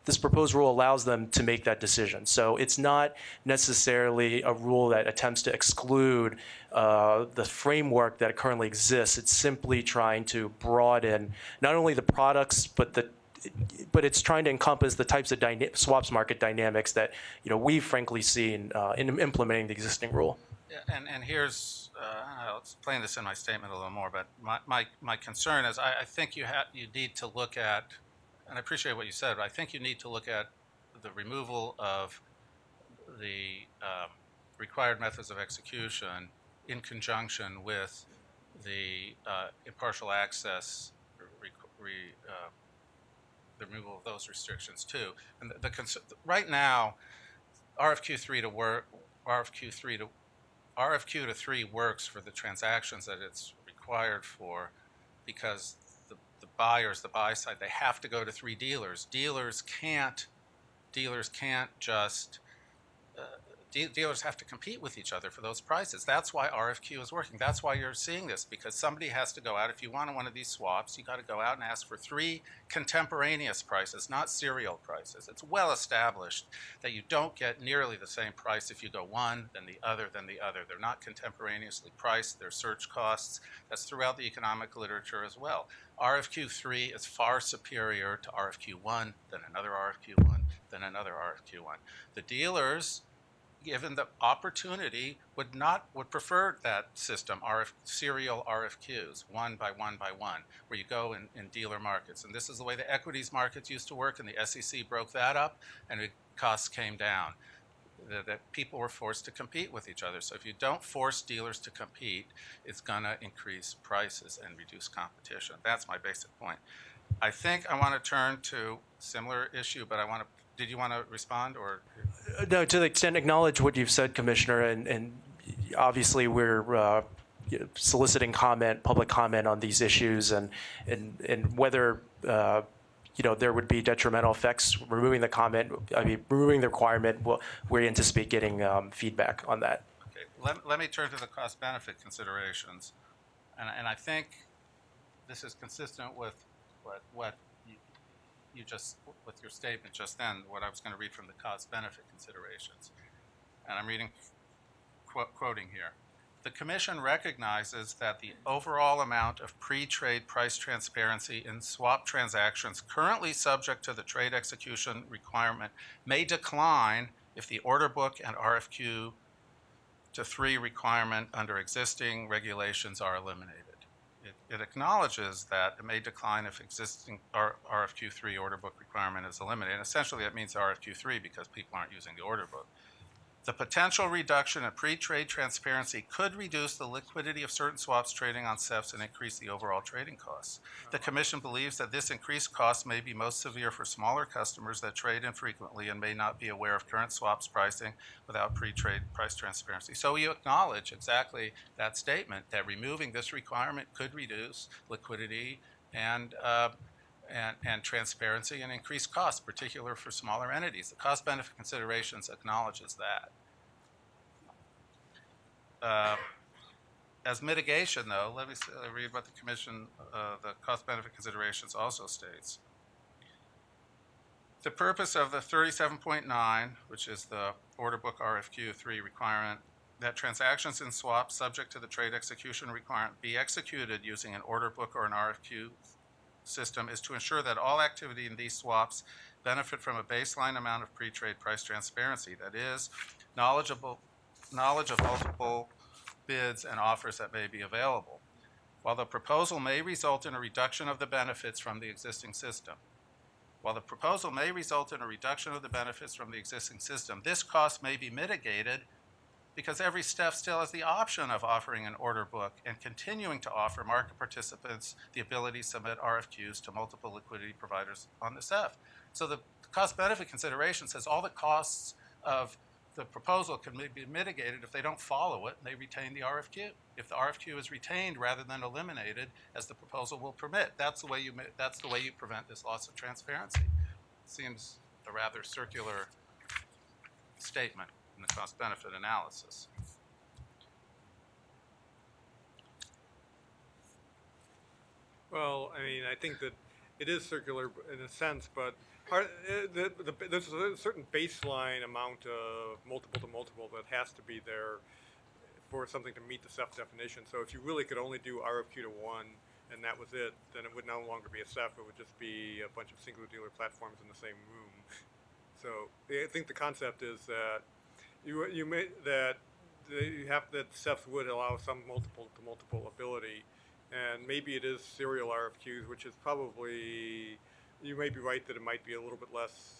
this proposed rule allows them to make that decision. So it's not necessarily a rule that attempts to exclude the framework that currently exists. It's simply trying to broaden not only the products, but it's trying to encompass the types of swaps market dynamics that we've frankly seen in implementing the existing rule. Yeah, and here's I'll explain this in my statement a little more, but my concern is I think you need to look at, and I appreciate what you said, but I think you need to look at the removal of the required methods of execution in conjunction with the impartial access, the removal of those restrictions too. And right now, RFQ to 3 works for the transactions that it's required for, because the buyers, the buy side, they have to go to 3 dealers. Dealers have to compete with each other for those prices. That's why RFQ is working. That's why you're seeing this, because somebody has to go out. If you want one of these swaps, you got to go out and ask for 3 contemporaneous prices, not serial prices. It's well established that you don't get nearly the same price if you go one, then the other, then the other. They're not contemporaneously priced. They're search costs. That's throughout the economic literature as well. RFQ 3 is far superior to RFQ 1, then another RFQ 1, then another RFQ 1. The dealers, given the opportunity, would prefer that system, serial RFQs, one by one by one, where you go in dealer markets. And this is the way the equities markets used to work, and the SEC broke that up, and the costs came down. That people were forced to compete with each other. So if you don't force dealers to compete, it's going to increase prices and reduce competition. That's my basic point. I think I want to turn to a similar issue, but did you want to respond, or? No, to the extent, acknowledge what you've said, Commissioner, and obviously we're soliciting public comment on these issues, and whether there would be detrimental effects. Removing the requirement, we anticipate getting feedback on that. Okay, let me turn to the cost-benefit considerations, and I think this is consistent with what you just, with your statement just then, what I was going to read from the cost-benefit considerations. And I'm quoting here. The Commission recognizes that the overall amount of pre-trade price transparency in swap transactions currently subject to the trade execution requirement may decline if the order book and RFQ to 3 requirement under existing regulations are eliminated. it acknowledges that it may decline if existing RFQ3 order book requirement is eliminated. Essentially, it means RFQ3 because people aren't using the order book. The potential reduction in pre-trade transparency could reduce the liquidity of certain swaps trading on CEFs and increase the overall trading costs. The Commission believes that this increased cost may be most severe for smaller customers that trade infrequently and may not be aware of current swaps pricing without pre-trade price transparency. So we acknowledge exactly that statement, that removing this requirement could reduce liquidity and transparency and increase costs, particularly for smaller entities. The cost-benefit considerations acknowledges that. As mitigation, though, let me read what the Commission, the cost-benefit considerations also states. The purpose of the 37.9, which is the order book RFQ3 requirement, that transactions in swaps subject to the trade execution requirement be executed using an order book or an RFQ system, is to ensure that all activity in these swaps benefit from a baseline amount of pre-trade price transparency, that is, knowledge of multiple bids and offers that may be available. While the proposal may result in a reduction of the benefits from the existing system, this cost may be mitigated because every STEF still has the option of offering an order book and continuing to offer market participants the ability to submit RFQs to multiple liquidity providers on the STEF. So the cost-benefit consideration says all the costs of the proposal can be mitigated if they don't follow it and they retain the RFQ. If the RFQ is retained rather than eliminated, as the proposal will permit, that's the way you prevent this loss of transparency. It seems a rather circular statement in the cost-benefit analysis. Well, I mean, I think that it is circular in a sense, but there's a certain baseline amount of multiple to multiple that has to be there for something to meet the CEF definition. So if you really could only do RFQ to one and that was it, then it would no longer be a CEF. It would just be a bunch of single dealer platforms in the same room. So I think the concept is that that CEFs would allow some multiple to multiple ability, and maybe it is serial RFQs, which is probably, you may be right that it might be a little bit less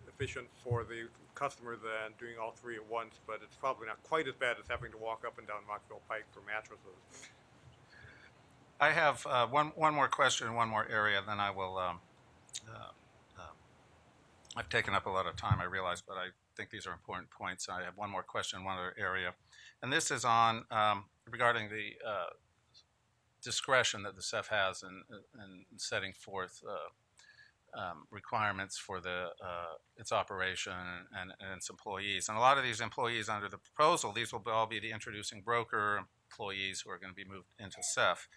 efficient for the customer than doing all three at once, but it's probably not quite as bad as having to walk up and down Rockville Pike for mattresses. I have one more question, one more area, then I will, I've taken up a lot of time, I realize, but I think these are important points. I have one more question, one other area, and this is on regarding the discretion that the CEF has in setting forth requirements for its operation and its employees. And a lot of these employees under the proposal, these will all be the introducing broker employees who are going to be moved into CEF.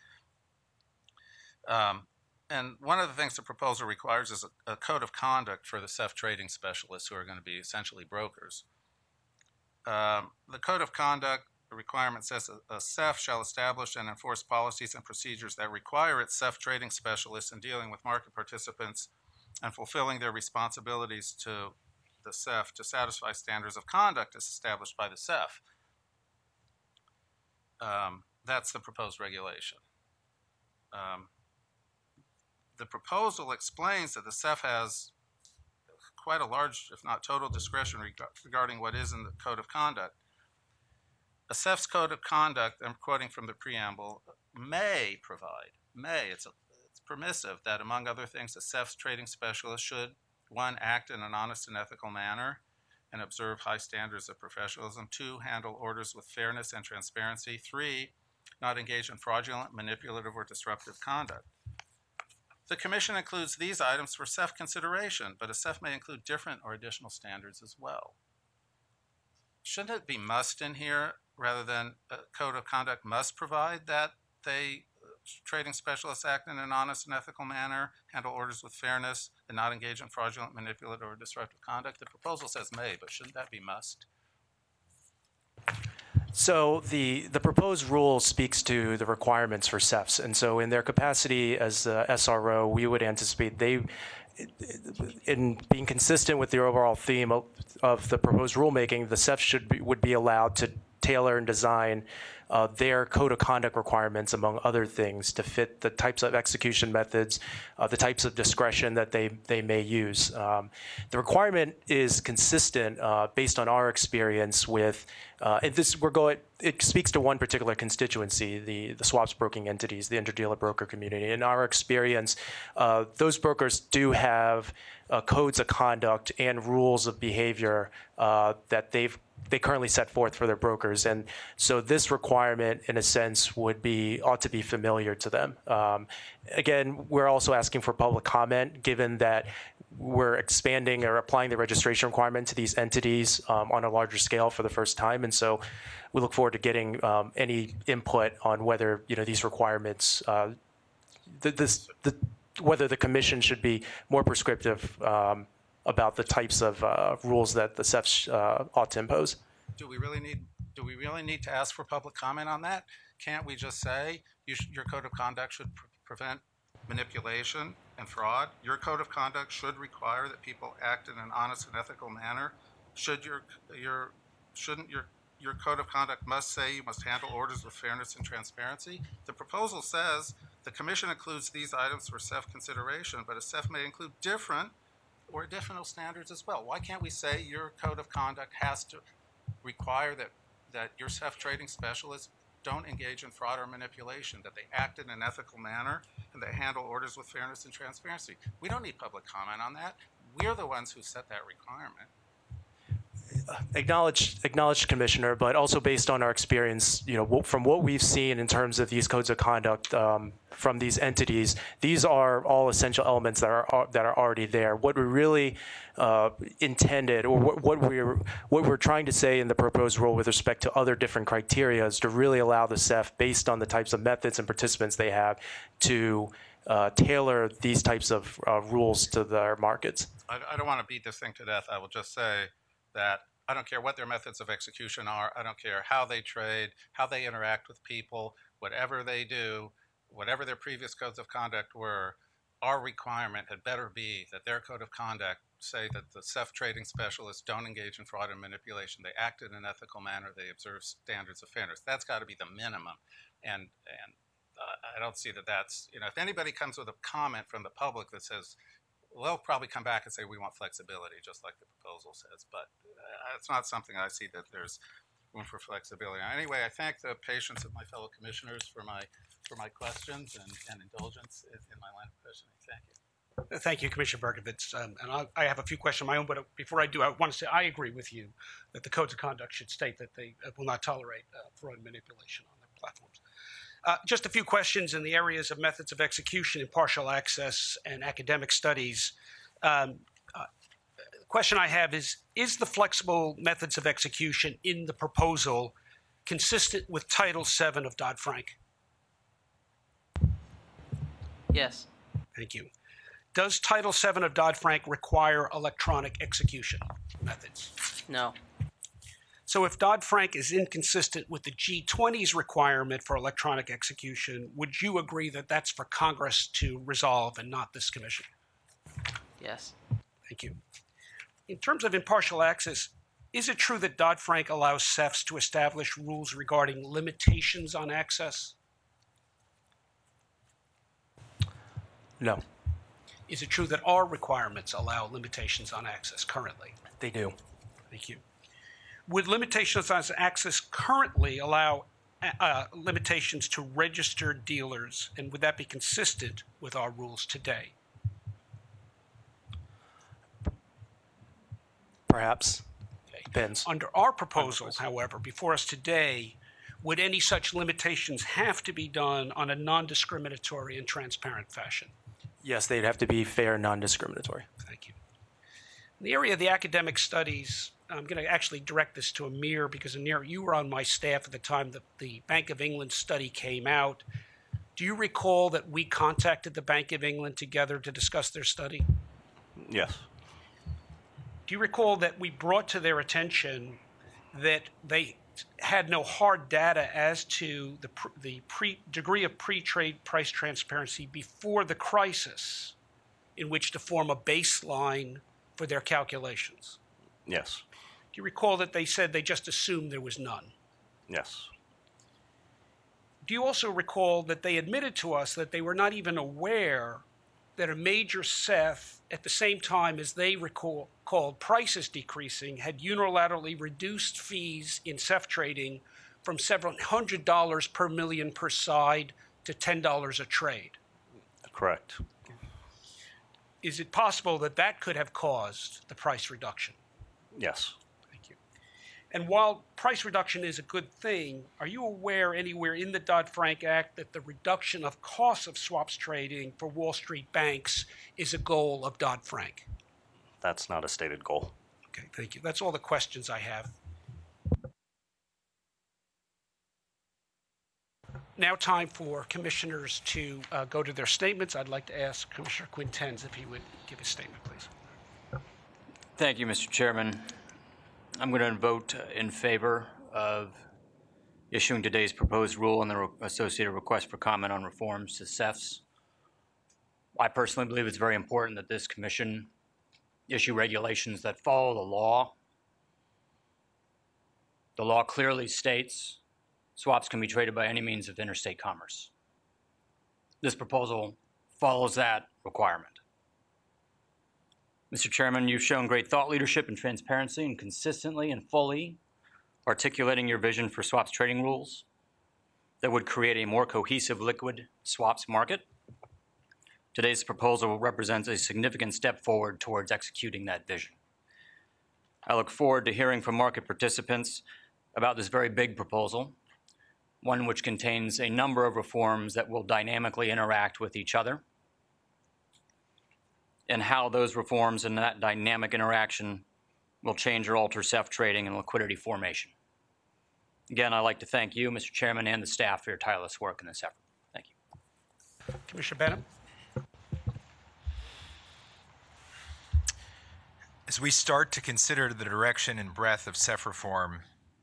And one of the things the proposal requires is a code of conduct for the CEF trading specialists who are going to be essentially brokers. The code of conduct requirement says a CEF shall establish and enforce policies and procedures that require its CEF trading specialists in dealing with market participants and fulfilling their responsibilities to the CEF to satisfy standards of conduct as established by the CEF. That's the proposed regulation. The proposal explains that the CEF has quite a large, if not total, discretion regarding what is in the code of conduct. A CEF's code of conduct, I'm quoting from the preamble, may provide, it's permissive that, among other things, a CEF's trading specialist should, 1, act in an honest and ethical manner and observe high standards of professionalism, 2, handle orders with fairness and transparency, 3, not engage in fraudulent, manipulative, or disruptive conduct. The Commission includes these items for CEF consideration, but a CEF may include different or additional standards as well. Shouldn't it be must in here rather than a code of conduct must provide that trading specialists act in an honest and ethical manner, handle orders with fairness, and not engage in fraudulent, manipulative, or disruptive conduct? The proposal says may, but shouldn't that be must? So the proposed rule speaks to the requirements for CEFs, and so in their capacity as the SRO, we would anticipate they, in being consistent with the overall theme of the proposed rulemaking, the CEFs would be allowed tailor and design their code of conduct requirements, among other things, to fit the types of execution methods, the types of discretion that they may use. The requirement is consistent based on our experience with, and it speaks to one particular constituency, the swaps broking entities, the interdealer broker community. In our experience, those brokers do have codes of conduct and rules of behavior that they currently set forth for their brokers. And so this requirement, in a sense, ought to be familiar to them. Again, we're also asking for public comment, given that we're expanding or applying the registration requirement to these entities on a larger scale for the first time. And so we look forward to getting any input on whether these requirements, whether the commission should be more prescriptive about the types of rules that the CEFs ought to impose. Do we really need to ask for public comment on that? Can't we just say your code of conduct should prevent manipulation and fraud? Your code of conduct should require that people act in an honest and ethical manner. Shouldn't your code of conduct must say you must handle orders with fairness and transparency? The proposal says the commission includes these items for CEF consideration, but a CEF may include different or additional standards as well. Why can't we say your code of conduct has to require that your CEF trading specialists don't engage in fraud or manipulation, that they act in an ethical manner, and they handle orders with fairness and transparency? We don't need public comment on that. We're the ones who set that requirement. Acknowledged, Commissioner, but also based on our experience, from what we've seen in terms of these codes of conduct from these entities, these are all essential elements that are already there. What we really intended, or what we're trying to say in the proposed rule with respect to other different criteria, is to really allow the CEF, based on the types of methods and participants they have, to tailor these types of rules to their markets. I don't want to beat this thing to death. I will just say that I don't care what their methods of execution are. I don't care how they trade, how they interact with people, whatever they do, whatever their previous codes of conduct were, our requirement had better be that their code of conduct say that the CEF trading specialists don't engage in fraud and manipulation. They act in an ethical manner. They observe standards of fairness. That's got to be the minimum. And I don't see that that's, if anybody comes with a comment from the public that says, well, they'll probably come back and say we want flexibility, just like the proposal says. But it's not something I see that there's room for flexibility. Anyway, I thank the patience of my fellow commissioners for my questions and indulgence in my line of questioning. Thank you. Thank you, Commissioner Berkovitz. And I have a few questions of my own, but before I do, I want to say I agree with you that the codes of conduct should state that they will not tolerate fraud and manipulation on their platforms. Just a few questions in the areas of methods of execution, impartial access, and academic studies. The question I have is the flexible methods of execution in the proposal consistent with Title VII of Dodd-Frank? Yes. Thank you. Does Title VII of Dodd-Frank require electronic execution methods? No. So if Dodd-Frank is inconsistent with the G20's requirement for electronic execution, would you agree that that's for Congress to resolve and not this commission? Yes. Thank you. In terms of impartial access, is it true that Dodd-Frank allows CEFs to establish rules regarding limitations on access? No. Is it true that our requirements allow limitations on access currently? They do. Thank you. Would limitations on access currently allow limitations to registered dealers, and would that be consistent with our rules today? Perhaps. Okay. Depends. Under our proposal, however, before us today, would any such limitations have to be done on a non-discriminatory and transparent fashion? Yes, they'd have to be fair and non-discriminatory. Thank you. In the area of the academic studies, I'm going to actually direct this to Amir, because Amir, you were on my staff at the time that the Bank of England study came out. Do you recall that we contacted the Bank of England together to discuss their study? Yes. Do you recall that we brought to their attention that they had no hard data as to the degree of pre-trade price transparency before the crisis in which to form a baseline for their calculations? Yes. Do you recall that they said they just assumed there was none? Yes. Do you also recall that they admitted to us that they were not even aware that a major CEF, at the same time as they called prices decreasing, had unilaterally reduced fees in CEF trading from several $100 per million per side to $10 a trade? Correct. Is it possible that that could have caused the price reduction? Yes. Thank you. And while price reduction is a good thing, are you aware anywhere in the Dodd-Frank Act that the reduction of costs of swaps trading for Wall Street banks is a goal of Dodd-Frank? That's not a stated goal. Okay, thank you. That's all the questions I have. Now time for commissioners to go to their statements. I'd like to ask Commissioner Quintens if he would give his statement, please. Thank you, Mr. Chairman. I'm going to vote in favor of issuing today's proposed rule and the associated request for comment on reforms to CEFs. I personally believe it's very important that this commission issue regulations that follow the law. The law clearly states swaps can be traded by any means of interstate commerce. This proposal follows that requirement. Mr. Chairman, you've shown great thought leadership and transparency in consistently and fully articulating your vision for swaps trading rules that would create a more cohesive liquid swaps market. Today's proposal represents a significant step forward towards executing that vision. I look forward to hearing from market participants about this very big proposal, one which contains a number of reforms that will dynamically interact with each other, and how those reforms and that dynamic interaction will change or alter CEF trading and liquidity formation. Again, I'd like to thank you, Mr. Chairman, and the staff for your tireless work in this effort. Thank you. Commissioner Benham. As we start to consider the direction and breadth of CEF reform,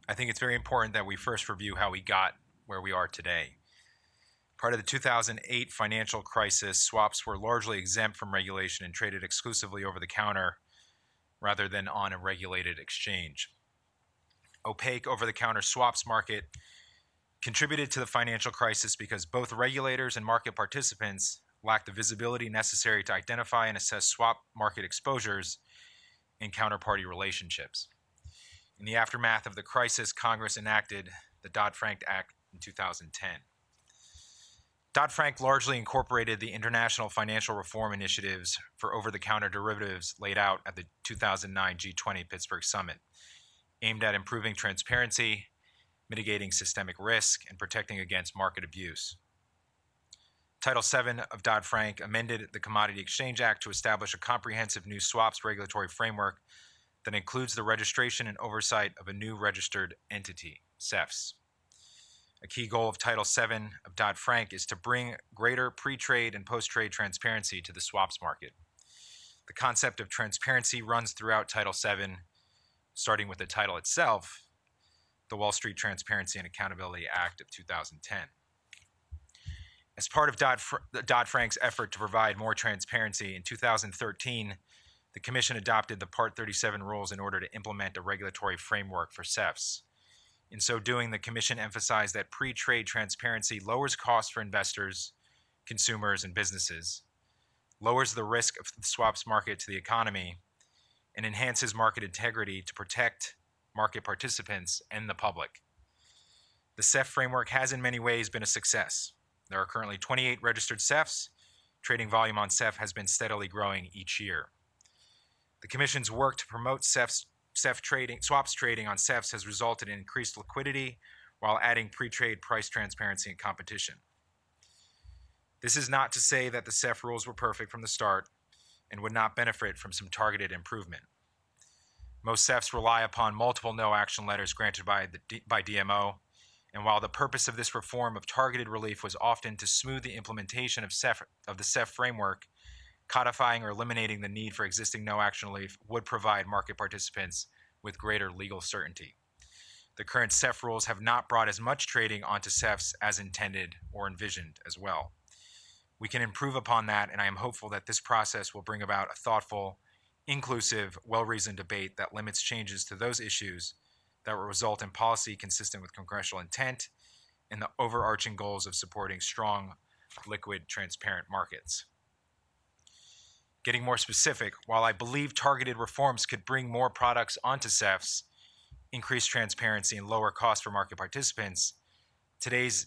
I think it's very important that we first review how we got where we are today. Prior to the 2008 financial crisis, swaps were largely exempt from regulation and traded exclusively over the counter rather than on a regulated exchange. Opaque over-the-counter swaps market contributed to the financial crisis because both regulators and market participants lacked the visibility necessary to identify and assess swap market exposures and counterparty relationships. In the aftermath of the crisis, Congress enacted the Dodd-Frank Act in 2010. Dodd-Frank largely incorporated the international financial reform initiatives for over-the-counter derivatives laid out at the 2009 G20 Pittsburgh Summit, aimed at improving transparency, mitigating systemic risk, and protecting against market abuse. Title VII of Dodd-Frank amended the Commodity Exchange Act to establish a comprehensive new swaps regulatory framework that includes the registration and oversight of a new registered entity, CEFs. A key goal of Title VII of Dodd-Frank is to bring greater pre-trade and post-trade transparency to the swaps market. The concept of transparency runs throughout Title VII, starting with the title itself, the Wall Street Transparency and Accountability Act of 2010. As part of Dodd-Frank's effort to provide more transparency, in 2013, the Commission adopted the Part 37 rules in order to implement a regulatory framework for CEFs. In so doing, the Commission emphasized that pre-trade transparency lowers costs for investors, consumers, and businesses, lowers the risk of the swaps market to the economy, and enhances market integrity to protect market participants and the public. The CEF framework has in many ways been a success. There are currently 28 registered CEFs. Trading volume on CEF has been steadily growing each year. The Commission's work to promote swaps trading on CEFs has resulted in increased liquidity while adding pre-trade price transparency and competition. This is not to say that the CEF rules were perfect from the start and would not benefit from some targeted improvement. Most CEFs rely upon multiple no-action letters granted by DMO, and while the purpose of this reform of targeted relief was often to smooth the implementation of the CEF framework, codifying or eliminating the need for existing no-action relief would provide market participants with greater legal certainty. The current CEF rules have not brought as much trading onto CEFs as intended or envisioned as well. We can improve upon that, and I am hopeful that this process will bring about a thoughtful, inclusive, well-reasoned debate that limits changes to those issues that will result in policy consistent with congressional intent and the overarching goals of supporting strong, liquid, transparent markets. Getting more specific, while I believe targeted reforms could bring more products onto CEFs, increase transparency, and lower costs for market participants, today's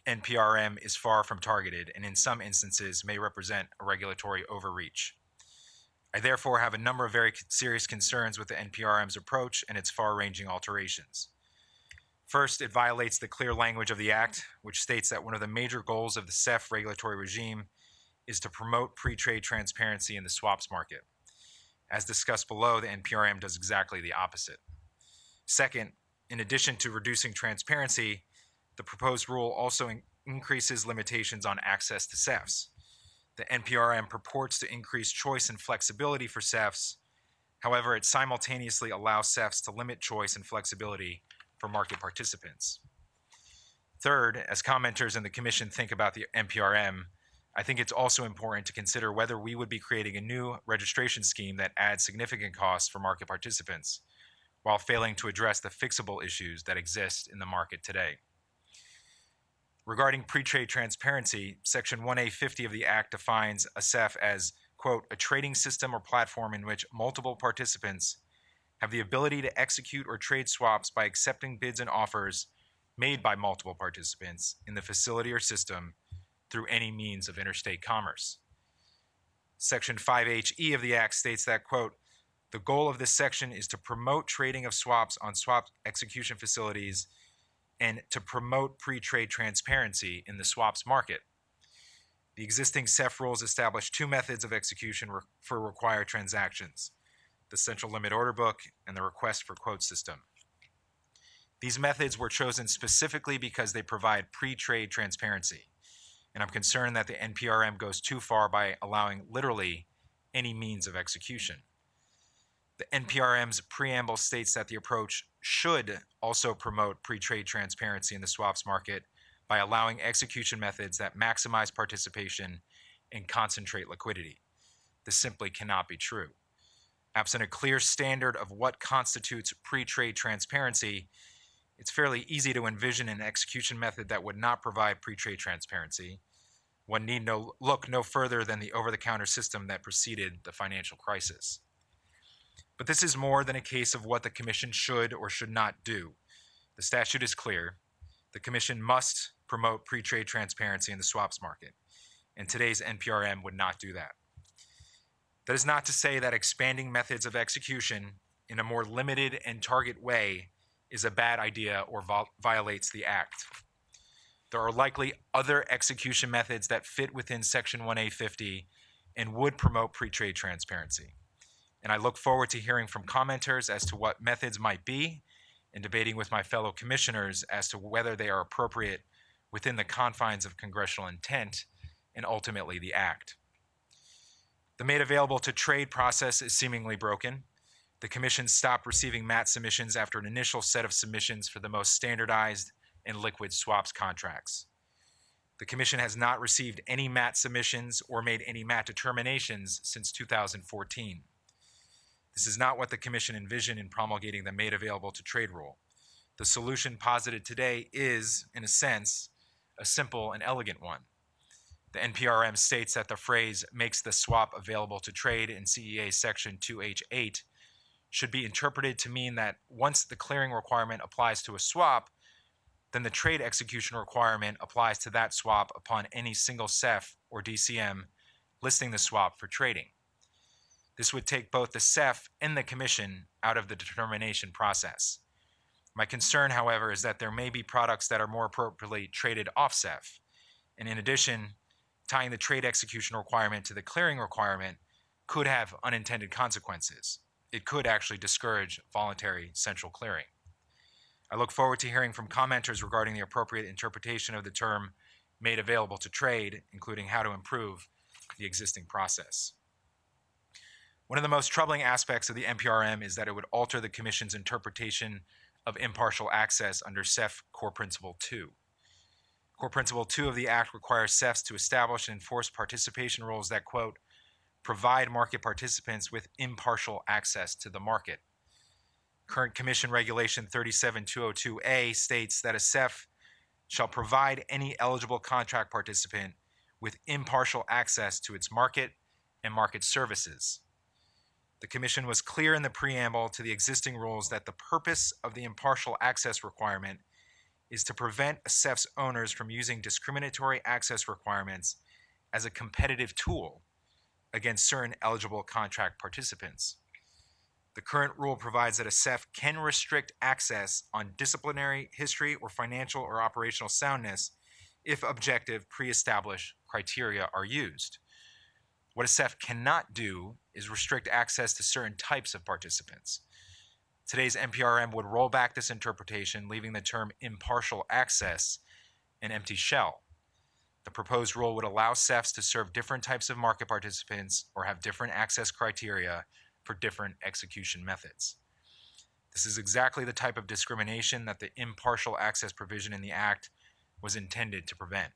NPRM is far from targeted and in some instances may represent a regulatory overreach. I therefore have a number of very serious concerns with the NPRM's approach and its far-ranging alterations. First, it violates the clear language of the Act, which states that one of the major goals of the CEF regulatory regime is to promote pre-trade transparency in the swaps market. As discussed below, the NPRM does exactly the opposite. Second, in addition to reducing transparency, the proposed rule also increases limitations on access to CEFs. The NPRM purports to increase choice and flexibility for CEFs. However, it simultaneously allows CEFs to limit choice and flexibility for market participants. Third, as commenters and the Commission think about the NPRM, I think it's also important to consider whether we would be creating a new registration scheme that adds significant costs for market participants, while failing to address the fixable issues that exist in the market today. Regarding pre-trade transparency, Section 1A50 of the Act defines a CEF as, quote, a trading system or platform in which multiple participants have the ability to execute or trade swaps by accepting bids and offers made by multiple participants in the facility or system through any means of interstate commerce. Section 5HE of the Act states that, quote, the goal of this section is to promote trading of swaps on swap execution facilities and to promote pre-trade transparency in the swaps market. The existing CEF rules establish two methods of execution for required transactions, the central limit order book and the request for quote system. These methods were chosen specifically because they provide pre-trade transparency, and I'm concerned that the NPRM goes too far by allowing literally any means of execution. The NPRM's preamble states that the approach should also promote pre-trade transparency in the swaps market by allowing execution methods that maximize participation and concentrate liquidity. This simply cannot be true. Absent a clear standard of what constitutes pre-trade transparency, it's fairly easy to envision an execution method that would not provide pre-trade transparency. One need look no further than the over-the-counter system that preceded the financial crisis. But this is more than a case of what the Commission should or should not do. The statute is clear. The Commission must promote pre-trade transparency in the swaps market, and today's NPRM would not do that. That is not to say that expanding methods of execution in a more limited and target way is a bad idea or violates the Act. There are likely other execution methods that fit within Section 1A50 and would promote pre-trade transparency. And I look forward to hearing from commenters as to what methods might be and debating with my fellow commissioners as to whether they are appropriate within the confines of congressional intent and ultimately the Act. The made available to trade process is seemingly broken. The Commission stopped receiving MAT submissions after an initial set of submissions for the most standardized and liquid swaps contracts. The Commission has not received any MAT submissions or made any MAT determinations since 2014. This is not what the Commission envisioned in promulgating the Made Available to Trade rule. The solution posited today is, in a sense, a simple and elegant one. The NPRM states that the phrase makes the swap available to trade in CEA Section 2H8 should be interpreted to mean that once the clearing requirement applies to a swap, then the trade execution requirement applies to that swap upon any single CEF or DCM listing the swap for trading. This would take both the CEF and the Commission out of the determination process. My concern, however, is that there may be products that are more appropriately traded off CEF. And in addition, tying the trade execution requirement to the clearing requirement could have unintended consequences. It could actually discourage voluntary central clearing. I look forward to hearing from commenters regarding the appropriate interpretation of the term made available to trade, including how to improve the existing process. One of the most troubling aspects of the NPRM is that it would alter the Commission's interpretation of impartial access under CEF Core Principle 2. Core Principle 2 of the Act requires CEFs to establish and enforce participation rules that, quote, provide market participants with impartial access to the market. Current Commission Regulation 37202A states that a CEF shall provide any eligible contract participant with impartial access to its market and market services. The Commission was clear in the preamble to the existing rules that the purpose of the impartial access requirement is to prevent a CEF's owners from using discriminatory access requirements as a competitive tool against certain eligible contract participants. The current rule provides that a CEF can restrict access on disciplinary history or financial or operational soundness if objective pre-established criteria are used. What a CEF cannot do is restrict access to certain types of participants. Today's NPRM would roll back this interpretation, leaving the term impartial access an empty shell. The proposed rule would allow CEFs to serve different types of market participants or have different access criteria for different execution methods. This is exactly the type of discrimination that the impartial access provision in the Act was intended to prevent.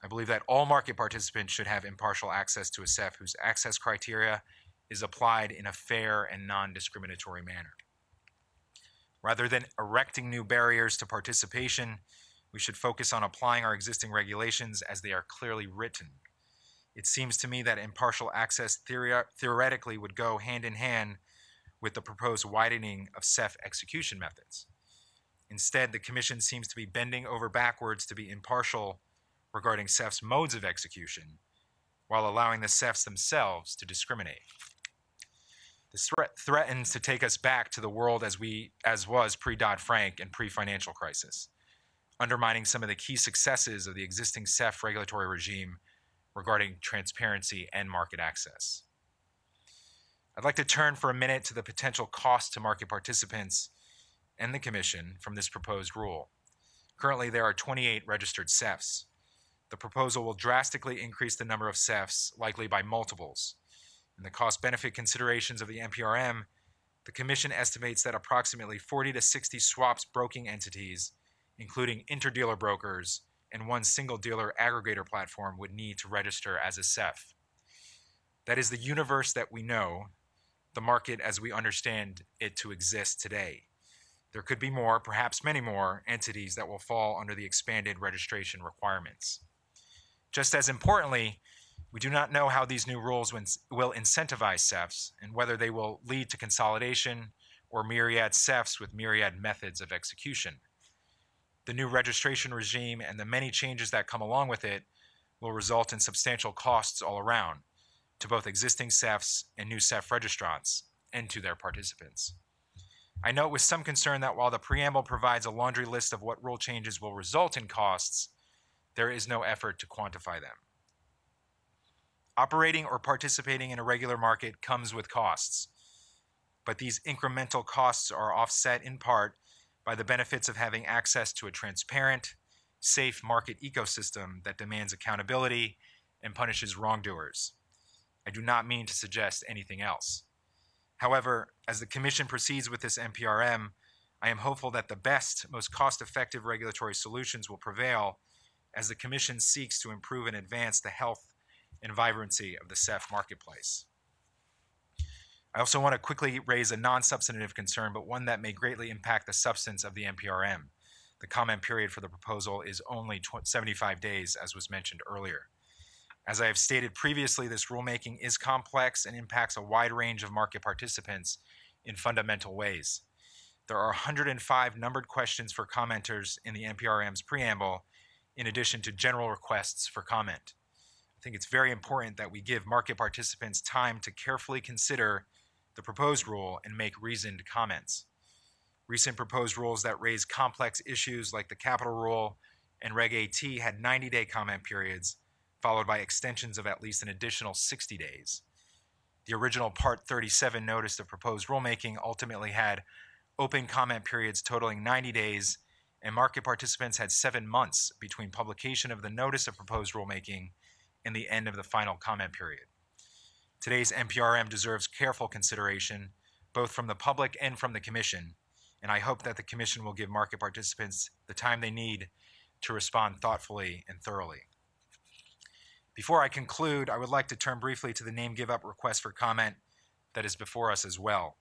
I believe that all market participants should have impartial access to a CEF whose access criteria is applied in a fair and non-discriminatory manner. Rather than erecting new barriers to participation, we should focus on applying our existing regulations as they are clearly written. It seems to me that impartial access theoretically would go hand in hand with the proposed widening of CEF execution methods. Instead, the Commission seems to be bending over backwards to be impartial regarding CEF's modes of execution, while allowing the CEFs themselves to discriminate. This threatens to take us back to the world as was pre-Dodd-Frank and pre-financial crisis, undermining some of the key successes of the existing CEF regulatory regime regarding transparency and market access. I'd like to turn for a minute to the potential cost to market participants and the Commission from this proposed rule. Currently, there are 28 registered CEFs. The proposal will drastically increase the number of CEFs, likely by multiples. In the cost-benefit considerations of the NPRM, the Commission estimates that approximately 40 to 60 swaps broking entities, including interdealer brokers and one single dealer aggregator platform, would need to register as a CEF. That is the universe that we know, the market as we understand it to exist today. There could be more, perhaps many more, entities that will fall under the expanded registration requirements. Just as importantly, we do not know how these new rules will incentivize CEFs and whether they will lead to consolidation or myriad CEFs with myriad methods of execution. The new registration regime and the many changes that come along with it will result in substantial costs all around to both existing CEFs and new CEF registrants and to their participants. I note with some concern that while the preamble provides a laundry list of what rule changes will result in costs, there is no effort to quantify them. Operating or participating in a regular market comes with costs, but these incremental costs are offset in part by the benefits of having access to a transparent, safe market ecosystem that demands accountability and punishes wrongdoers. I do not mean to suggest anything else. However, as the Commission proceeds with this NPRM, I am hopeful that the best, most cost-effective regulatory solutions will prevail as the Commission seeks to improve and advance the health and vibrancy of the CEF marketplace. I also want to quickly raise a non-substantive concern, but one that may greatly impact the substance of the NPRM. The comment period for the proposal is only 75 days, as was mentioned earlier. As I have stated previously, this rulemaking is complex and impacts a wide range of market participants in fundamental ways. There are 105 numbered questions for commenters in the NPRM's preamble, in addition to general requests for comment. I think it's very important that we give market participants time to carefully consider the proposed rule and make reasoned comments. Recent proposed rules that raise complex issues like the capital rule and Reg AT had 90-day comment periods, followed by extensions of at least an additional 60 days. The original Part 37 notice of proposed rulemaking ultimately had open comment periods totaling 90 days, and market participants had 7 months between publication of the notice of proposed rulemaking and the end of the final comment period. Today's NPRM deserves careful consideration, both from the public and from the Commission, and I hope that the Commission will give market participants the time they need to respond thoughtfully and thoroughly. Before I conclude, I would like to turn briefly to the name give-up request for comment that is before us as well.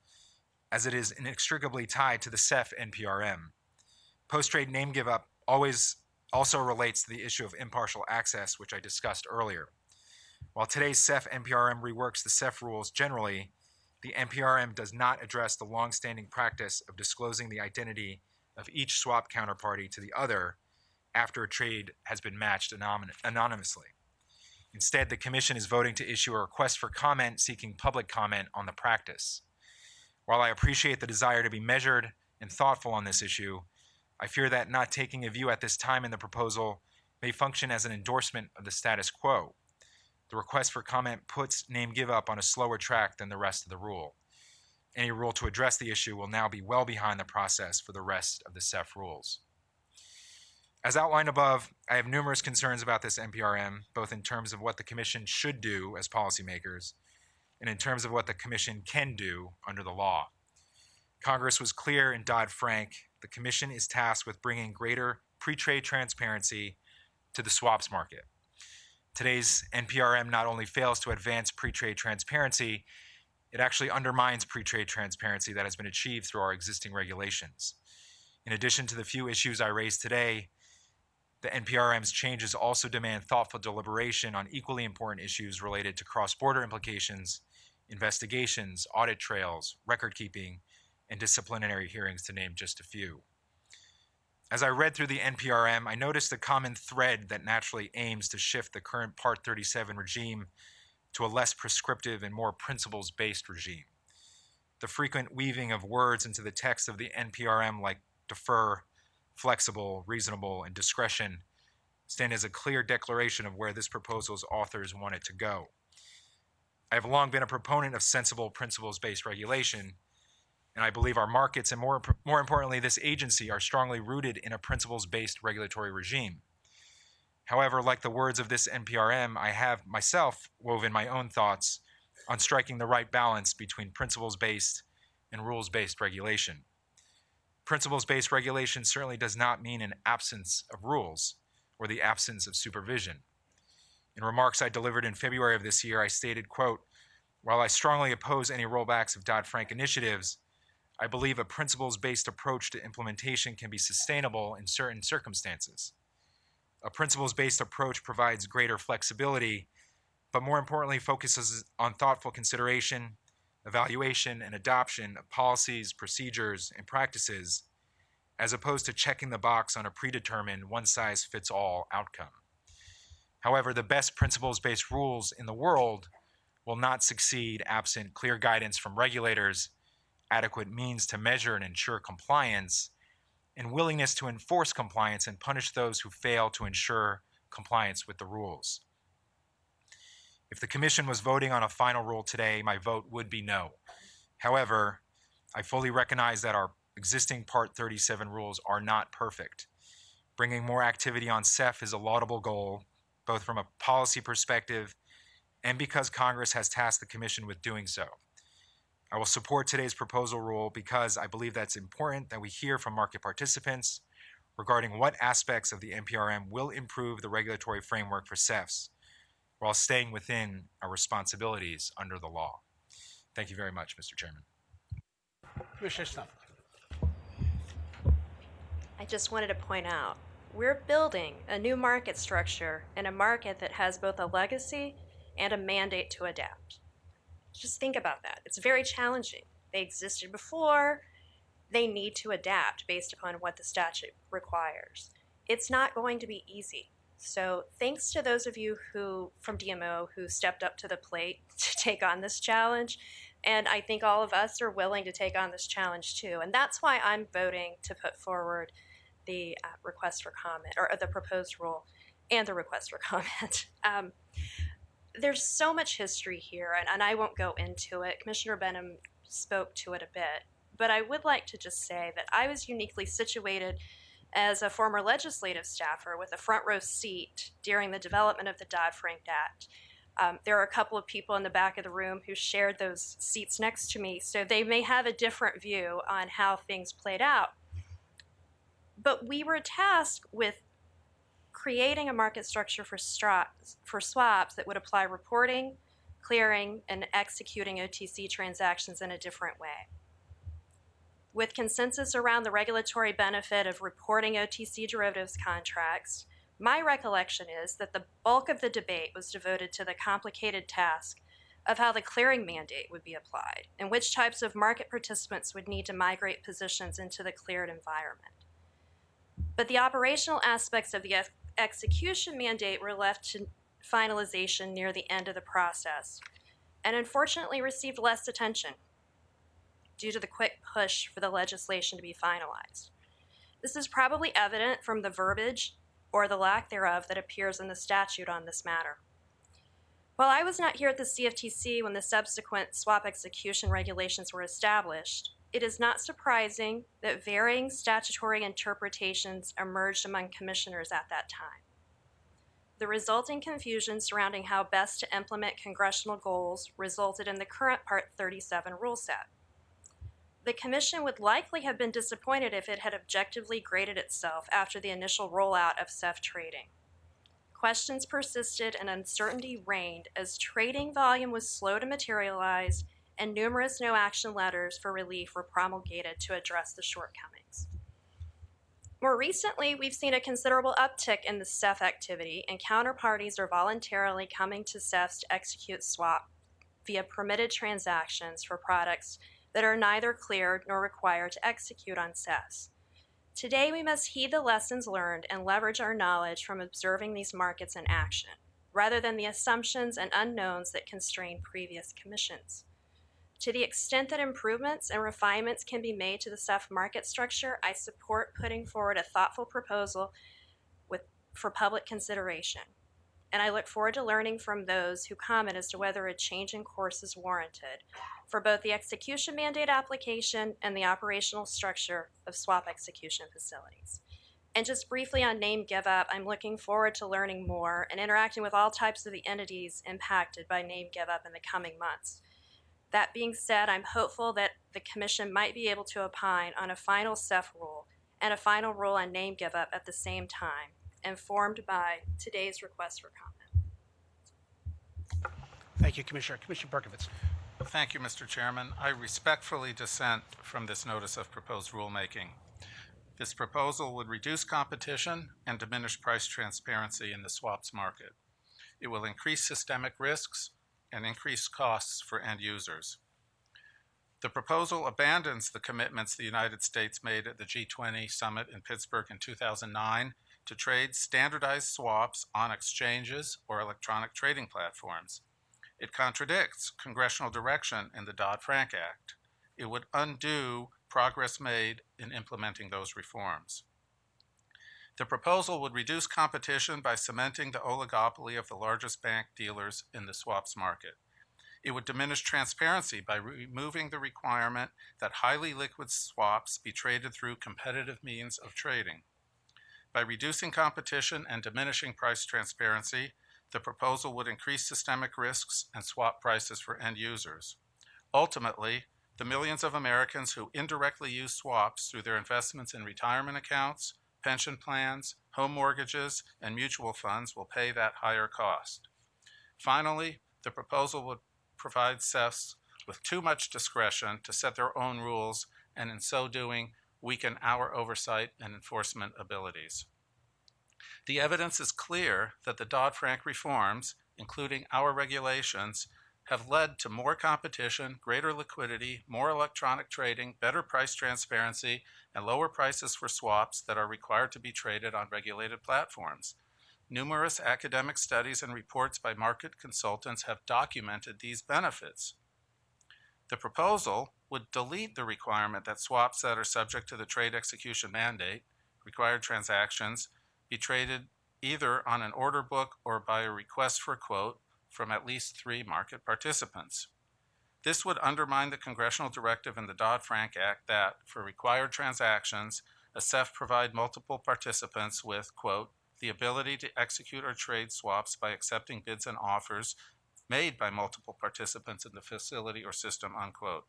as it is inextricably tied to the CEF NPRM. Post-trade name give-up always also relates to the issue of impartial access, which I discussed earlier. While today's CEF NPRM reworks the CEF rules generally, the NPRM does not address the longstanding practice of disclosing the identity of each swap counterparty to the other after a trade has been matched anonymously. Instead, the Commission is voting to issue a request for comment seeking public comment on the practice. While I appreciate the desire to be measured and thoughtful on this issue, I fear that not taking a view at this time in the proposal may function as an endorsement of the status quo. The request for comment puts name give up on a slower track than the rest of the rule. Any rule to address the issue will now be well behind the process for the rest of the CEF rules. As outlined above, I have numerous concerns about this NPRM, both in terms of what the Commission should do as policymakers and in terms of what the Commission can do under the law. Congress was clear in Dodd-Frank. The Commission is tasked with bringing greater pre-trade transparency to the swaps market. Today's NPRM not only fails to advance pre-trade transparency, it actually undermines pre-trade transparency that has been achieved through our existing regulations. In addition to the few issues I raised today, the NPRM's changes also demand thoughtful deliberation on equally important issues related to cross-border implications, investigations, audit trails, record keeping, and disciplinary hearings, to name just a few. As I read through the NPRM, I noticed a common thread that naturally aims to shift the current Part 37 regime to a less prescriptive and more principles-based regime. The frequent weaving of words into the text of the NPRM like defer, flexible, reasonable, and discretion stand as a clear declaration of where this proposal's authors want it to go. I have long been a proponent of sensible principles-based regulation, and I believe our markets and more importantly, this agency are strongly rooted in a principles-based regulatory regime. However, like the words of this NPRM, I have myself woven my own thoughts on striking the right balance between principles-based and rules-based regulation. Principles-based regulation certainly does not mean an absence of rules or the absence of supervision. In remarks I delivered in February of this year, I stated, quote, "While I strongly oppose any rollbacks of Dodd-Frank initiatives, I believe a principles-based approach to implementation can be sustainable in certain circumstances. A principles-based approach provides greater flexibility, but more importantly focuses on thoughtful consideration, evaluation, and adoption of policies, procedures, and practices, as opposed to checking the box on a predetermined one-size-fits-all outcome. However, the best principles-based rules in the world will not succeed absent clear guidance from regulators, adequate means to measure and ensure compliance, and willingness to enforce compliance and punish those who fail to ensure compliance with the rules. If the Commission was voting on a final rule today, my vote would be no. However, I fully recognize that our existing Part 37 rules are not perfect. Bringing more activity on CEF is a laudable goal, both from a policy perspective and because Congress has tasked the Commission with doing so. I will support today's proposal rule because I believe that's important that we hear from market participants regarding what aspects of the NPRM will improve the regulatory framework for CEFs while staying within our responsibilities under the law. Thank you very much, Mr. Chairman. Commissioner Stump. I just wanted to point out, we're building a new market structure in a market that has both a legacy and a mandate to adapt. Just think about that. It's very challenging. They existed before. They need to adapt based upon what the statute requires. It's not going to be easy. So thanks to those of you from DMO who stepped up to the plate to take on this challenge. And I think all of us are willing to take on this challenge too. And that's why I'm voting to put forward the request for comment, or the proposed rule and the request for comment. There's so much history here, and I won't go into it. Commissioner Benham spoke to it a bit, but I would like to just say that I was uniquely situated as a former legislative staffer with a front row seat during the development of the Dodd-Frank Act. There are a couple of people in the back of the room who shared those seats next to me, so they may have a different view on how things played out. But we were tasked with creating a market structure for swaps that would apply reporting, clearing, and executing OTC transactions in a different way. With consensus around the regulatory benefit of reporting OTC derivatives contracts, my recollection is that the bulk of the debate was devoted to the complicated task of how the clearing mandate would be applied and which types of market participants would need to migrate positions into the cleared environment. But the operational aspects of the execution mandate were left to finalization near the end of the process, and unfortunately received less attention due to the quick push for the legislation to be finalized. This is probably evident from the verbiage or the lack thereof that appears in the statute on this matter. While I was not here at the CFTC when the subsequent swap execution regulations were established, it is not surprising that varying statutory interpretations emerged among commissioners at that time. The resulting confusion surrounding how best to implement congressional goals resulted in the current Part 37 rule set. The Commission would likely have been disappointed if it had objectively graded itself after the initial rollout of CEF trading. Questions persisted and uncertainty reigned as trading volume was slow to materialize and numerous no-action letters for relief were promulgated to address the shortcomings. More recently, we've seen a considerable uptick in the CEF activity, and counterparties are voluntarily coming to CEFs to execute swap via permitted transactions for products that are neither cleared nor required to execute on CEFs. Today, we must heed the lessons learned and leverage our knowledge from observing these markets in action, rather than the assumptions and unknowns that constrain previous commissions. To the extent that improvements and refinements can be made to the CEF market structure, I support putting forward a thoughtful proposal for public consideration. And I look forward to learning from those who comment as to whether a change in course is warranted for both the execution mandate application and the operational structure of swap execution facilities. And just briefly on name give up, I'm looking forward to learning more and interacting with all types of the entities impacted by name give up in the coming months. That being said, I'm hopeful that the Commission might be able to opine on a final CEF rule and a final rule on name give up at the same time, informed by today's request for comment. Thank you, Commissioner. Commissioner Berkovitz. Thank you, Mr. Chairman. I respectfully dissent from this notice of proposed rulemaking. This proposal would reduce competition and diminish price transparency in the swaps market. It will increase systemic risks and increase costs for end users. The proposal abandons the commitments the United States made at the G20 summit in Pittsburgh in 2009 to trade standardized swaps on exchanges or electronic trading platforms. It contradicts congressional direction in the Dodd-Frank Act. It would undo progress made in implementing those reforms. The proposal would reduce competition by cementing the oligopoly of the largest bank dealers in the swaps market. It would diminish transparency by removing the requirement that highly liquid swaps be traded through competitive means of trading. By reducing competition and diminishing price transparency, the proposal would increase systemic risks and swap prices for end users. Ultimately, the millions of Americans who indirectly use swaps through their investments in retirement accounts, pension plans, home mortgages, and mutual funds will pay that higher cost. Finally, the proposal would provide CEFs with too much discretion to set their own rules, and in so doing, weaken our oversight and enforcement abilities. The evidence is clear that the Dodd-Frank reforms, including our regulations, have led to more competition, greater liquidity, more electronic trading, better price transparency, and lower prices for swaps that are required to be traded on regulated platforms. Numerous academic studies and reports by market consultants have documented these benefits. The proposal would delete the requirement that swaps that are subject to the trade execution mandate, required transactions, be traded either on an order book or by a request for a quote from at least 3 market participants. This would undermine the congressional directive in the Dodd-Frank Act that, for required transactions, a CEF provide multiple participants with, quote, the ability to execute or trade swaps by accepting bids and offers made by multiple participants in the facility or system, unquote.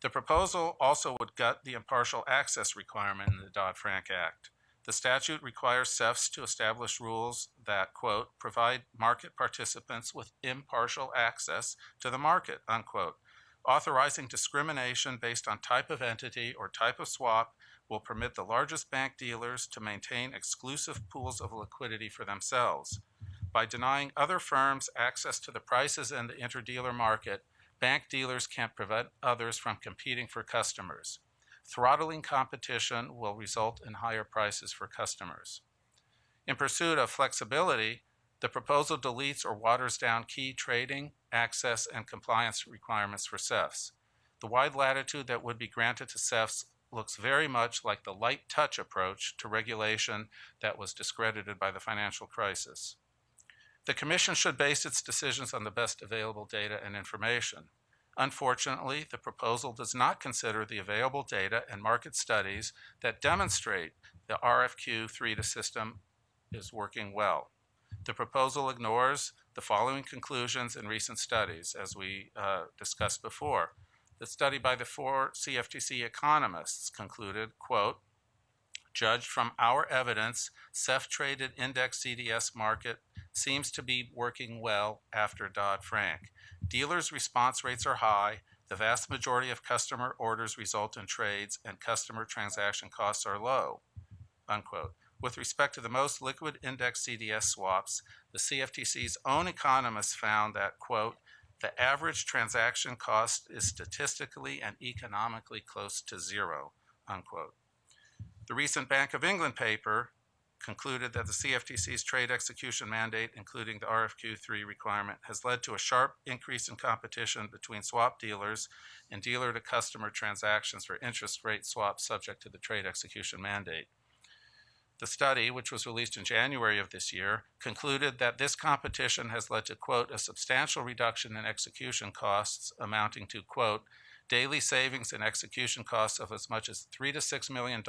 The proposal also would gut the impartial access requirement in the Dodd-Frank Act. The statute requires CEFs to establish rules that, quote, provide market participants with impartial access to the market, unquote. Authorizing discrimination based on type of entity or type of swap will permit the largest bank dealers to maintain exclusive pools of liquidity for themselves. By denying other firms access to the prices in the interdealer market, bank dealers can prevent others from competing for customers. Throttling competition will result in higher prices for customers. In pursuit of flexibility, the proposal deletes or waters down key trading, access, and compliance requirements for CEFs. The wide latitude that would be granted to CEFs looks very much like the light touch approach to regulation that was discredited by the financial crisis. The Commission should base its decisions on the best available data and information. Unfortunately, the proposal does not consider the available data and market studies that demonstrate the RFQ-3 system is working well. The proposal ignores the following conclusions in recent studies, as we discussed before. The study by the 4 CFTC economists concluded, quote, judged from our evidence, CEF-traded index CDS market seems to be working well after Dodd-Frank. Dealers' response rates are high, the vast majority of customer orders result in trades, and customer transaction costs are low, unquote. With respect to the most liquid index CDS swaps, the CFTC's own economists found that, quote, the average transaction cost is statistically and economically close to zero, unquote. The recent Bank of England paper concluded that the CFTC's trade execution mandate, including the RFQ-3 requirement, has led to a sharp increase in competition between swap dealers and dealer-to-customer transactions for interest rate swaps subject to the trade execution mandate. The study, which was released in January of this year, concluded that this competition has led to, quote, a substantial reduction in execution costs amounting to, quote, daily savings in execution costs of as much as $3 to $6 million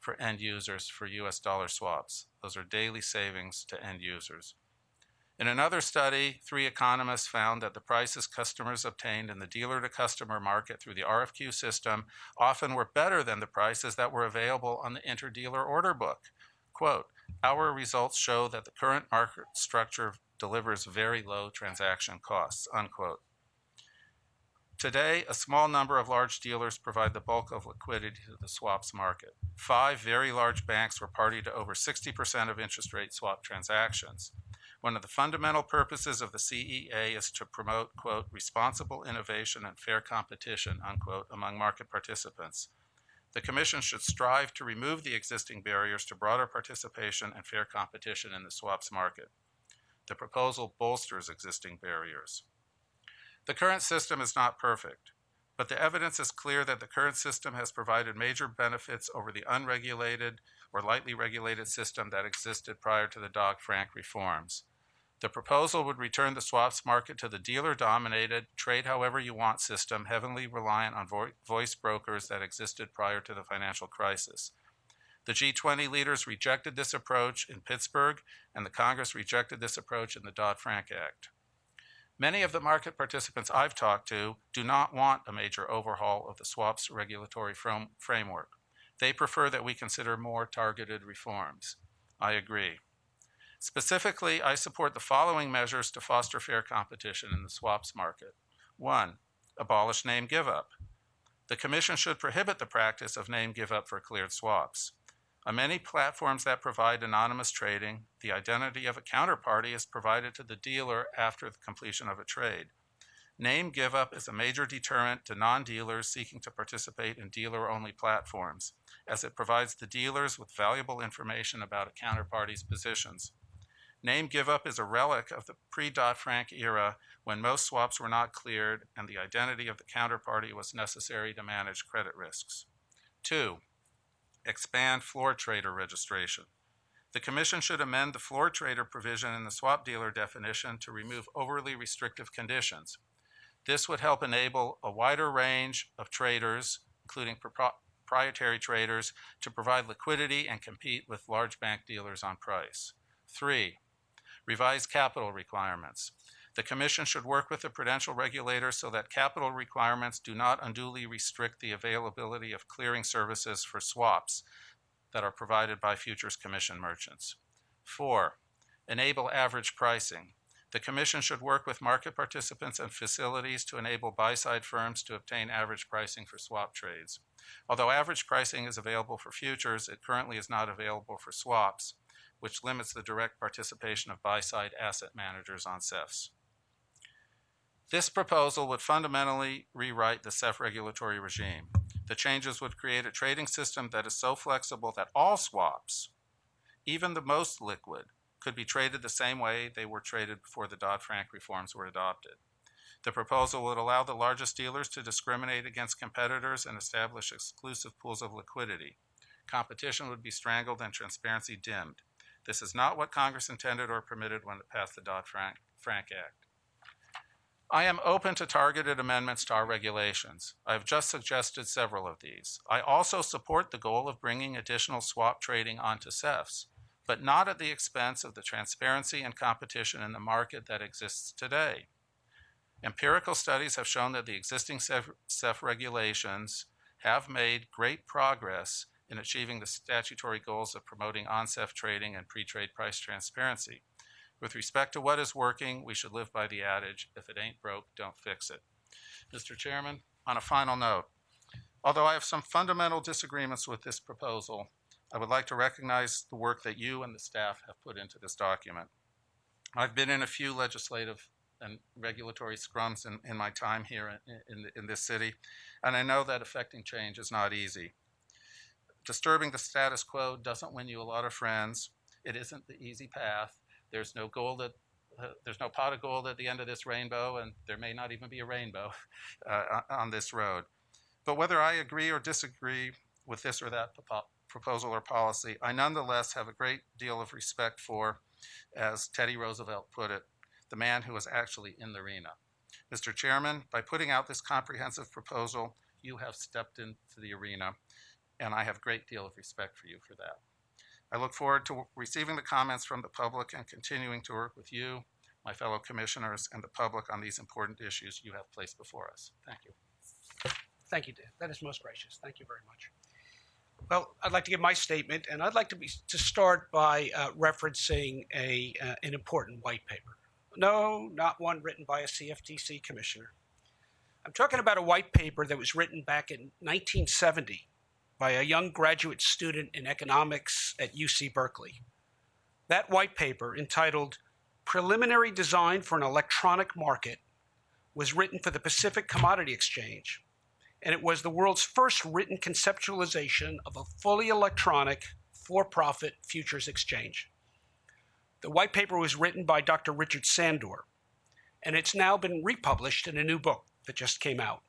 for end users for US dollar swaps. Those are daily savings to end users. In another study, 3 economists found that the prices customers obtained in the dealer-to-customer market through the RFQ system often were better than the prices that were available on the interdealer order book. Quote, our results show that the current market structure delivers very low transaction costs, unquote. Today, a small number of large dealers provide the bulk of liquidity to the swaps market. 5 very large banks were party to over 60% of interest rate swap transactions. One of the fundamental purposes of the CEA is to promote, quote, responsible innovation and fair competition, unquote, among market participants. The Commission should strive to remove the existing barriers to broader participation and fair competition in the swaps market. The proposal bolsters existing barriers. The current system is not perfect, but the evidence is clear that the current system has provided major benefits over the unregulated or lightly regulated system that existed prior to the Dodd-Frank reforms. The proposal would return the swaps market to the dealer-dominated, trade-however-you-want system heavily reliant on voice brokers that existed prior to the financial crisis. The G20 leaders rejected this approach in Pittsburgh, and the Congress rejected this approach in the Dodd-Frank Act. Many of the market participants I've talked to do not want a major overhaul of the swaps regulatory framework. They prefer that we consider more targeted reforms. I agree. Specifically, I support the following measures to foster fair competition in the swaps market. 1, abolish name give-up. The Commission should prohibit the practice of name give-up for cleared swaps. On many platforms that provide anonymous trading, the identity of a counterparty is provided to the dealer after the completion of a trade. Name give-up is a major deterrent to non-dealers seeking to participate in dealer-only platforms, as it provides the dealers with valuable information about a counterparty's positions. Name give-up is a relic of the pre-Dodd-Frank era when most swaps were not cleared and the identity of the counterparty was necessary to manage credit risks. 2, expand floor trader registration. The Commission should amend the floor trader provision in the swap dealer definition to remove overly restrictive conditions. This would help enable a wider range of traders, including proprietary traders, to provide liquidity and compete with large bank dealers on price. 3, revise capital requirements. The Commission should work with the prudential regulator so that capital requirements do not unduly restrict the availability of clearing services for swaps that are provided by futures commission merchants. 4, enable average pricing. The Commission should work with market participants and facilities to enable buy-side firms to obtain average pricing for swap trades. Although average pricing is available for futures, it currently is not available for swaps, which limits the direct participation of buy-side asset managers on CEFs. This proposal would fundamentally rewrite the CEF regulatory regime. The changes would create a trading system that is so flexible that all swaps, even the most liquid, could be traded the same way they were traded before the Dodd-Frank reforms were adopted. The proposal would allow the largest dealers to discriminate against competitors and establish exclusive pools of liquidity. Competition would be strangled and transparency dimmed. This is not what Congress intended or permitted when it passed the Dodd-Frank Act. I am open to targeted amendments to our regulations. I have just suggested several of these. I also support the goal of bringing additional swap trading onto CEFs, but not at the expense of the transparency and competition in the market that exists today. Empirical studies have shown that the existing CEF regulations have made great progress in achieving the statutory goals of promoting on-CEF trading and pre-trade price transparency. With respect to what is working, we should live by the adage, if it ain't broke, don't fix it. Mr. Chairman, on a final note, although I have some fundamental disagreements with this proposal, I would like to recognize the work that you and the staff have put into this document. I've been in a few legislative and regulatory scrums in my time here in this city, and I know that effecting change is not easy. Disturbing the status quo doesn't win you a lot of friends. It isn't the easy path. There's no pot of gold at the end of this rainbow, and there may not even be a rainbow on this road. But whether I agree or disagree with this or that proposal or policy, I nonetheless have a great deal of respect for, as Teddy Roosevelt put it, the man who was actually in the arena. Mr. Chairman, by putting out this comprehensive proposal, you have stepped into the arena, and I have a great deal of respect for you for that. I look forward to receiving the comments from the public and continuing to work with you, my fellow commissioners, and the public on these important issues you have placed before us. Thank you. Thank you, Dan. That is most gracious. Thank you very much. Well, I'd like to give my statement, and I'd like to start by referencing an important white paper. No, not one written by a CFTC commissioner. I'm talking about a white paper that was written back in 1970 by a young graduate student in economics at UC Berkeley. That white paper, entitled Preliminary Design for an Electronic Market, was written for the Pacific Commodity Exchange, and it was the world's first written conceptualization of a fully electronic, for-profit futures exchange. The white paper was written by Dr. Richard Sandor, and it's now been republished in a new book that just came out.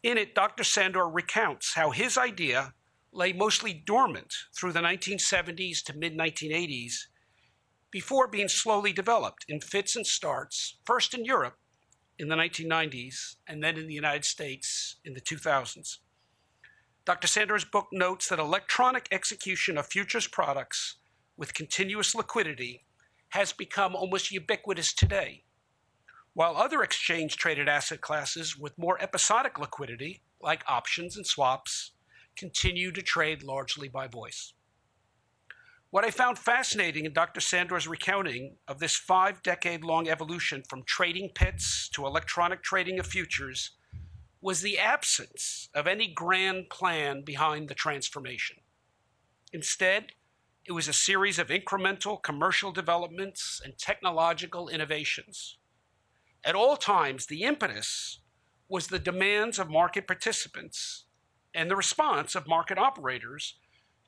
In it, Dr. Sandor recounts how his idea lay mostly dormant through the 1970s to mid-1980s before being slowly developed in fits and starts, first in Europe in the 1990s and then in the United States in the 2000s. Dr. Sandor's book notes that electronic execution of futures products with continuous liquidity has become almost ubiquitous today, while other exchange-traded asset classes with more episodic liquidity, like options and swaps, continue to trade largely by voice. What I found fascinating in Dr. Sandor's recounting of this 5-decade-long evolution from trading pits to electronic trading of futures was the absence of any grand plan behind the transformation. Instead, it was a series of incremental commercial developments and technological innovations. At all times, the impetus was the demands of market participants and the response of market operators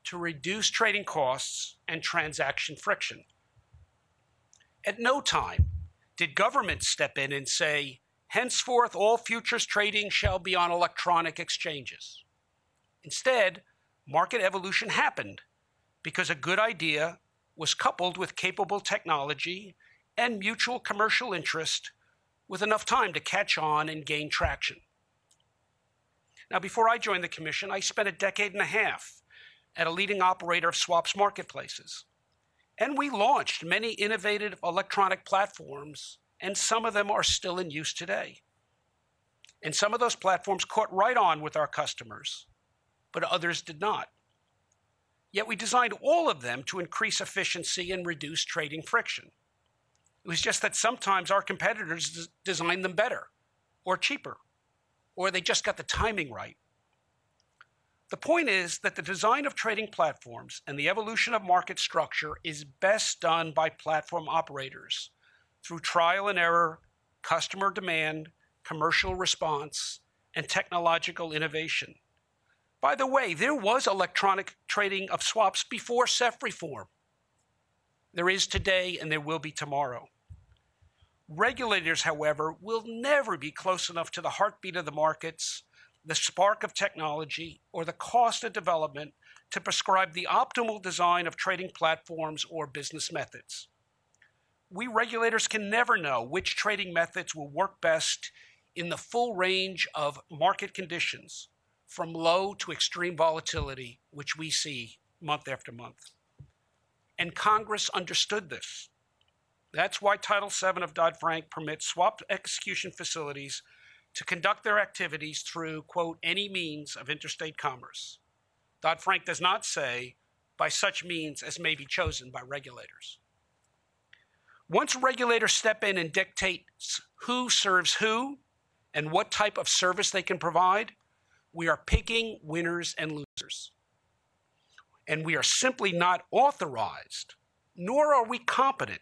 to reduce trading costs and transaction friction. At no time did government step in and say, henceforth all futures trading shall be on electronic exchanges. Instead, market evolution happened because a good idea was coupled with capable technology and mutual commercial interest with enough time to catch on and gain traction. Now, before I joined the Commission, I spent a decade and a half at a leading operator of swaps marketplaces. And we launched many innovative electronic platforms, and some of them are still in use today. And some of those platforms caught right on with our customers, but others did not. Yet we designed all of them to increase efficiency and reduce trading friction. It was just that sometimes our competitors designed them better or cheaper, or they just got the timing right. The point is that the design of trading platforms and the evolution of market structure is best done by platform operators through trial and error, customer demand, commercial response, and technological innovation. By the way, there was electronic trading of swaps before CEF reform. There is today and there will be tomorrow. Regulators, however, will never be close enough to the heartbeat of the markets, the spark of technology, or the cost of development to prescribe the optimal design of trading platforms or business methods. We regulators can never know which trading methods will work best in the full range of market conditions, from low to extreme volatility, which we see month after month. And Congress understood this. That's why Title VII of Dodd-Frank permits swap execution facilities to conduct their activities through, quote, any means of interstate commerce. Dodd-Frank does not say by such means as may be chosen by regulators. Once regulators step in and dictate who serves who and what type of service they can provide, we are picking winners and losers. And we are simply not authorized, nor are we competent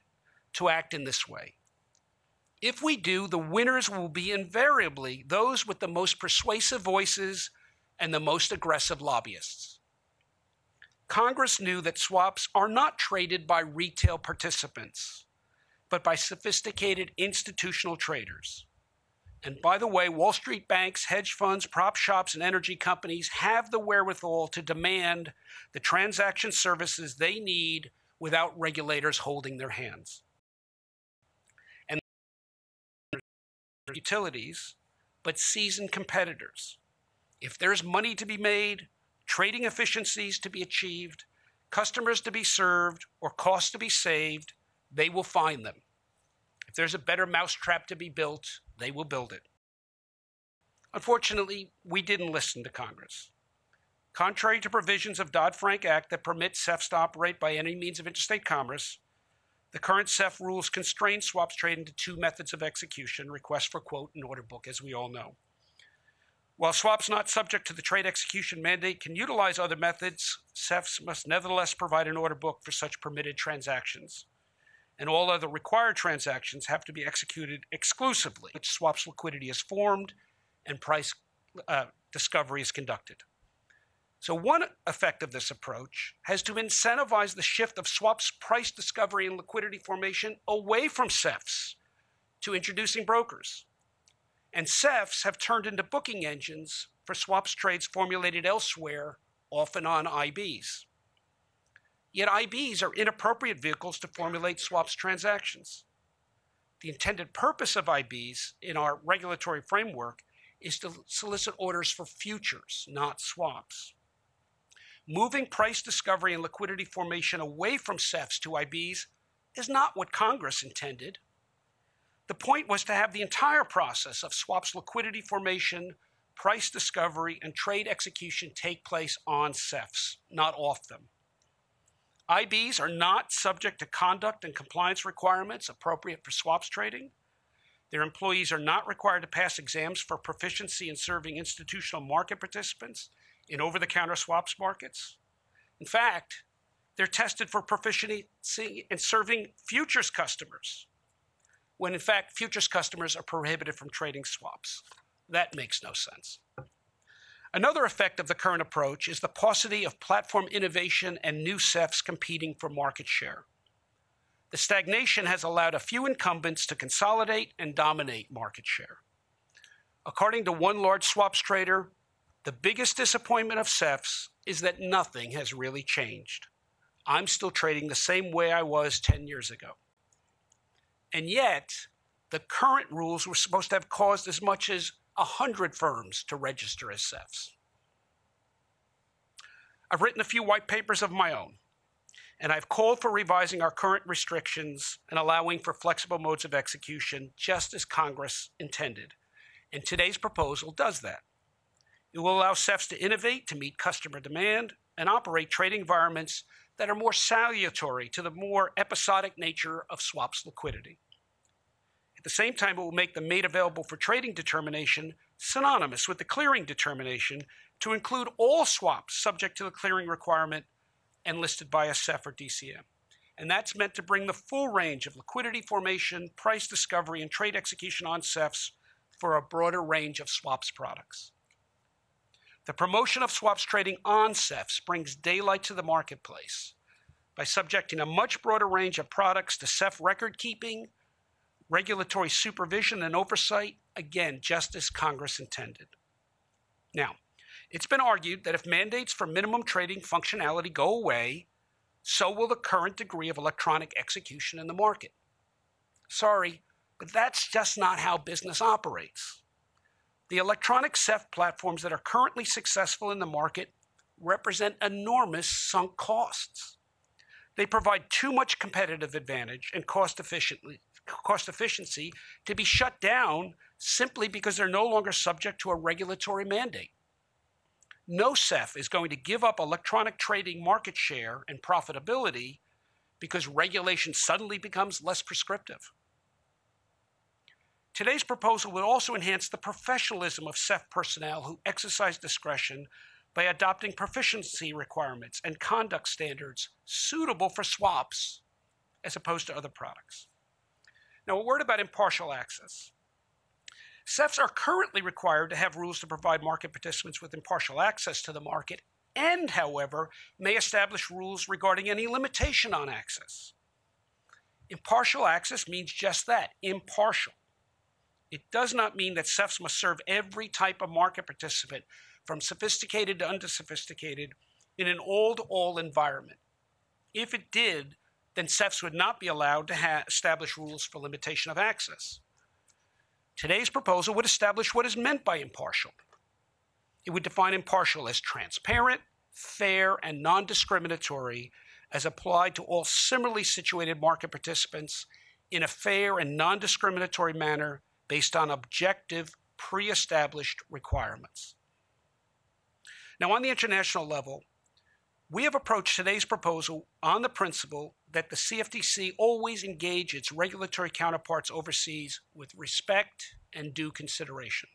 to act in this way. If we do, the winners will be invariably those with the most persuasive voices and the most aggressive lobbyists. Congress knew that swaps are not traded by retail participants, but by sophisticated institutional traders. And by the way, Wall Street banks, hedge funds, prop shops, and energy companies have the wherewithal to demand the transaction services they need without regulators holding their hands. And utilities, but seasoned competitors. If there's money to be made, trading efficiencies to be achieved, customers to be served, or costs to be saved, they will find them. If there's a better mousetrap to be built, they will build it. Unfortunately, we didn't listen to Congress. Contrary to provisions of Dodd-Frank Act that permit CEFs to operate by any means of interstate commerce, the current CEF rules constrain swaps trading to two methods of execution, request for quote and order book, as we all know. While swaps not subject to the trade execution mandate can utilize other methods, CEFs must nevertheless provide an order book for such permitted transactions. And all other required transactions have to be executed exclusively, which swaps liquidity is formed and price discovery is conducted. So one effect of this approach has to incentivize the shift of swaps price discovery and liquidity formation away from CEFs to introducing brokers. And CEFs have turned into booking engines for swaps trades formulated elsewhere, often on IBs. Yet IBs are inappropriate vehicles to formulate swaps transactions. The intended purpose of IBs in our regulatory framework is to solicit orders for futures, not swaps. Moving price discovery and liquidity formation away from CEFs to IBs is not what Congress intended. The point was to have the entire process of swaps liquidity formation, price discovery, and trade execution take place on CEFs, not off them. IBs are not subject to conduct and compliance requirements appropriate for swaps trading. Their employees are not required to pass exams for proficiency in serving institutional market participants in over-the-counter swaps markets. In fact, they're tested for proficiency in serving futures customers, when in fact futures customers are prohibited from trading swaps. That makes no sense. Another effect of the current approach is the paucity of platform innovation and new CEFs competing for market share. The stagnation has allowed a few incumbents to consolidate and dominate market share. According to one large swaps trader, the biggest disappointment of CEFs is that nothing has really changed. I'm still trading the same way I was 10 years ago. And yet, the current rules were supposed to have caused as much as 100 firms to register as CEFs. I've written a few white papers of my own, and I've called for revising our current restrictions and allowing for flexible modes of execution, just as Congress intended. And today's proposal does that. It will allow CEFs to innovate to meet customer demand and operate trading environments that are more salutary to the more episodic nature of swaps liquidity. At the same time, it will make the made available for trading determination synonymous with the clearing determination to include all swaps subject to the clearing requirement and listed by a CEF or DCM. And that's meant to bring the full range of liquidity formation, price discovery, and trade execution on CEFs for a broader range of swaps products. The promotion of swaps trading on CEFs brings daylight to the marketplace by subjecting a much broader range of products to CEF record keeping, regulatory supervision, and oversight, again, just as Congress intended. Now, it's been argued that if mandates for minimum trading functionality go away, so will the current degree of electronic execution in the market. Sorry, but that's just not how business operates. The electronic CEF platforms that are currently successful in the market represent enormous sunk costs. They provide too much competitive advantage and cost efficiency to be shut down simply because they're no longer subject to a regulatory mandate. No CEF is going to give up electronic trading market share and profitability because regulation suddenly becomes less prescriptive. Today's proposal would also enhance the professionalism of CEF personnel who exercise discretion by adopting proficiency requirements and conduct standards suitable for swaps as opposed to other products. Now, a word about impartial access. CEFs are currently required to have rules to provide market participants with impartial access to the market and, however, may establish rules regarding any limitation on access. Impartial access means just that, impartial. It does not mean that CEFs must serve every type of market participant, from sophisticated to unsophisticated, in an all-to-all environment. If it did, then CEFs would not be allowed to establish rules for limitation of access. Today's proposal would establish what is meant by impartial. It would define impartial as transparent, fair, and non-discriminatory as applied to all similarly situated market participants in a fair and non-discriminatory manner based on objective, pre-established requirements. Now, on the international level, we have approached today's proposal on the principle that the CFTC always engage its regulatory counterparts overseas with respect and due consideration.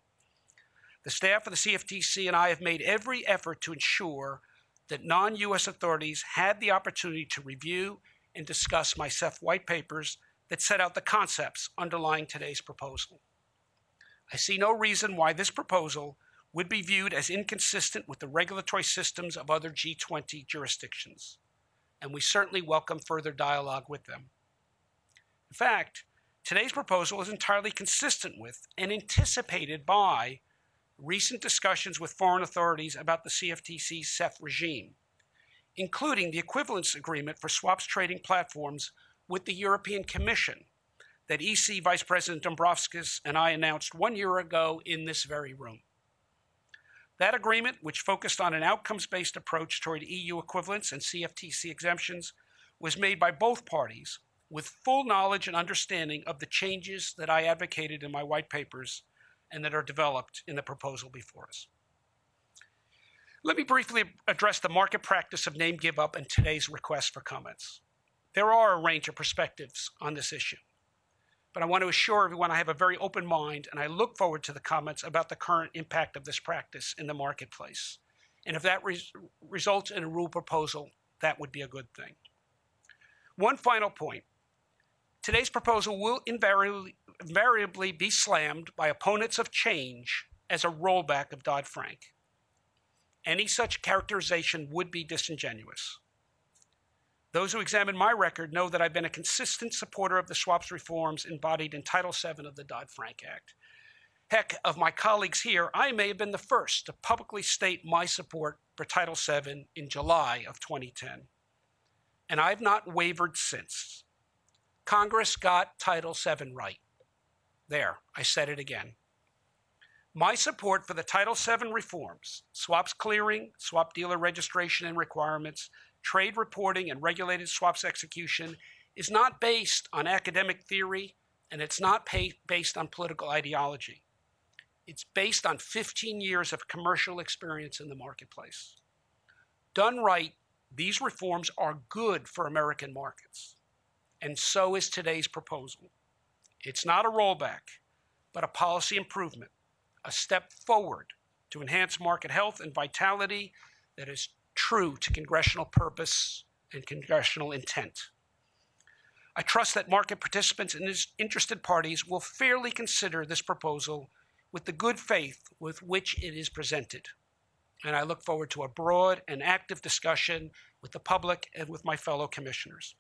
The staff of the CFTC and I have made every effort to ensure that non-U.S. authorities had the opportunity to review and discuss my CEF white papers that set out the concepts underlying today's proposal. I see no reason why this proposal would be viewed as inconsistent with the regulatory systems of other G20 jurisdictions, and we certainly welcome further dialogue with them. In fact, today's proposal is entirely consistent with and anticipated by recent discussions with foreign authorities about the CFTC's CEF regime, including the equivalence agreement for swaps trading platforms with the European Commission that EC Vice President Dombrovskis and I announced 1 year ago in this very room. That agreement, which focused on an outcomes-based approach toward EU equivalence and CFTC exemptions, was made by both parties with full knowledge and understanding of the changes that I advocated in my white papers and that are developed in the proposal before us. Let me briefly address the market practice of name give up and today's request for comments. There are a range of perspectives on this issue, but I want to assure everyone I have a very open mind and I look forward to the comments about the current impact of this practice in the marketplace. And if that results in a rule proposal, that would be a good thing. One final point. Today's proposal will invariably be slammed by opponents of change as a rollback of Dodd-Frank. Any such characterization would be disingenuous. Those who examine my record know that I've been a consistent supporter of the swaps reforms embodied in Title VII of the Dodd-Frank Act. Heck, of my colleagues here, I may have been the first to publicly state my support for Title VII in July of 2010. And I've not wavered since. Congress got Title VII right. There, I said it again. My support for the Title VII reforms, swaps clearing, swap dealer registration and requirements, trade reporting, and regulated swaps execution, is not based on academic theory, and it's not based on political ideology. It's based on 15 years of commercial experience in the marketplace. Done right, these reforms are good for American markets, and so is today's proposal. It's not a rollback, but a policy improvement, a step forward to enhance market health and vitality that is true to congressional purpose and congressional intent. I trust that market participants and interested parties will fairly consider this proposal with the good faith with which it is presented. And I look forward to a broad and active discussion with the public and with my fellow commissioners.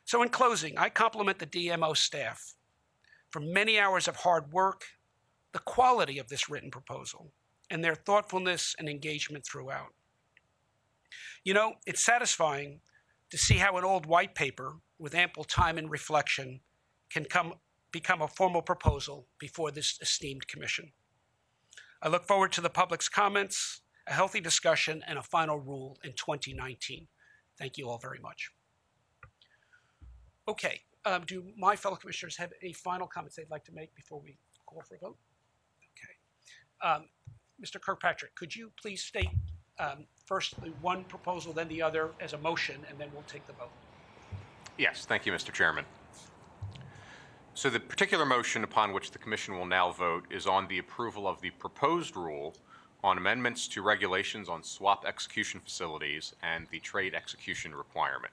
So in closing, I compliment the DMO staff for many hours of hard work, the quality of this written proposal, and their thoughtfulness and engagement throughout. You know, it's satisfying to see how an old white paper with ample time and reflection can become a formal proposal before this esteemed commission. I look forward to the public's comments, a healthy discussion, and a final rule in 2019. Thank you all very much. Okay, do my fellow commissioners have any final comments they'd like to make before we call for a vote? Okay. Mr. Kirkpatrick, could you please state first the one proposal, then the other as a motion, and then we'll take the vote? Yes, thank you, Mr. Chairman. So the particular motion upon which the Commission will now vote is on the approval of the proposed rule on amendments to regulations on swap execution facilities and the trade execution requirement.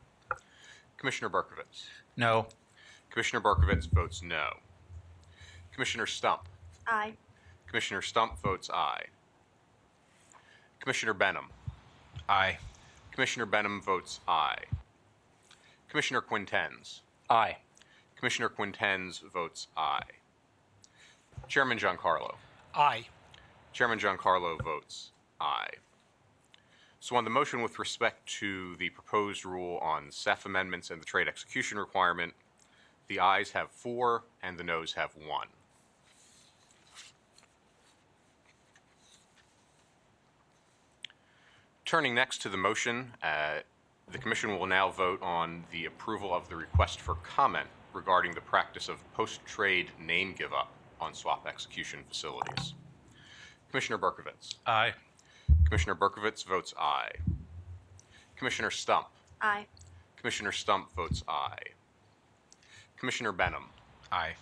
Commissioner Berkovitz. No. Commissioner Berkovitz votes no. Commissioner Stump. Aye. Commissioner Stump votes aye. Commissioner Benham. Aye. Commissioner Benham votes aye. Commissioner Quintens. Aye. Commissioner Quintens votes aye. Chairman Giancarlo. Aye. Chairman Giancarlo votes aye. So on the motion with respect to the proposed rule on CEF amendments and the trade execution requirement, the ayes have 4 and the noes have 1. Turning next to the motion, the Commission will now vote on the approval of the request for comment regarding the practice of post-trade name give-up on swap execution facilities. Commissioner Berkovitz. Aye. Commissioner Berkovitz votes aye. Commissioner Stump. Aye. Commissioner Stump votes aye. Commissioner Benham. Aye.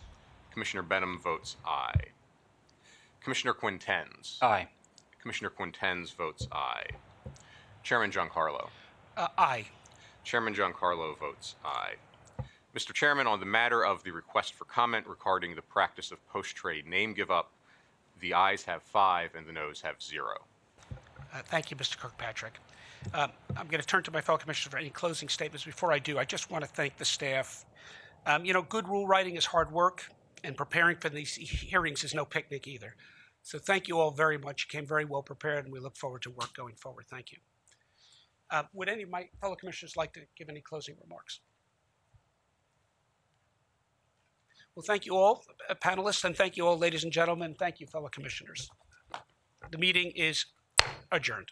Commissioner Benham votes aye. Commissioner Quintens. Aye. Commissioner Quintens votes aye. Chairman Giancarlo. Aye. Chairman Giancarlo votes aye. Mr. Chairman, on the matter of the request for comment regarding the practice of post-trade name give-up, the ayes have 5 and the noes have 0. Thank you, Mr. Kirkpatrick. I'm going to turn to my fellow commissioners for any closing statements. Before I do, I just want to thank the staff. You know, good rule writing is hard work, and preparing for these hearings is no picnic either. So thank you all very much. You came very well prepared, and we look forward to work going forward. Thank you. Would any of my fellow commissioners like to give any closing remarks? Well, thank you all, panelists, and thank you all, ladies and gentlemen. Thank you, fellow commissioners. The meeting is adjourned.